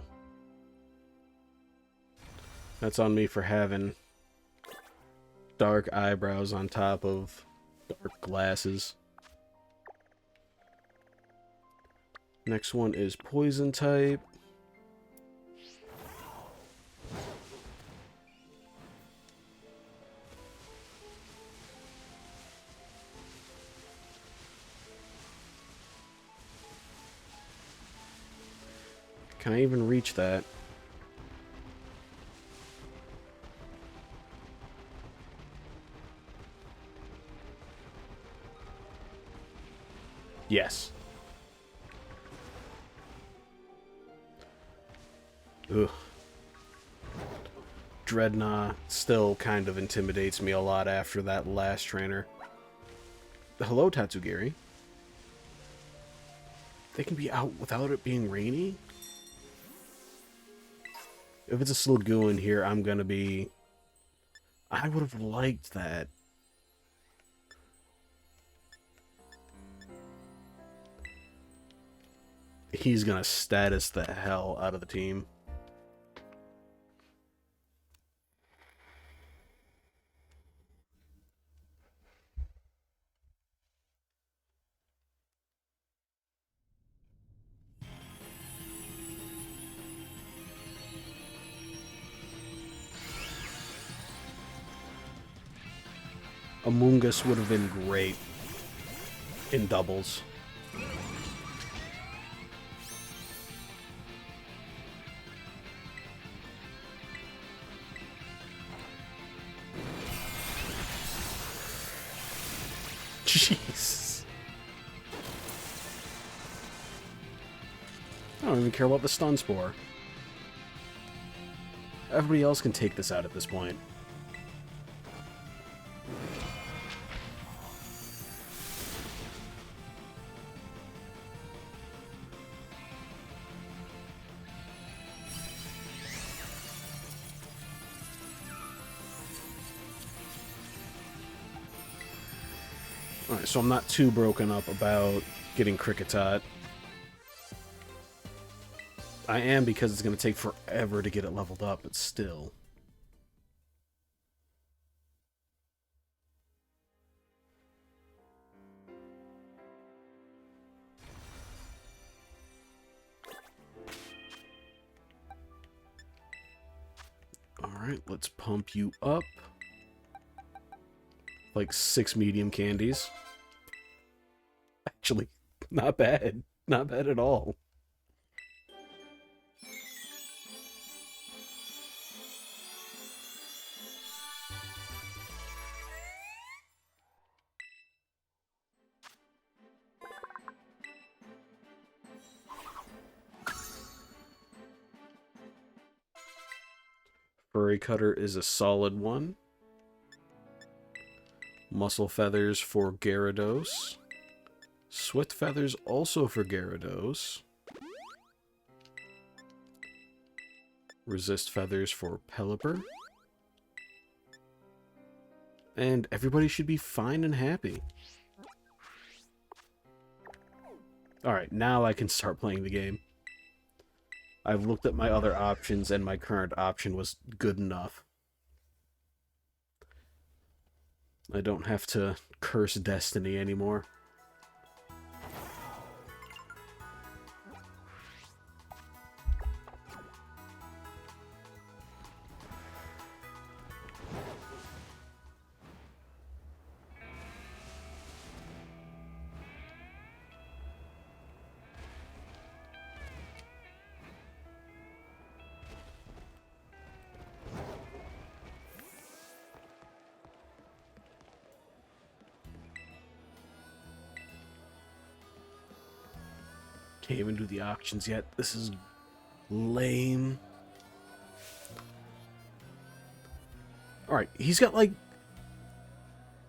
That's on me for having dark eyebrows on top of dark glasses. Next one is poison type. Can I even reach that? Ugh. Dreadnought still kind of intimidates me a lot after that last trainer. Hello, Tatsugiri. They can be out without it being rainy? If it's a Slagoon here, I'm gonna be... I would have liked that. He's gonna status the hell out of the team. Amoongus would have been great in doubles. Jeez. I don't even care about the stun spore. Everybody else can take this out at this point. Alright, so I'm not too broken up about getting Kricketot. I am because it's going to take forever to get it leveled up, but still. Alright, let's pump you up. Like 6 medium candies. Actually, not bad. Not bad at all. Furry Cutter is a solid one. Muscle Feathers for Gyarados. Swift Feathers also for Gyarados. Resist Feathers for Pelipper. And everybody should be fine and happy. Alright, now I can start playing the game. I've looked at my other options and my current option was good enough. I don't have to curse destiny anymore. Can't even do the auctions yet. This is lame. Alright, he's got like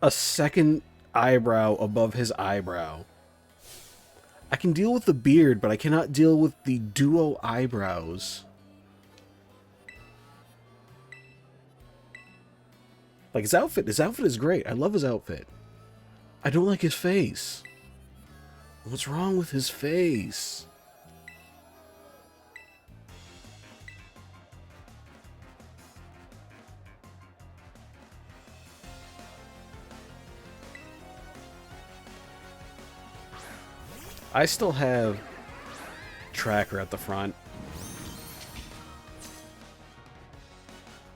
a second eyebrow above his eyebrow. I can deal with the beard, but I cannot deal with the duo eyebrows. Like his outfit is great. I love his outfit. I don't like his face. What's wrong with his face? I still have Tracker at the front.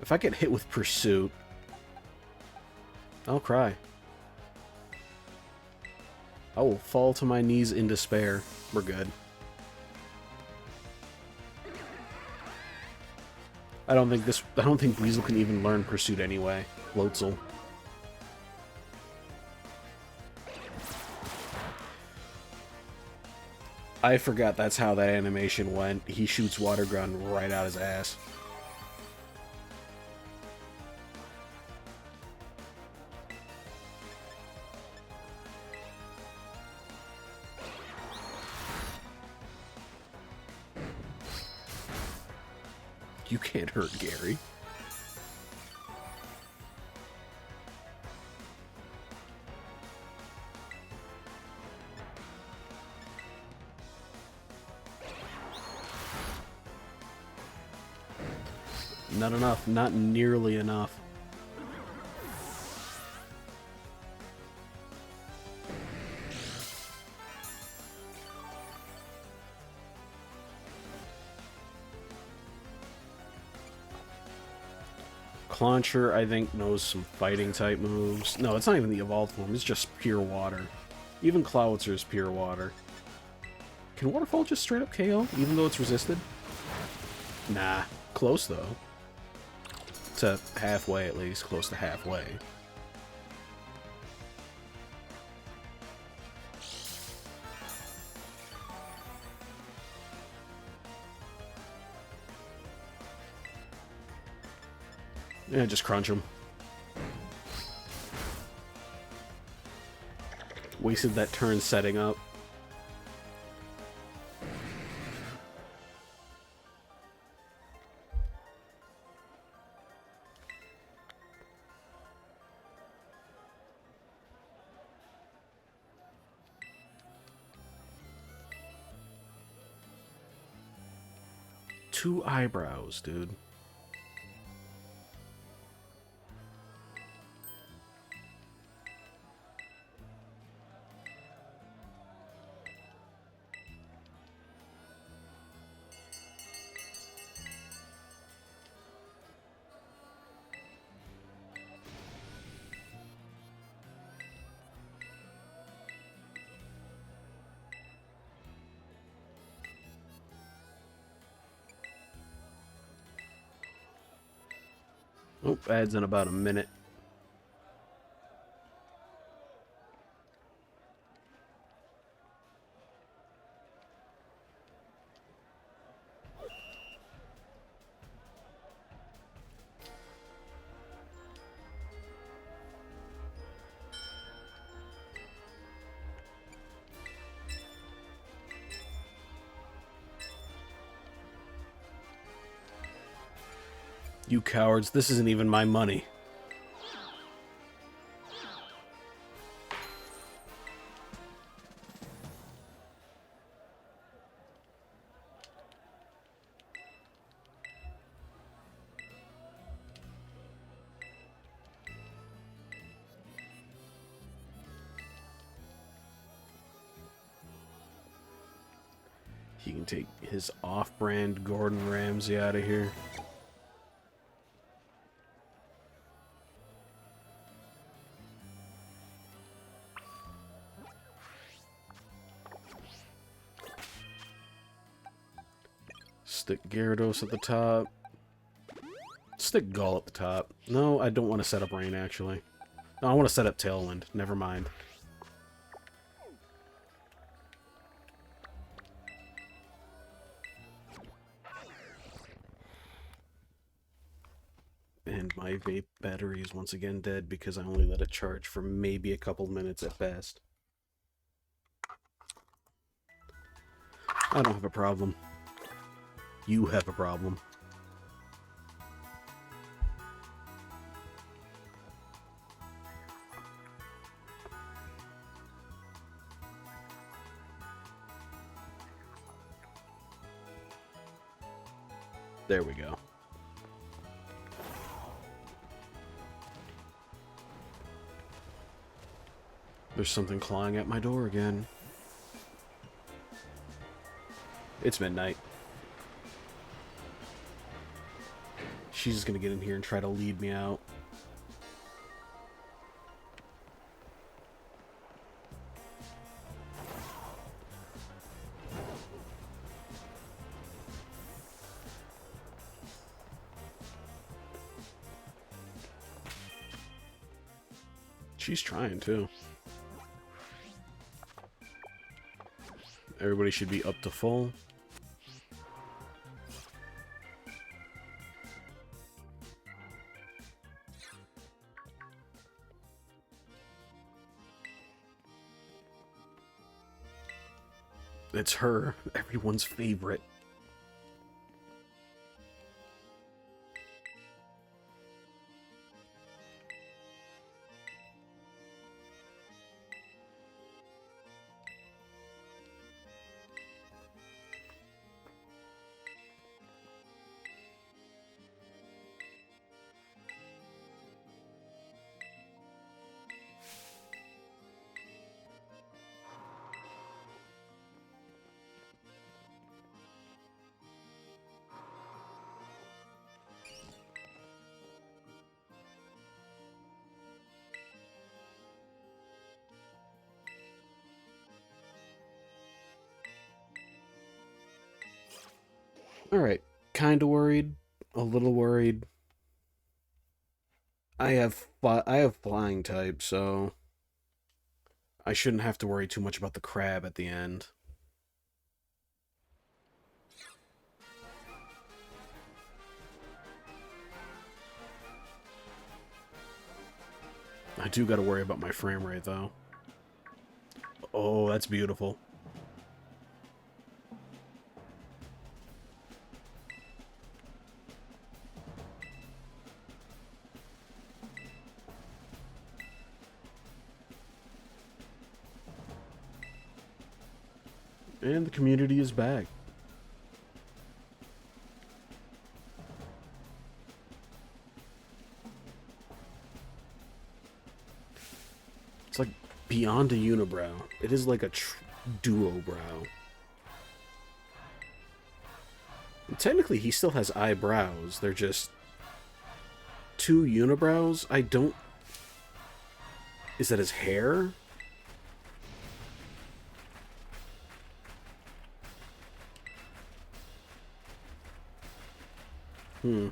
If I get hit with Pursuit, I'll cry. I will fall to my knees in despair. We're good. I don't think Weasel can even learn Pursuit anyway. Floatzel. I forgot that's how that animation went. He shoots water gun right out his ass. You can't hurt Gary. Not enough. Not nearly enough. Clauncher, I think, knows some fighting type moves. No, it's not even the evolved form. It's just pure water. Even Cloudser is pure water. Can Waterfall just straight up KO, even though it's resisted? Nah. Close, though. To halfway, at least. Close to halfway. Yeah, just crunch him. Wasted that turn setting up. Two eyebrows, dude. Oh, adds in about a minute. You cowards, this isn't even my money. He can take his off-brand Gordon Ramsay out of here. Stick Gyarados at the top. Stick Gull at the top. No, I don't want to set up Rain, actually. No, I want to set up Tailwind. Never mind. And my vape battery is once again dead because I only let it charge for maybe a couple minutes at best. I don't have a problem. You have a problem. There we go. There's something clawing at my door again. It's midnight. She's just gonna get in here and try to lead me out. She's trying too. Everybody should be up to full. It's her, everyone's favorite. Alright, kinda worried, a little worried. I have flying type, so I shouldn't have to worry too much about the crab at the end. I do gotta worry about my frame rate, though. Oh, that's beautiful. And the community is back. It's like beyond a unibrow. It is like a duo brow. And technically, he still has eyebrows. They're just two unibrows. I don't... Is that his hair? Hmm.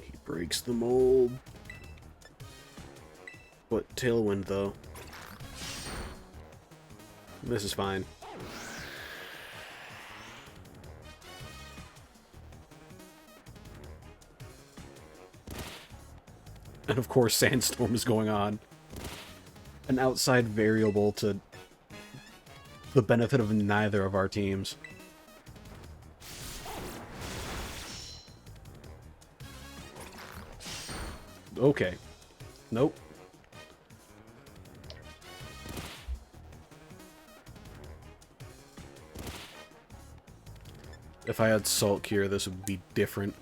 He breaks the mold. What tailwind, though? This is fine. And of course, Sandstorm is going on. An outside variable to the benefit of neither of our teams. Okay. Nope. If I had Salt Cure, this would be different.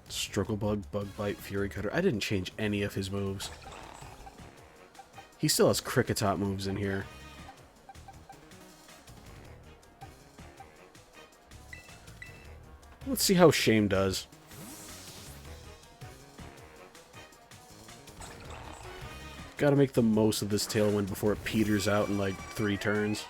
Struggle Bug, Bug Bite, Fury Cutter. I didn't change any of his moves. He still has Cricketop moves in here. Let's see how Shame does. Gotta make the most of this Tailwind before it peters out in like 3 turns.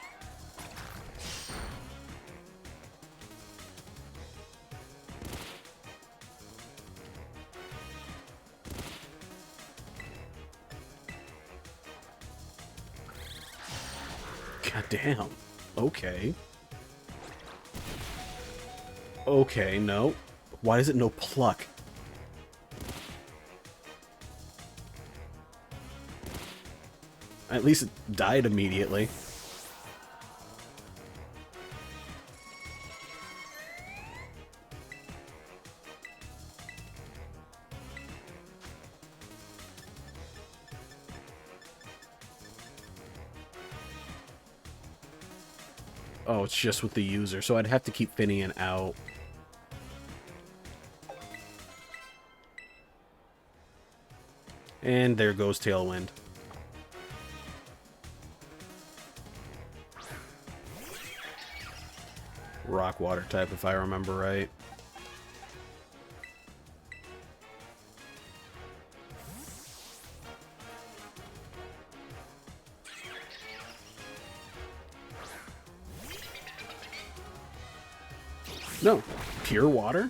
God damn. Okay. Okay, no. Why is it no pluck? At least it died immediately. Oh, it's just with the user, so I'd have to keep Finian out. And there goes Tailwind. rock water type, if I remember right. No, pure water?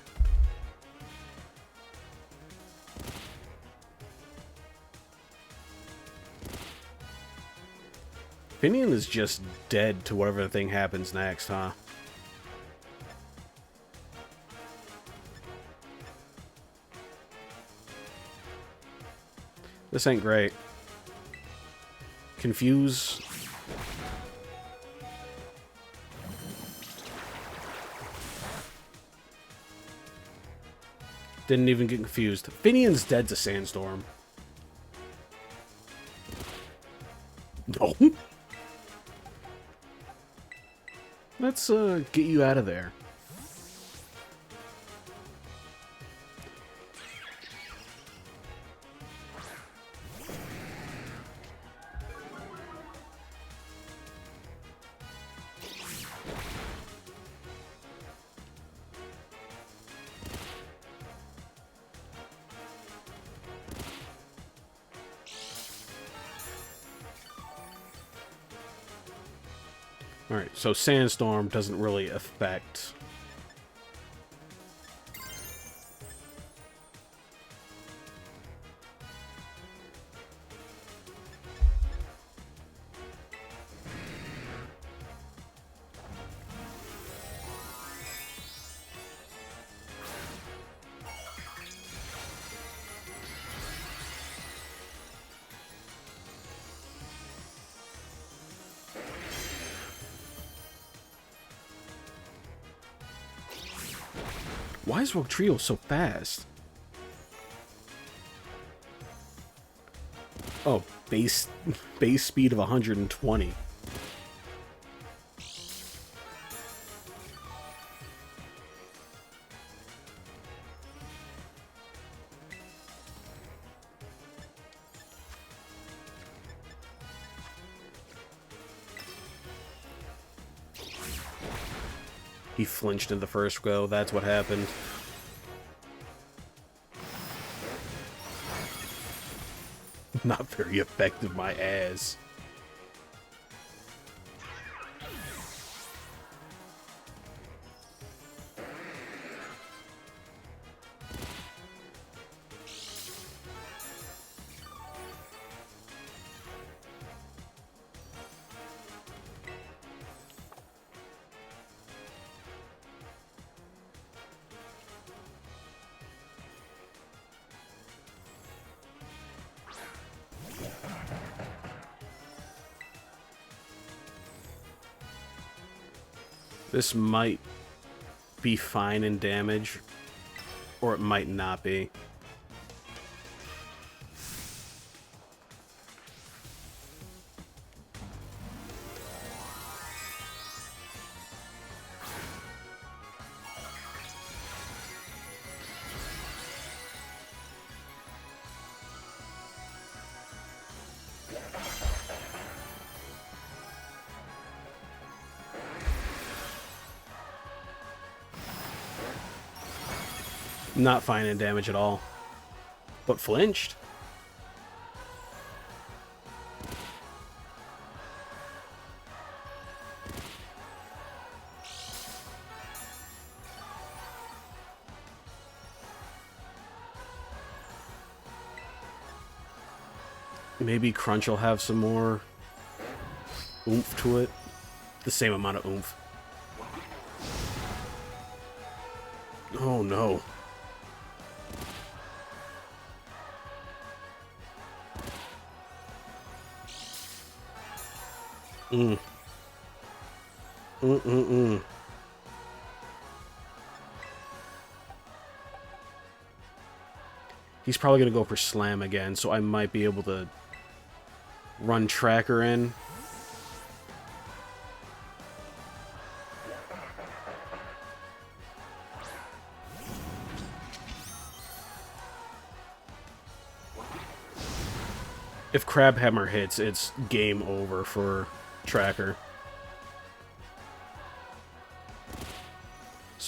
Finian is just dead to whatever the thing happens next, huh? This ain't great. Confuse. Didn't even get confused. Finian's dead to Sandstorm. No. Let's get you out of there. Alright, so Sandstorm doesn't really affect... Why is Trio so fast? Oh, base speed of 120. He flinched in the first go, that's what happened. Not very effective, my ass. This might be fine in damage, or it might not be. Not fine in damage at all. But flinched? Maybe Crunch will have some more oomph to it. The same amount of oomph. Oh no. He's probably going to go for Slam again, so I might be able to run Tracker in. If Crabhammer hits, it's game over for Tracker.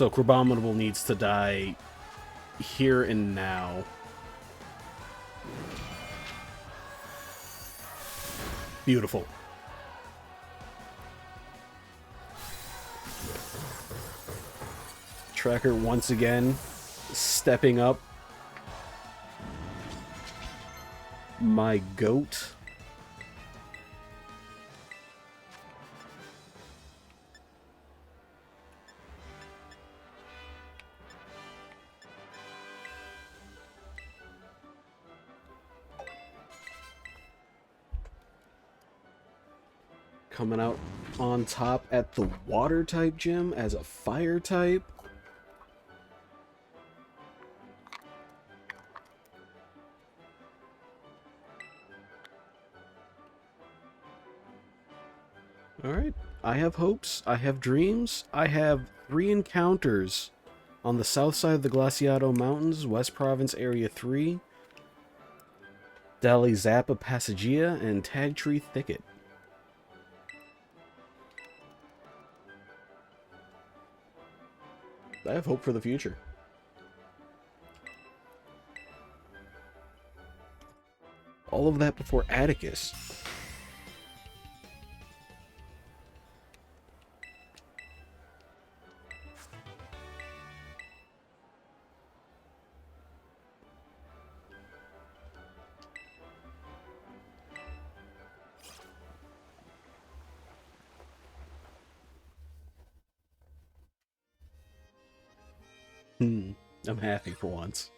So Crabominable needs to die here and now. Beautiful. Tracker once again stepping up. My goat. Coming out on top at the water type gym as a fire type. Alright, I have hopes, I have dreams, I have 3 encounters on the south side of the Glaciado Mountains, West Province Area 3, Dali Zappa Passagia, and Tag Tree Thicket. I have hope for the future. All of that before Atticus. I'm happy for once.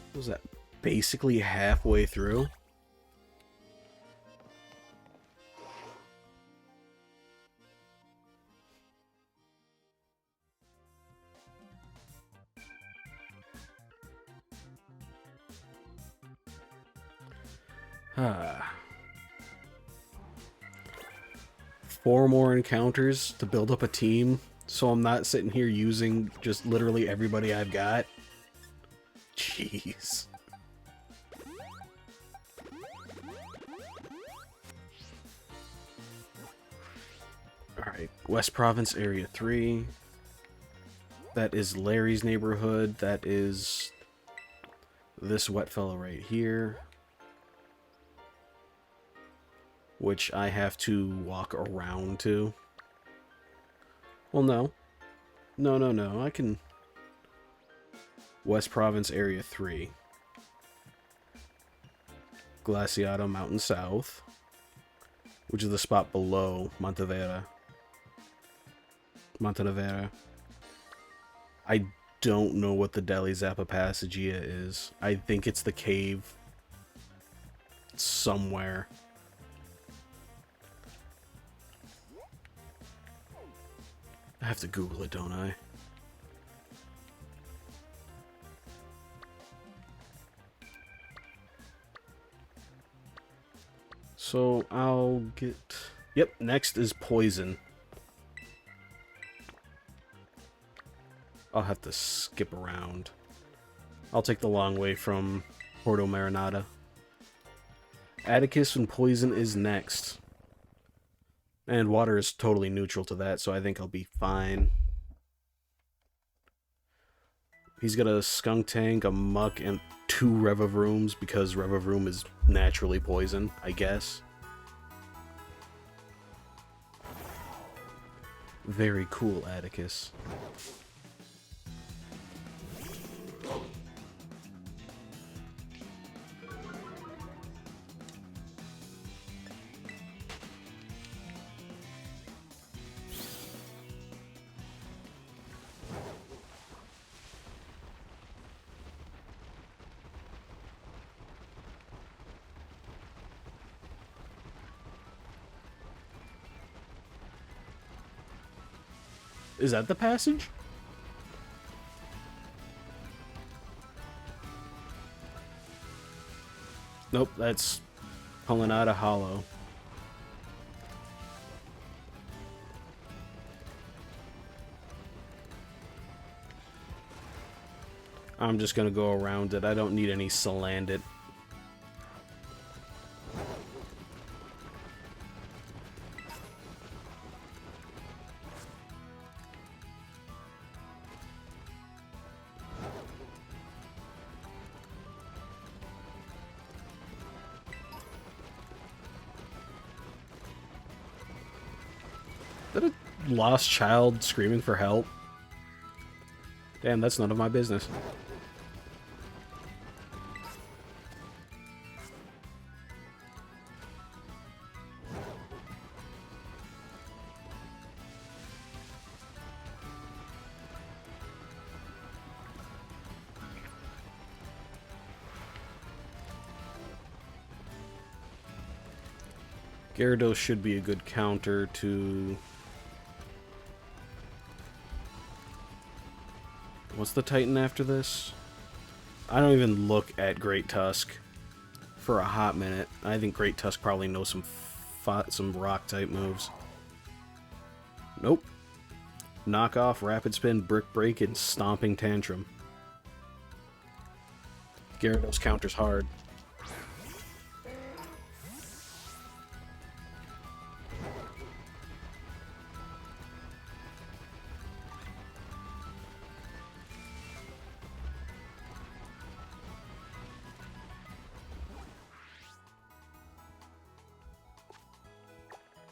What was that? Basically halfway through? Ah. 4 more encounters to build up a team, so I'm not sitting here using just literally everybody I've got. Jeez. Alright, West Province Area 3. That is Larry's neighborhood. That is this wet fellow right here. Which I have to walk around to. Well, no. No. I can... West Province Area 3. Glaciado Mountain South. Which is the spot below Montevera. I don't know what the Deli Zappa Passagia is. I think it's the cave somewhere. I have to Google it, don't I? So I'll get... Yep, next is Poison. I'll have to skip around. I'll take the long way from Porto Marinada. Atticus and Poison is next. And water is totally neutral to that, so I think I'll be fine. He's got a Skunk Tank, a Muck, and 2 Revavooms, because Revavoom is naturally poison, I guess. Very cool, Atticus. Is that the passage? Nope, that's Polinata Hollow. I'm just gonna go around it. I don't need any Salandit. Is that a lost child screaming for help? Damn, that's none of my business. Gyarados should be a good counter to... What's the Titan after this? I don't even look at Great Tusk for a hot minute. I think Great Tusk probably knows some rock-type moves. Nope. Knock off, Rapid Spin, Brick Break, and Stomping Tantrum. Gyarados counters hard.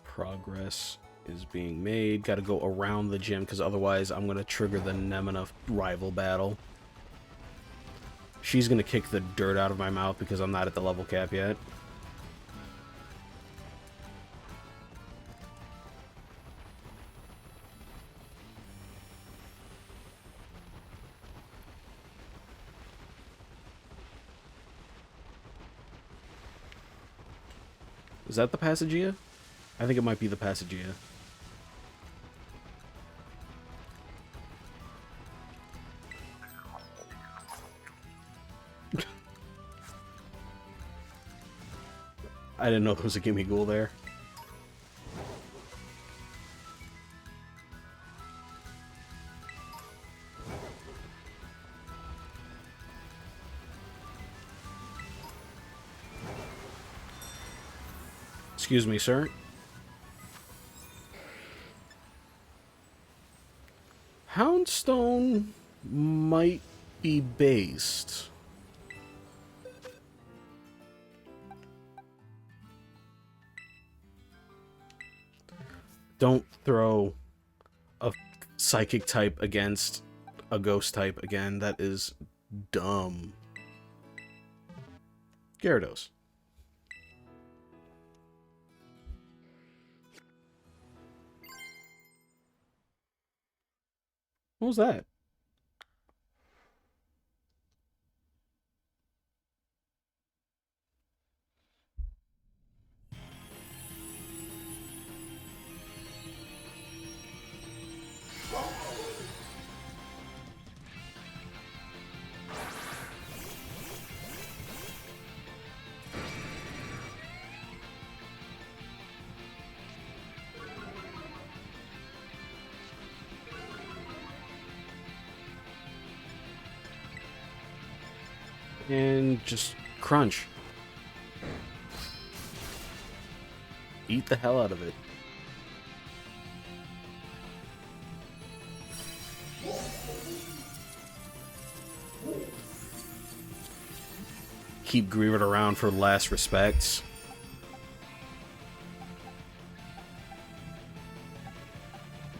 Progress is being made. Gotta go around the gym, because otherwise I'm gonna trigger the Nemina rival battle. She's gonna kick the dirt out of my mouth because I'm not at the level cap yet. Is that the Passagia? I think it might be the Passagia. I didn't know there was a Gimme Ghoul there. Excuse me, sir. Houndstone might be based. Don't throw a psychic type against a ghost type again. That is dumb. Gyarados. What was that? And just crunch. Eat the hell out of it. Keep Grieved around for last respects.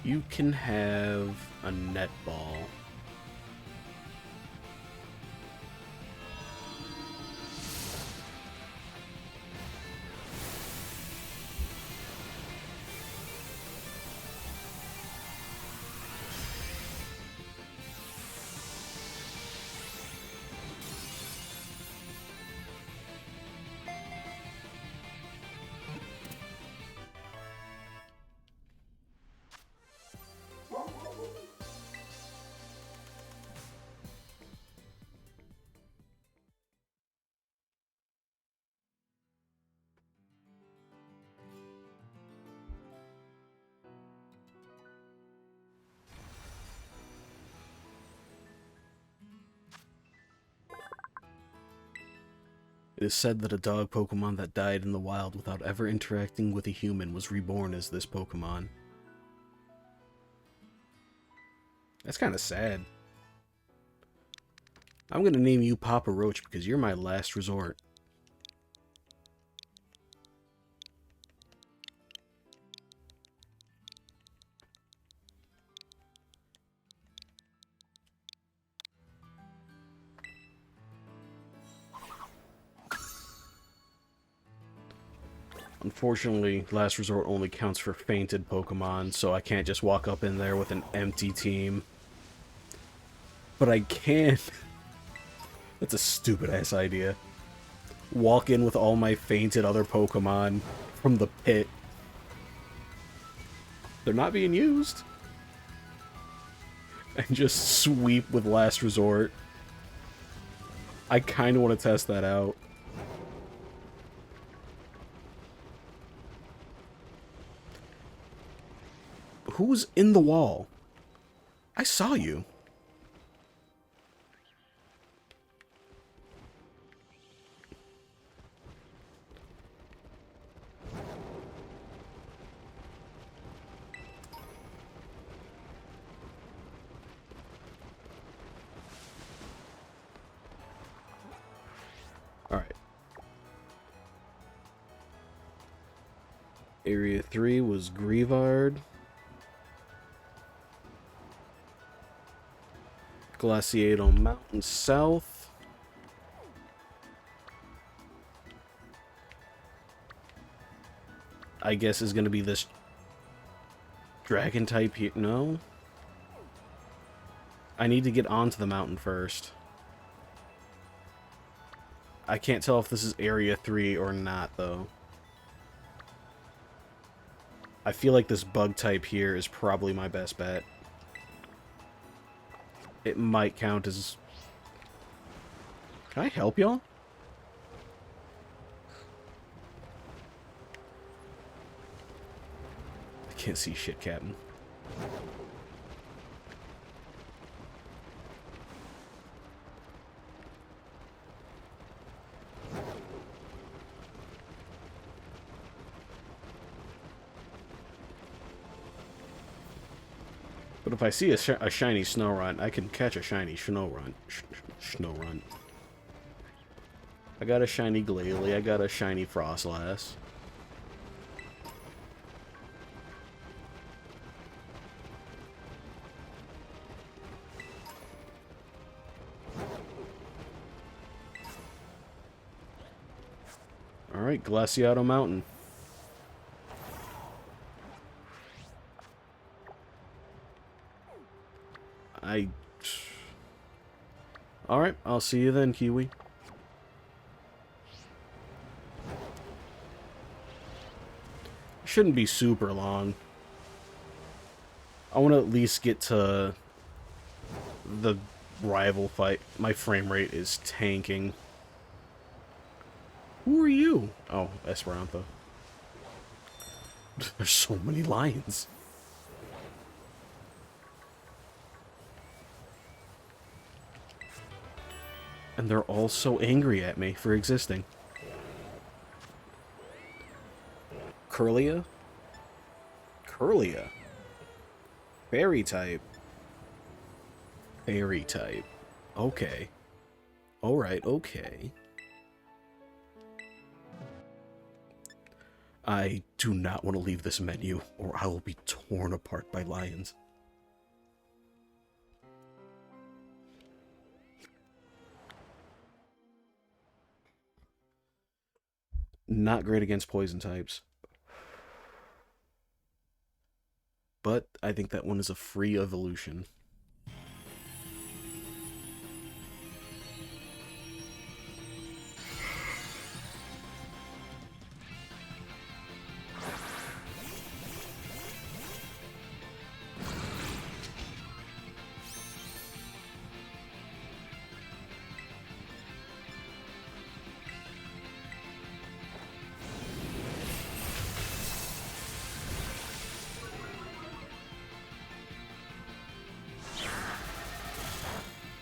You can have a netball. It is said that a dog Pokemon that died in the wild without ever interacting with a human was reborn as this Pokemon. That's kind of sad. I'm gonna name you Papa Roach because you're my last resort. Unfortunately, Last Resort only counts for fainted Pokemon, so I can't just walk up in there with an empty team. But I can... That's a stupid-ass idea. Walk in with all my fainted other Pokemon from the pit. They're not being used. And just sweep with Last Resort. I kind of want to test that out. Who's in the wall? I saw you. Alright. Area 3 was Grievard. Glaciato Mountain South. I guess is going to be this dragon type here. No. I need to get onto the mountain first. I can't tell if this is Area 3 or not, though. I feel like this bug type here is probably my best bet. It might count as... Can I help y'all? I can't see shit, Captain. But if I see a shiny Snorunt, I can catch a shiny Snorunt. Snorunt. I got a shiny Glalie, I got a shiny Frostlass. Alright, Glaciato Mountain. Alright, I'll see you then, Kiwi. Shouldn't be super long. I want to at least get to the rival fight. My frame rate is tanking. Who are you? Oh, Esperanto. There's so many lions. And they're all so angry at me for existing. Curlia? Curlia. Fairy type. Fairy type. Okay. Alright, okay. I do not want to leave this menu, or I will be torn apart by lions. Not great against poison types. But I think that one is a free evolution.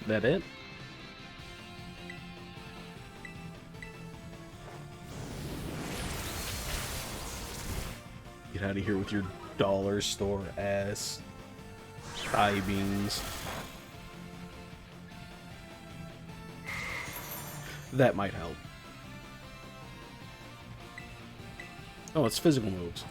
That it? Get out of here with your dollar store ass thigh beans. That might help. Oh, it's physical moves.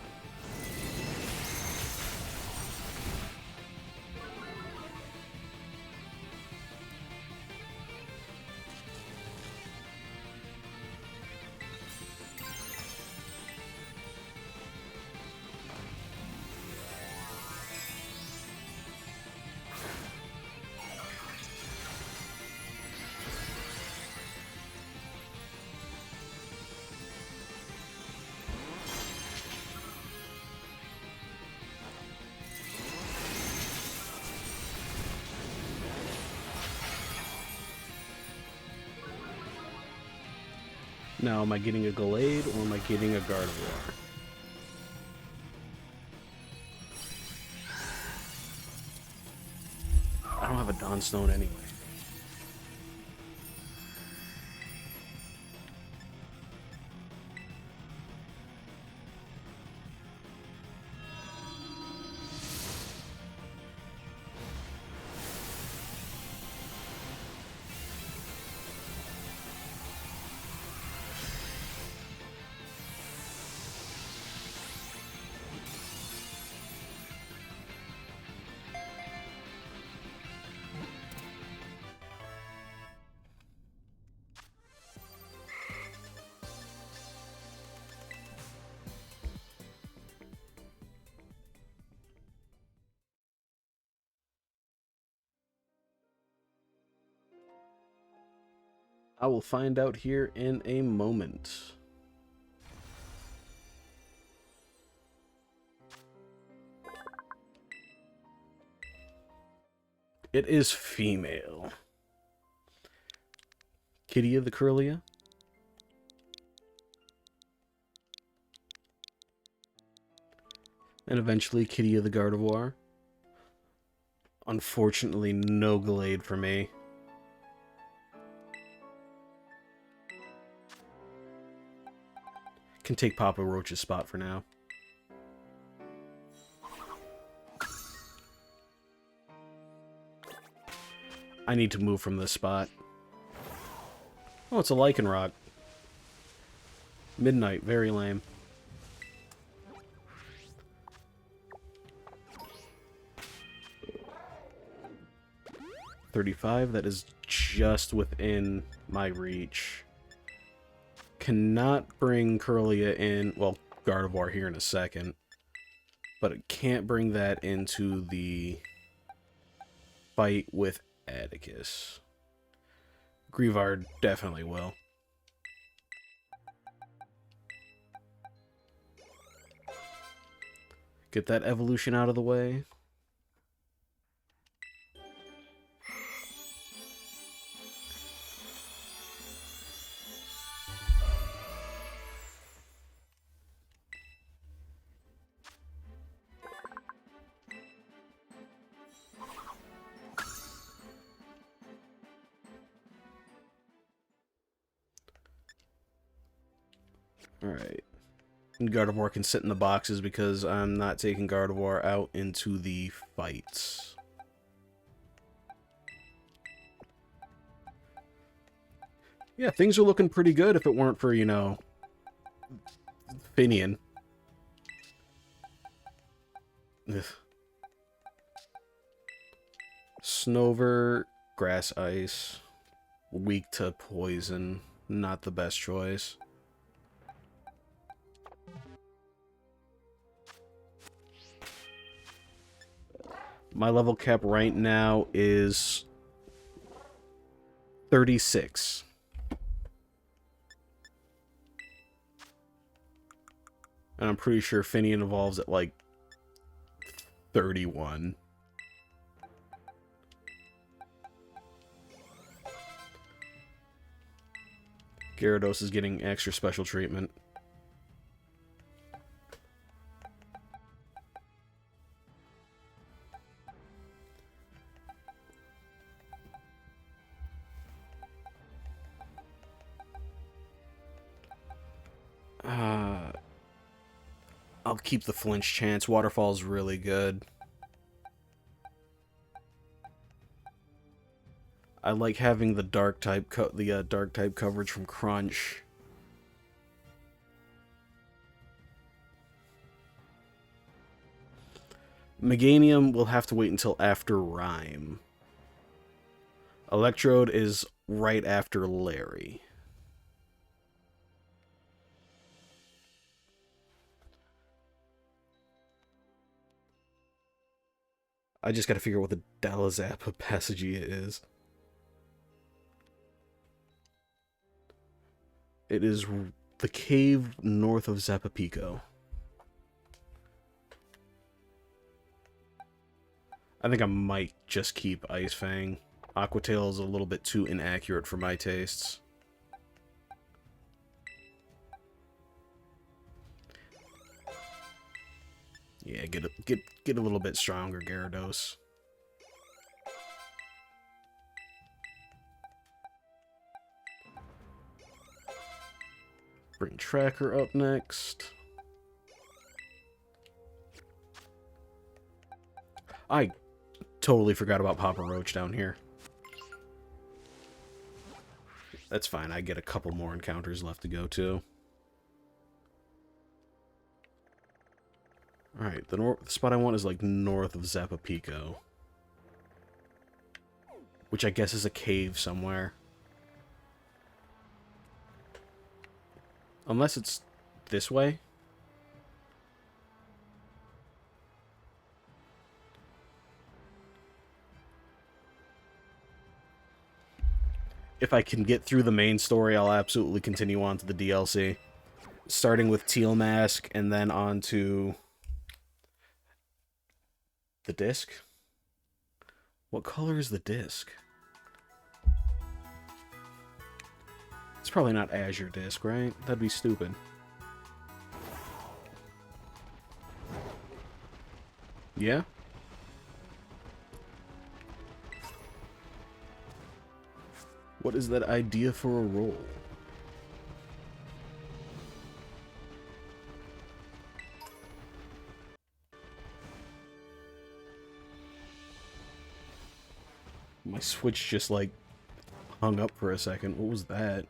Now, am I getting a Gallade or am I getting a Gardevoir? I don't have a Dawnstone anyway. I will find out here in a moment. It is female. Kitty of the Curlia. And eventually Kitty of the Gardevoir. Unfortunately, no Gallade for me. Can take Papa Roach's spot for now. I need to move from this spot. Oh, it's a Lycanroc. Midnight, very lame. $35, that is just within my reach. Cannot bring Curlia in, well, Gardevoir here in a second, but it can't bring that into the fight with Atticus. Greavard definitely will. Get that evolution out of the way. Alright. Gardevoir can sit in the boxes because I'm not taking Gardevoir out into the fights. Yeah, things are looking pretty good if it weren't for, you know, Finian. Ugh. Snover, Grass Ice, weak to poison, not the best choice. My level cap right now is 36. And I'm pretty sure Finian evolves at like 31. Gyarados is getting extra special treatment. I'll keep the flinch chance. Waterfall's really good. I like having the dark type coverage from Crunch. Meganium will have to wait until after Rhyme. Electrode is right after Larry. I just gotta figure out what the Dalazappa Passagia is. It is the cave north of Zappapico. I think I might just keep Ice Fang. Aquatail is a little bit too inaccurate for my tastes. Yeah, get a little bit stronger, Gyarados. Bring Tracker up next. I totally forgot about Papa Roach down here. That's fine, I get a couple more encounters left to go to. Alright, the spot I want is like north of Zappapico. Which I guess is a cave somewhere. Unless it's this way. If I can get through the main story, I'll absolutely continue on to the DLC. Starting with Teal Mask, and then on to the disc? What color is the disc? It's probably not Azure Disc, right? That'd be stupid. Yeah? What is that idea for a roll? My Switch just, like, hung up for a second. What was that?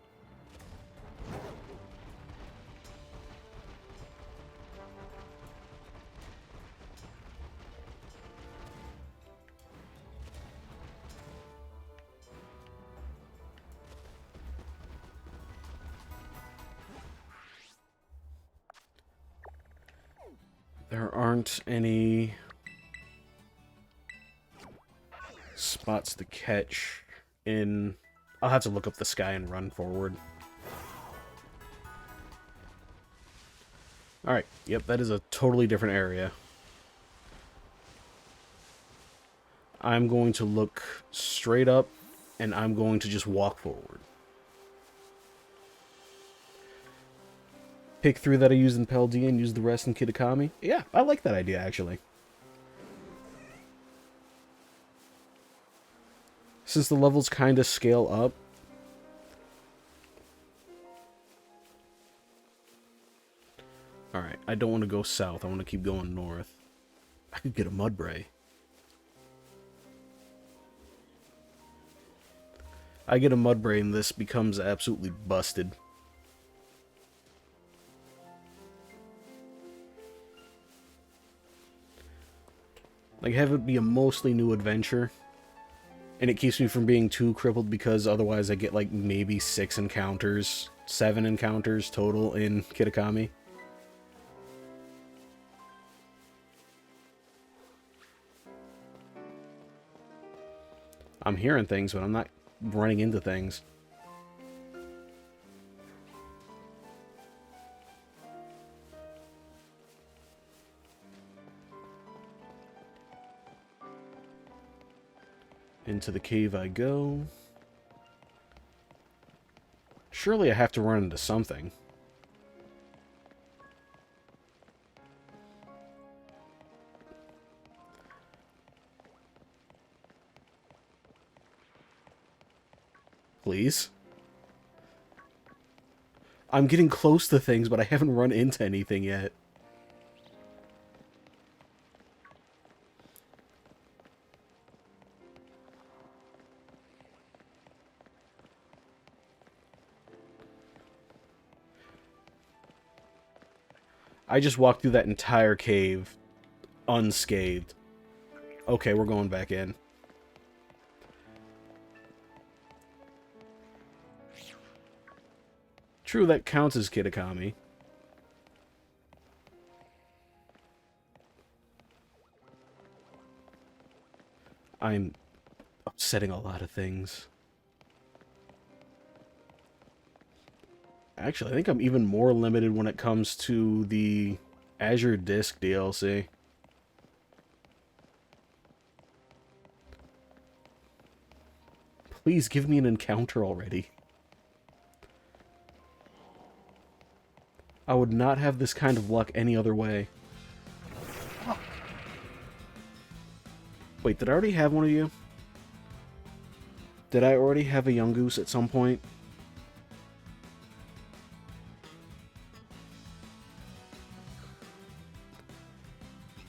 There aren't any spots to catch in... I'll have to look up the sky and run forward. Alright, yep, that is a totally different area. I'm going to look straight up, and I'm going to just walk forward. Pick 3 that I used in Paldea and use the rest in Kitakami. Yeah, I like that idea, actually. Since the levels kind of scale up. Alright, I don't want to go south. I want to keep going north. I could get a Mudbray. I get a Mudbray and this becomes absolutely busted. Like, have it be a mostly new adventure. And it keeps me from being too crippled because otherwise I get, like, maybe 6 encounters. 7 encounters total in Kitakami. I'm hearing things, but I'm not running into things. Into the cave I go. Surely I have to run into something. Please? I'm getting close to things, but I haven't run into anything yet. I just walked through that entire cave unscathed. Okay, we're going back in. True, that counts as Kitakami. I'm upsetting a lot of things. Actually, I think I'm even more limited when it comes to the Azure Disc DLC. Please give me an encounter already. I would not have this kind of luck any other way. Wait, did I already have one of you? Did I already have a young goose at some point?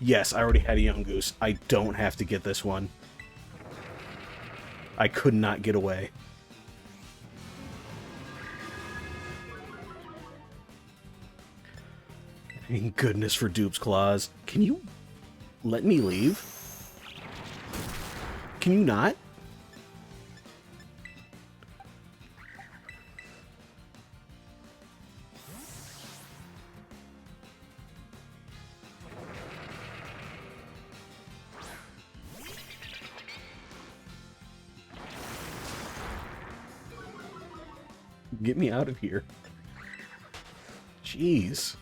Yes, I already had a young goose. I don't have to get this one. I could not get away. Thank goodness for Dupe's Claws. Can you let me leave? Can you not? Get me out of here. Jeez.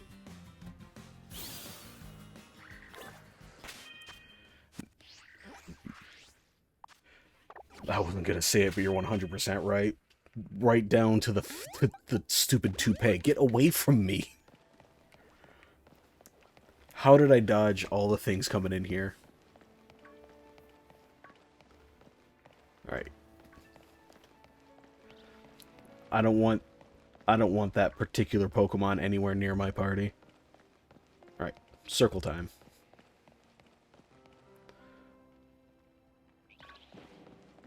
I wasn't gonna say it, but you're 100% right. Right down to the stupid toupee. Get away from me. How did I dodge all the things coming in here? Alright. I don't want that particular Pokemon anywhere near my party. Alright, circle time.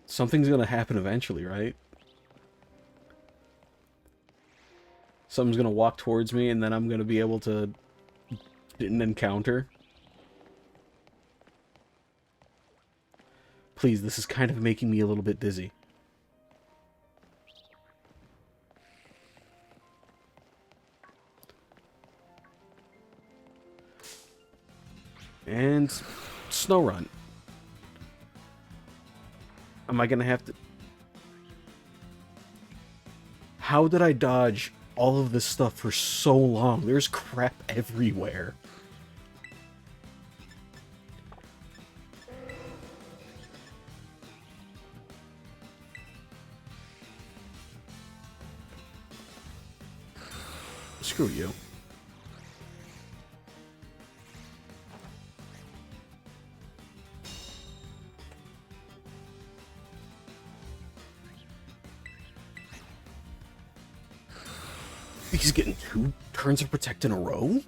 Something's gonna happen eventually, right? Something's gonna walk towards me, and then I'm gonna be able to get an encounter. Please, this is kind of making me a little bit dizzy. And Snow Run. Am I gonna have to... How did I dodge all of this stuff for so long? There's crap everywhere. Screw you. He's getting 2 turns of Protect in a row?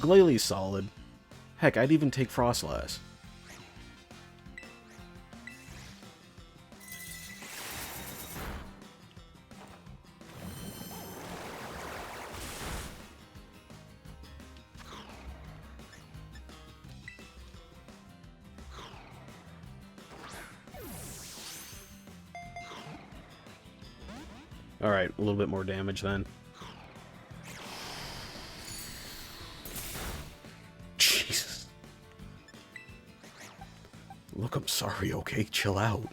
Glalie solid. Heck, I'd even take Frostlass. Alright, a little bit more damage then. Jesus. Look, I'm sorry, okay? Chill out.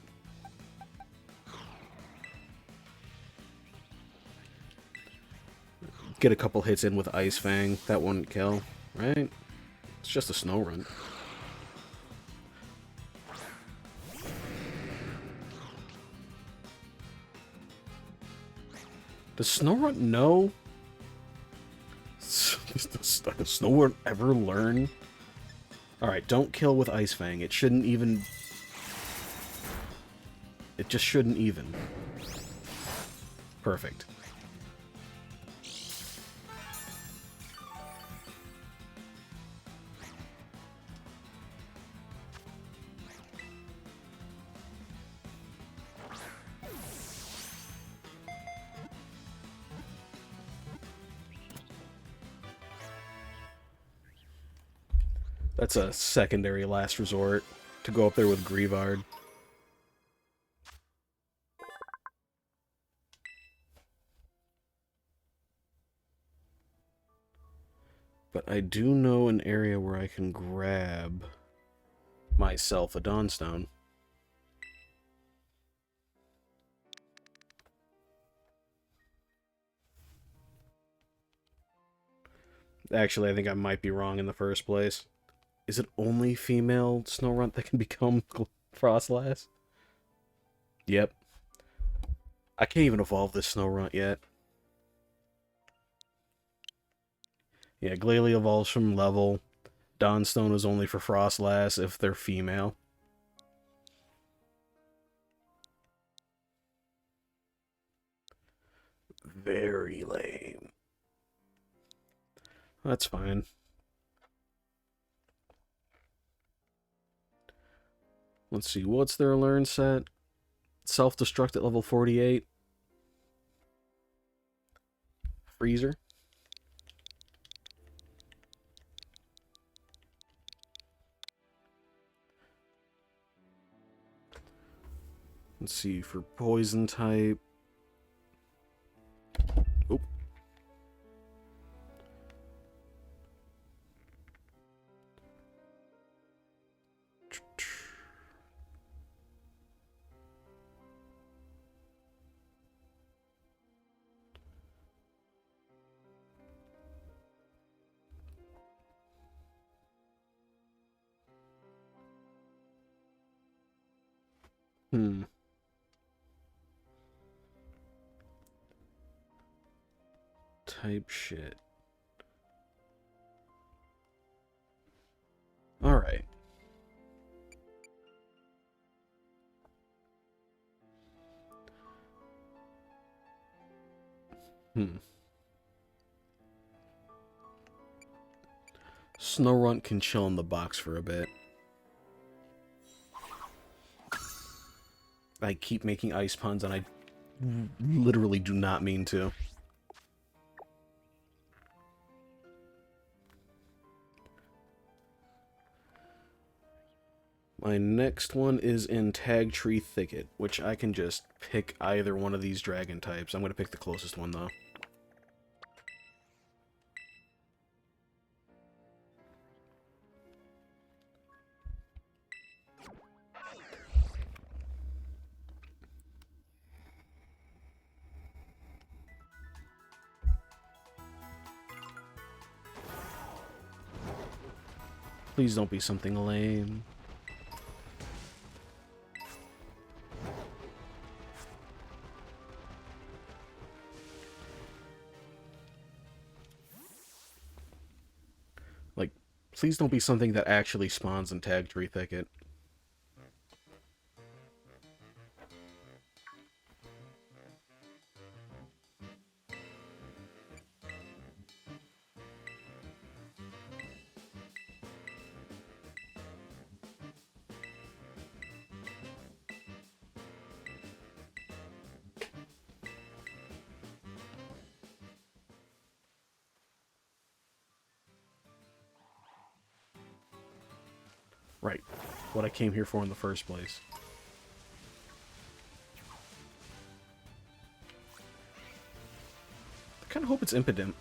Get a couple hits in with Ice Fang. That wouldn't kill, right? It's just a Snow Run. Does Snow Run know? Does Snow Run ever learn? Alright, don't kill with Ice Fang. It shouldn't even... It just shouldn't even. Perfect. That's a secondary last resort, to go up there with Grievard. But I do know an area where I can grab myself a Dawnstone. Actually, I think I might be wrong in the first place. Is it only female Snowrunt that can become Frostlass? Yep. I can't even evolve this Snowrunt yet. Yeah, Glalie evolves from level. Dawnstone is only for Frostlass if they're female. Very lame. That's fine. Let's see, what's their learn set? Self-destruct at level 48. Freezer. Let's see, for poison type. Oh. Type shit. Alright. Snowrunt can chill in the box for a bit. I keep making ice puns and I literally do not mean to. My next one is in Tag Tree Thicket, which I can just pick either one of these dragon types. I'm going to pick the closest one, though. Please don't be something lame. Like, please don't be something that actually spawns in Tag Tree Thicket. Right. What I came here for in the first place. I kind of hope it's impotent.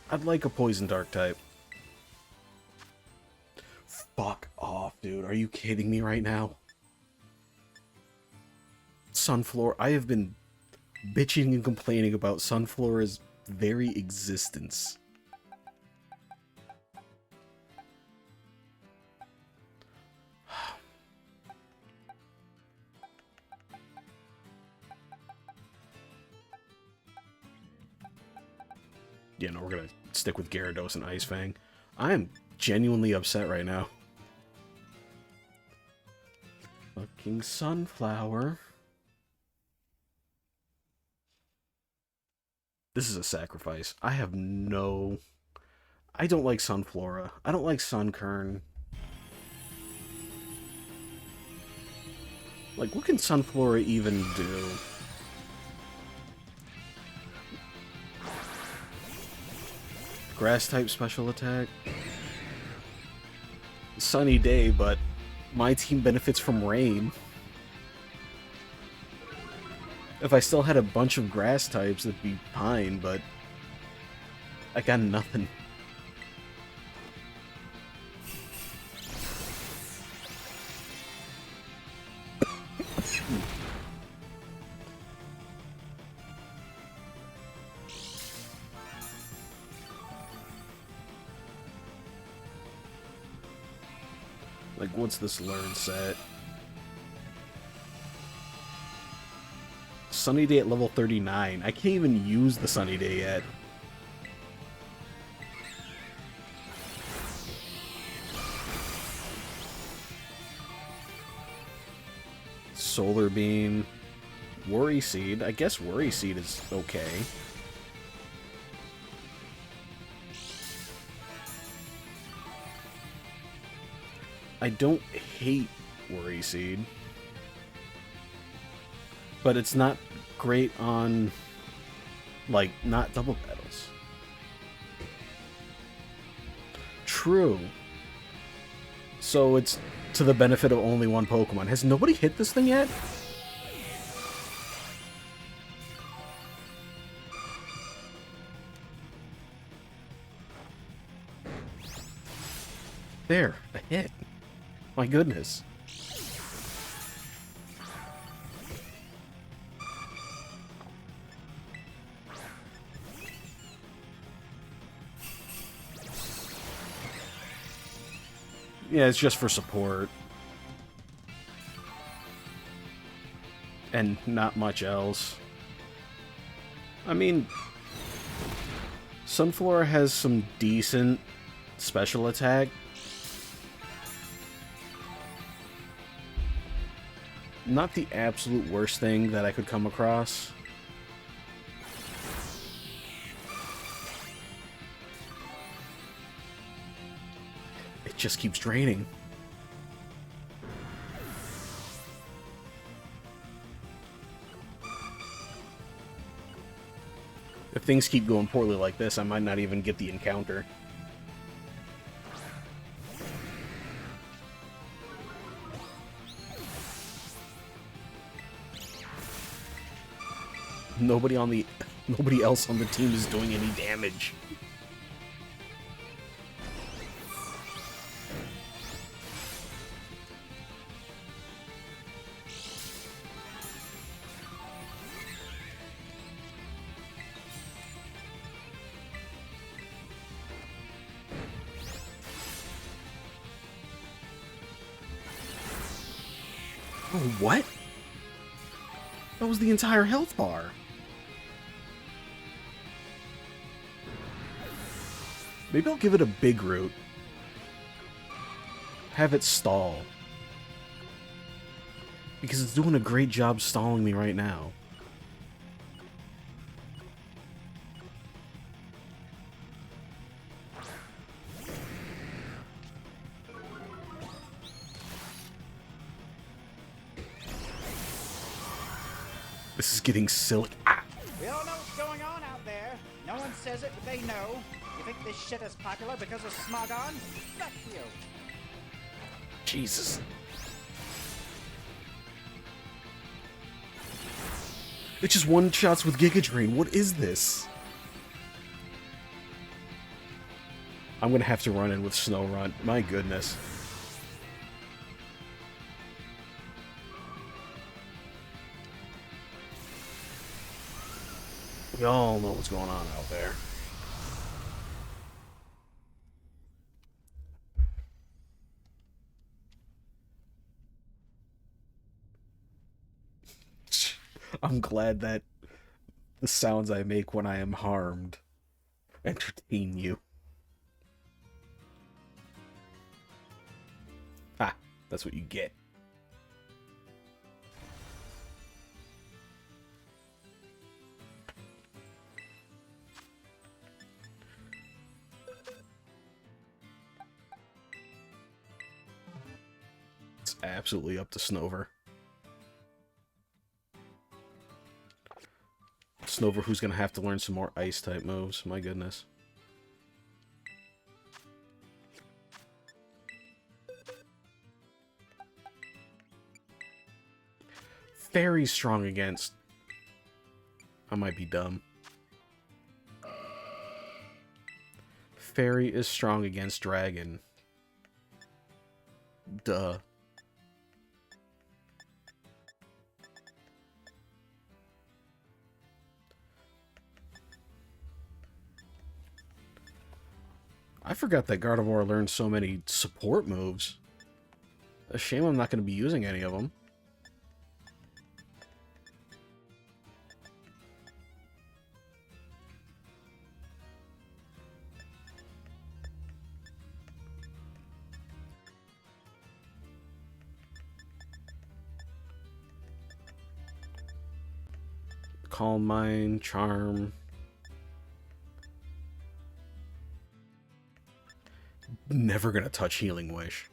I'd like a poison dark type. Fuck off, dude. Are you kidding me right now? Sunflora. I have been bitching and complaining about Sunflora's very existence. Yeah, no, we're gonna stick with Gyarados and Ice Fang. I am genuinely upset right now. Fucking Sunflower. This is a sacrifice. I have no... I don't like Sunflora. I don't like Sunkern. Like, what can Sunflora even do? Grass type special attack. sunny day, but my team benefits from rain. If I still had a bunch of grass types, it'd be fine, but I got nothing. Like, what's this learn set? Sunny Day at level 39. I can't even use the Sunny Day yet. Solar Beam. Worry Seed. I guess Worry Seed is okay. I don't hate Worry Seed, but it's not great on, like, not double battles. True. So it's to the benefit of only one Pokemon. Has nobody hit this thing yet? There, a hit. My goodness. Yeah, it's just for support. And not much else. I mean, Sunflora has some decent special attack. Not the absolute worst thing that I could come across. It just keeps draining. If things keep going poorly like this, I might not even get the encounter. Nobody else on the team is doing any damage. Oh, what? That was the entire health bar. Maybe I'll give it a big root. Have it stall. Because it's doing a great job stalling me right now. This is getting silly. Ah! We all know what's going on out there. No one says it, but they know. You think this shit is popular because of Smogon? Fuck you. Jesus. It's just one-shots with Giga Drain. What is this? I'm gonna have to run in with Snow Run. My goodness. We all know what's going on out there. I'm glad that the sounds I make when I am harmed entertain you. Ha! That's what you get. It's absolutely up to Snover. Snover, who's gonna have to learn some more ice-type moves. My goodness. very strong against... I might be dumb. Fairy is strong against dragon. Duh. I forgot that Gardevoir learned so many support moves. A shame I'm not going to be using any of them. Calm Mind, Charm. Never gonna touch Healing Wish.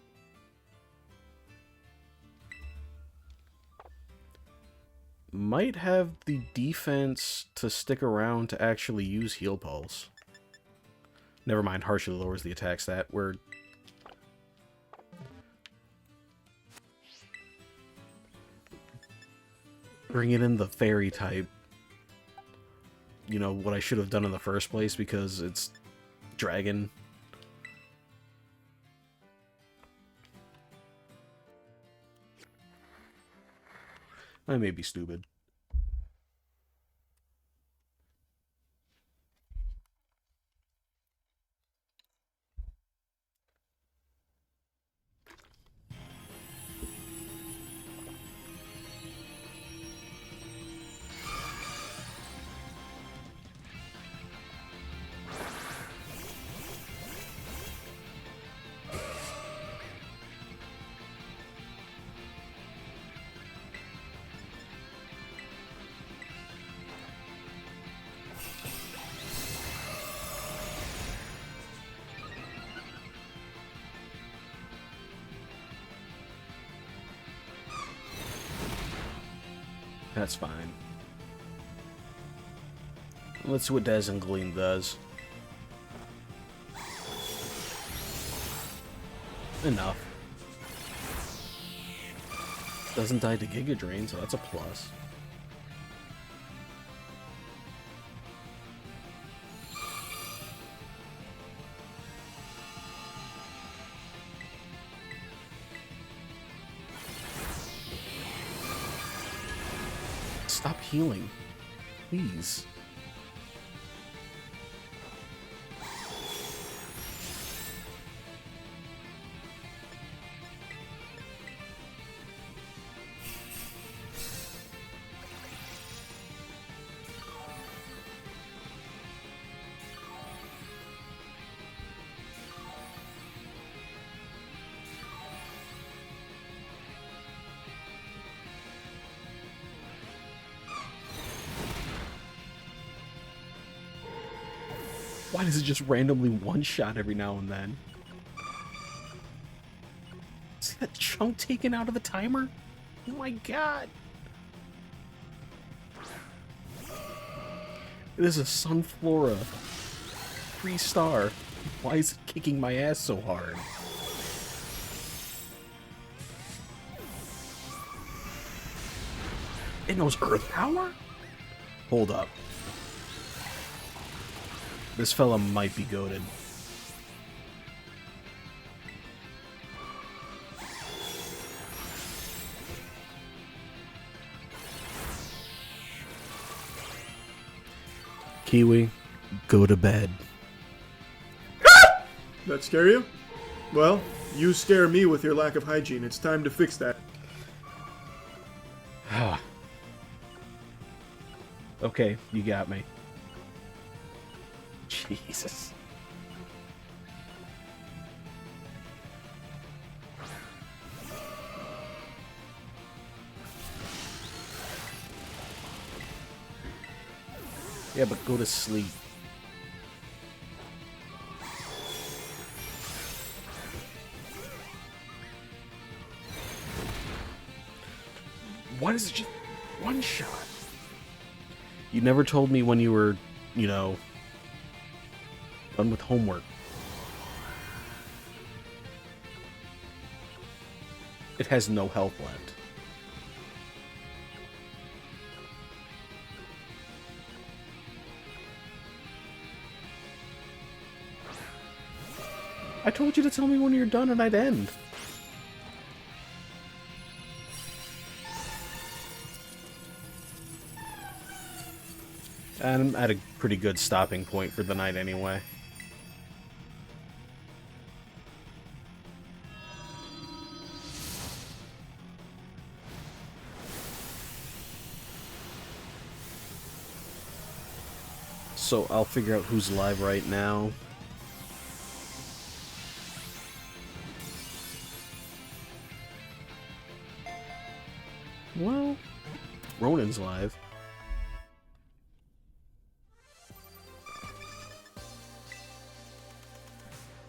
Might have the defense to stick around to actually use Heal Pulse. Never mind, harshly lowers the attack stat. We're... bringing in the Fairy type. You know, what I should have done in the first place because it's Dragon. I may be stupid. That's fine. Let's see what Dazzling Gleam does. Enough. Doesn't die to Giga Drain, so that's a plus. Stop healing. Please. Why does it just randomly one-shot every now and then? See that chunk taken out of the timer? Oh my god! It is a Sunflora 3-star. Why is it kicking my ass so hard? It knows Earth Power? Hold up. This fella might be goated. Kiwi, go to bed. That scare you? Well, you scare me with your lack of hygiene. It's time to fix that. Okay, you got me. Jesus. Yeah, but go to sleep. Why is it just one shot? You never told me when you were, you know, done with homework. It has no health left. I told you to tell me when you're done and I'd end. And I'm at a pretty good stopping point for the night anyway. So I'll figure out who's live right now. Well, Ronan's live.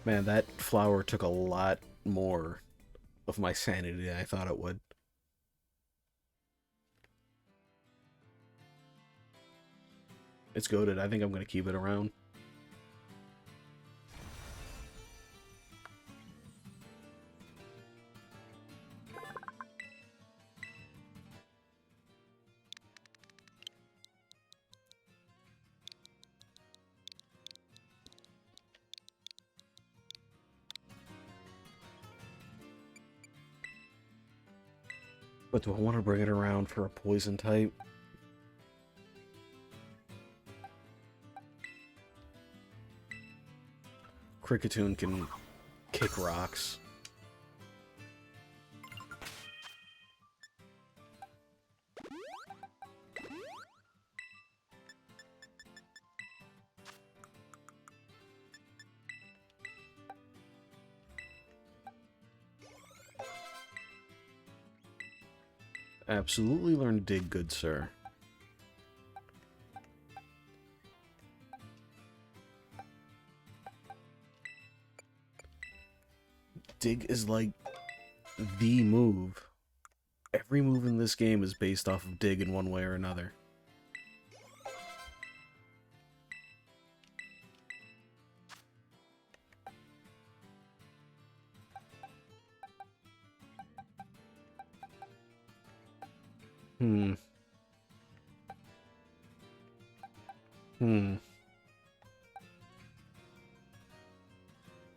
Man, that flower took a lot more of my sanity than I thought it would. It's goated. I think I'm going to keep it around. But do I want to bring it around for a poison type? Cricketoon can kick rocks. Absolutely learn to dig, good sir. Dig is like the move. Every move in this game is based off of dig in one way or another.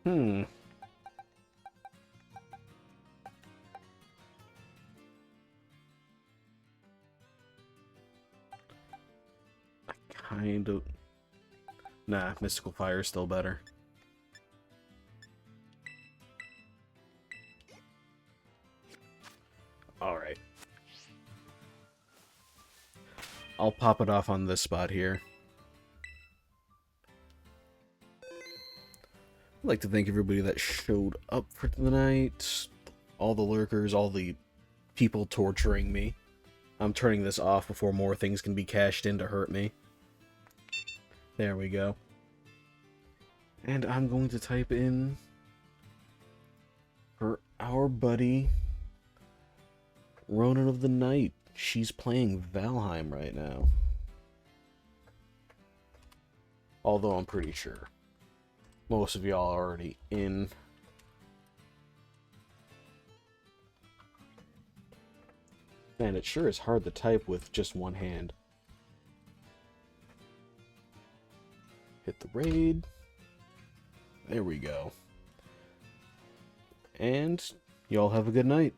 Hmm. Kind of... Nah, Mystical Fire is still better. Alright. I'll pop it off on this spot here. I'd like to thank everybody that showed up for the night. All the lurkers, all the people torturing me. I'm turning this off before more things can be cashed in to hurt me. There we go. And I'm going to type in for our buddy Ronan of the Night. She's playing Valheim right now. Although I'm pretty sure most of y'all are already in. Man, it sure is hard to type with just one hand. Hit the raid. There we go. And y'all have a good night.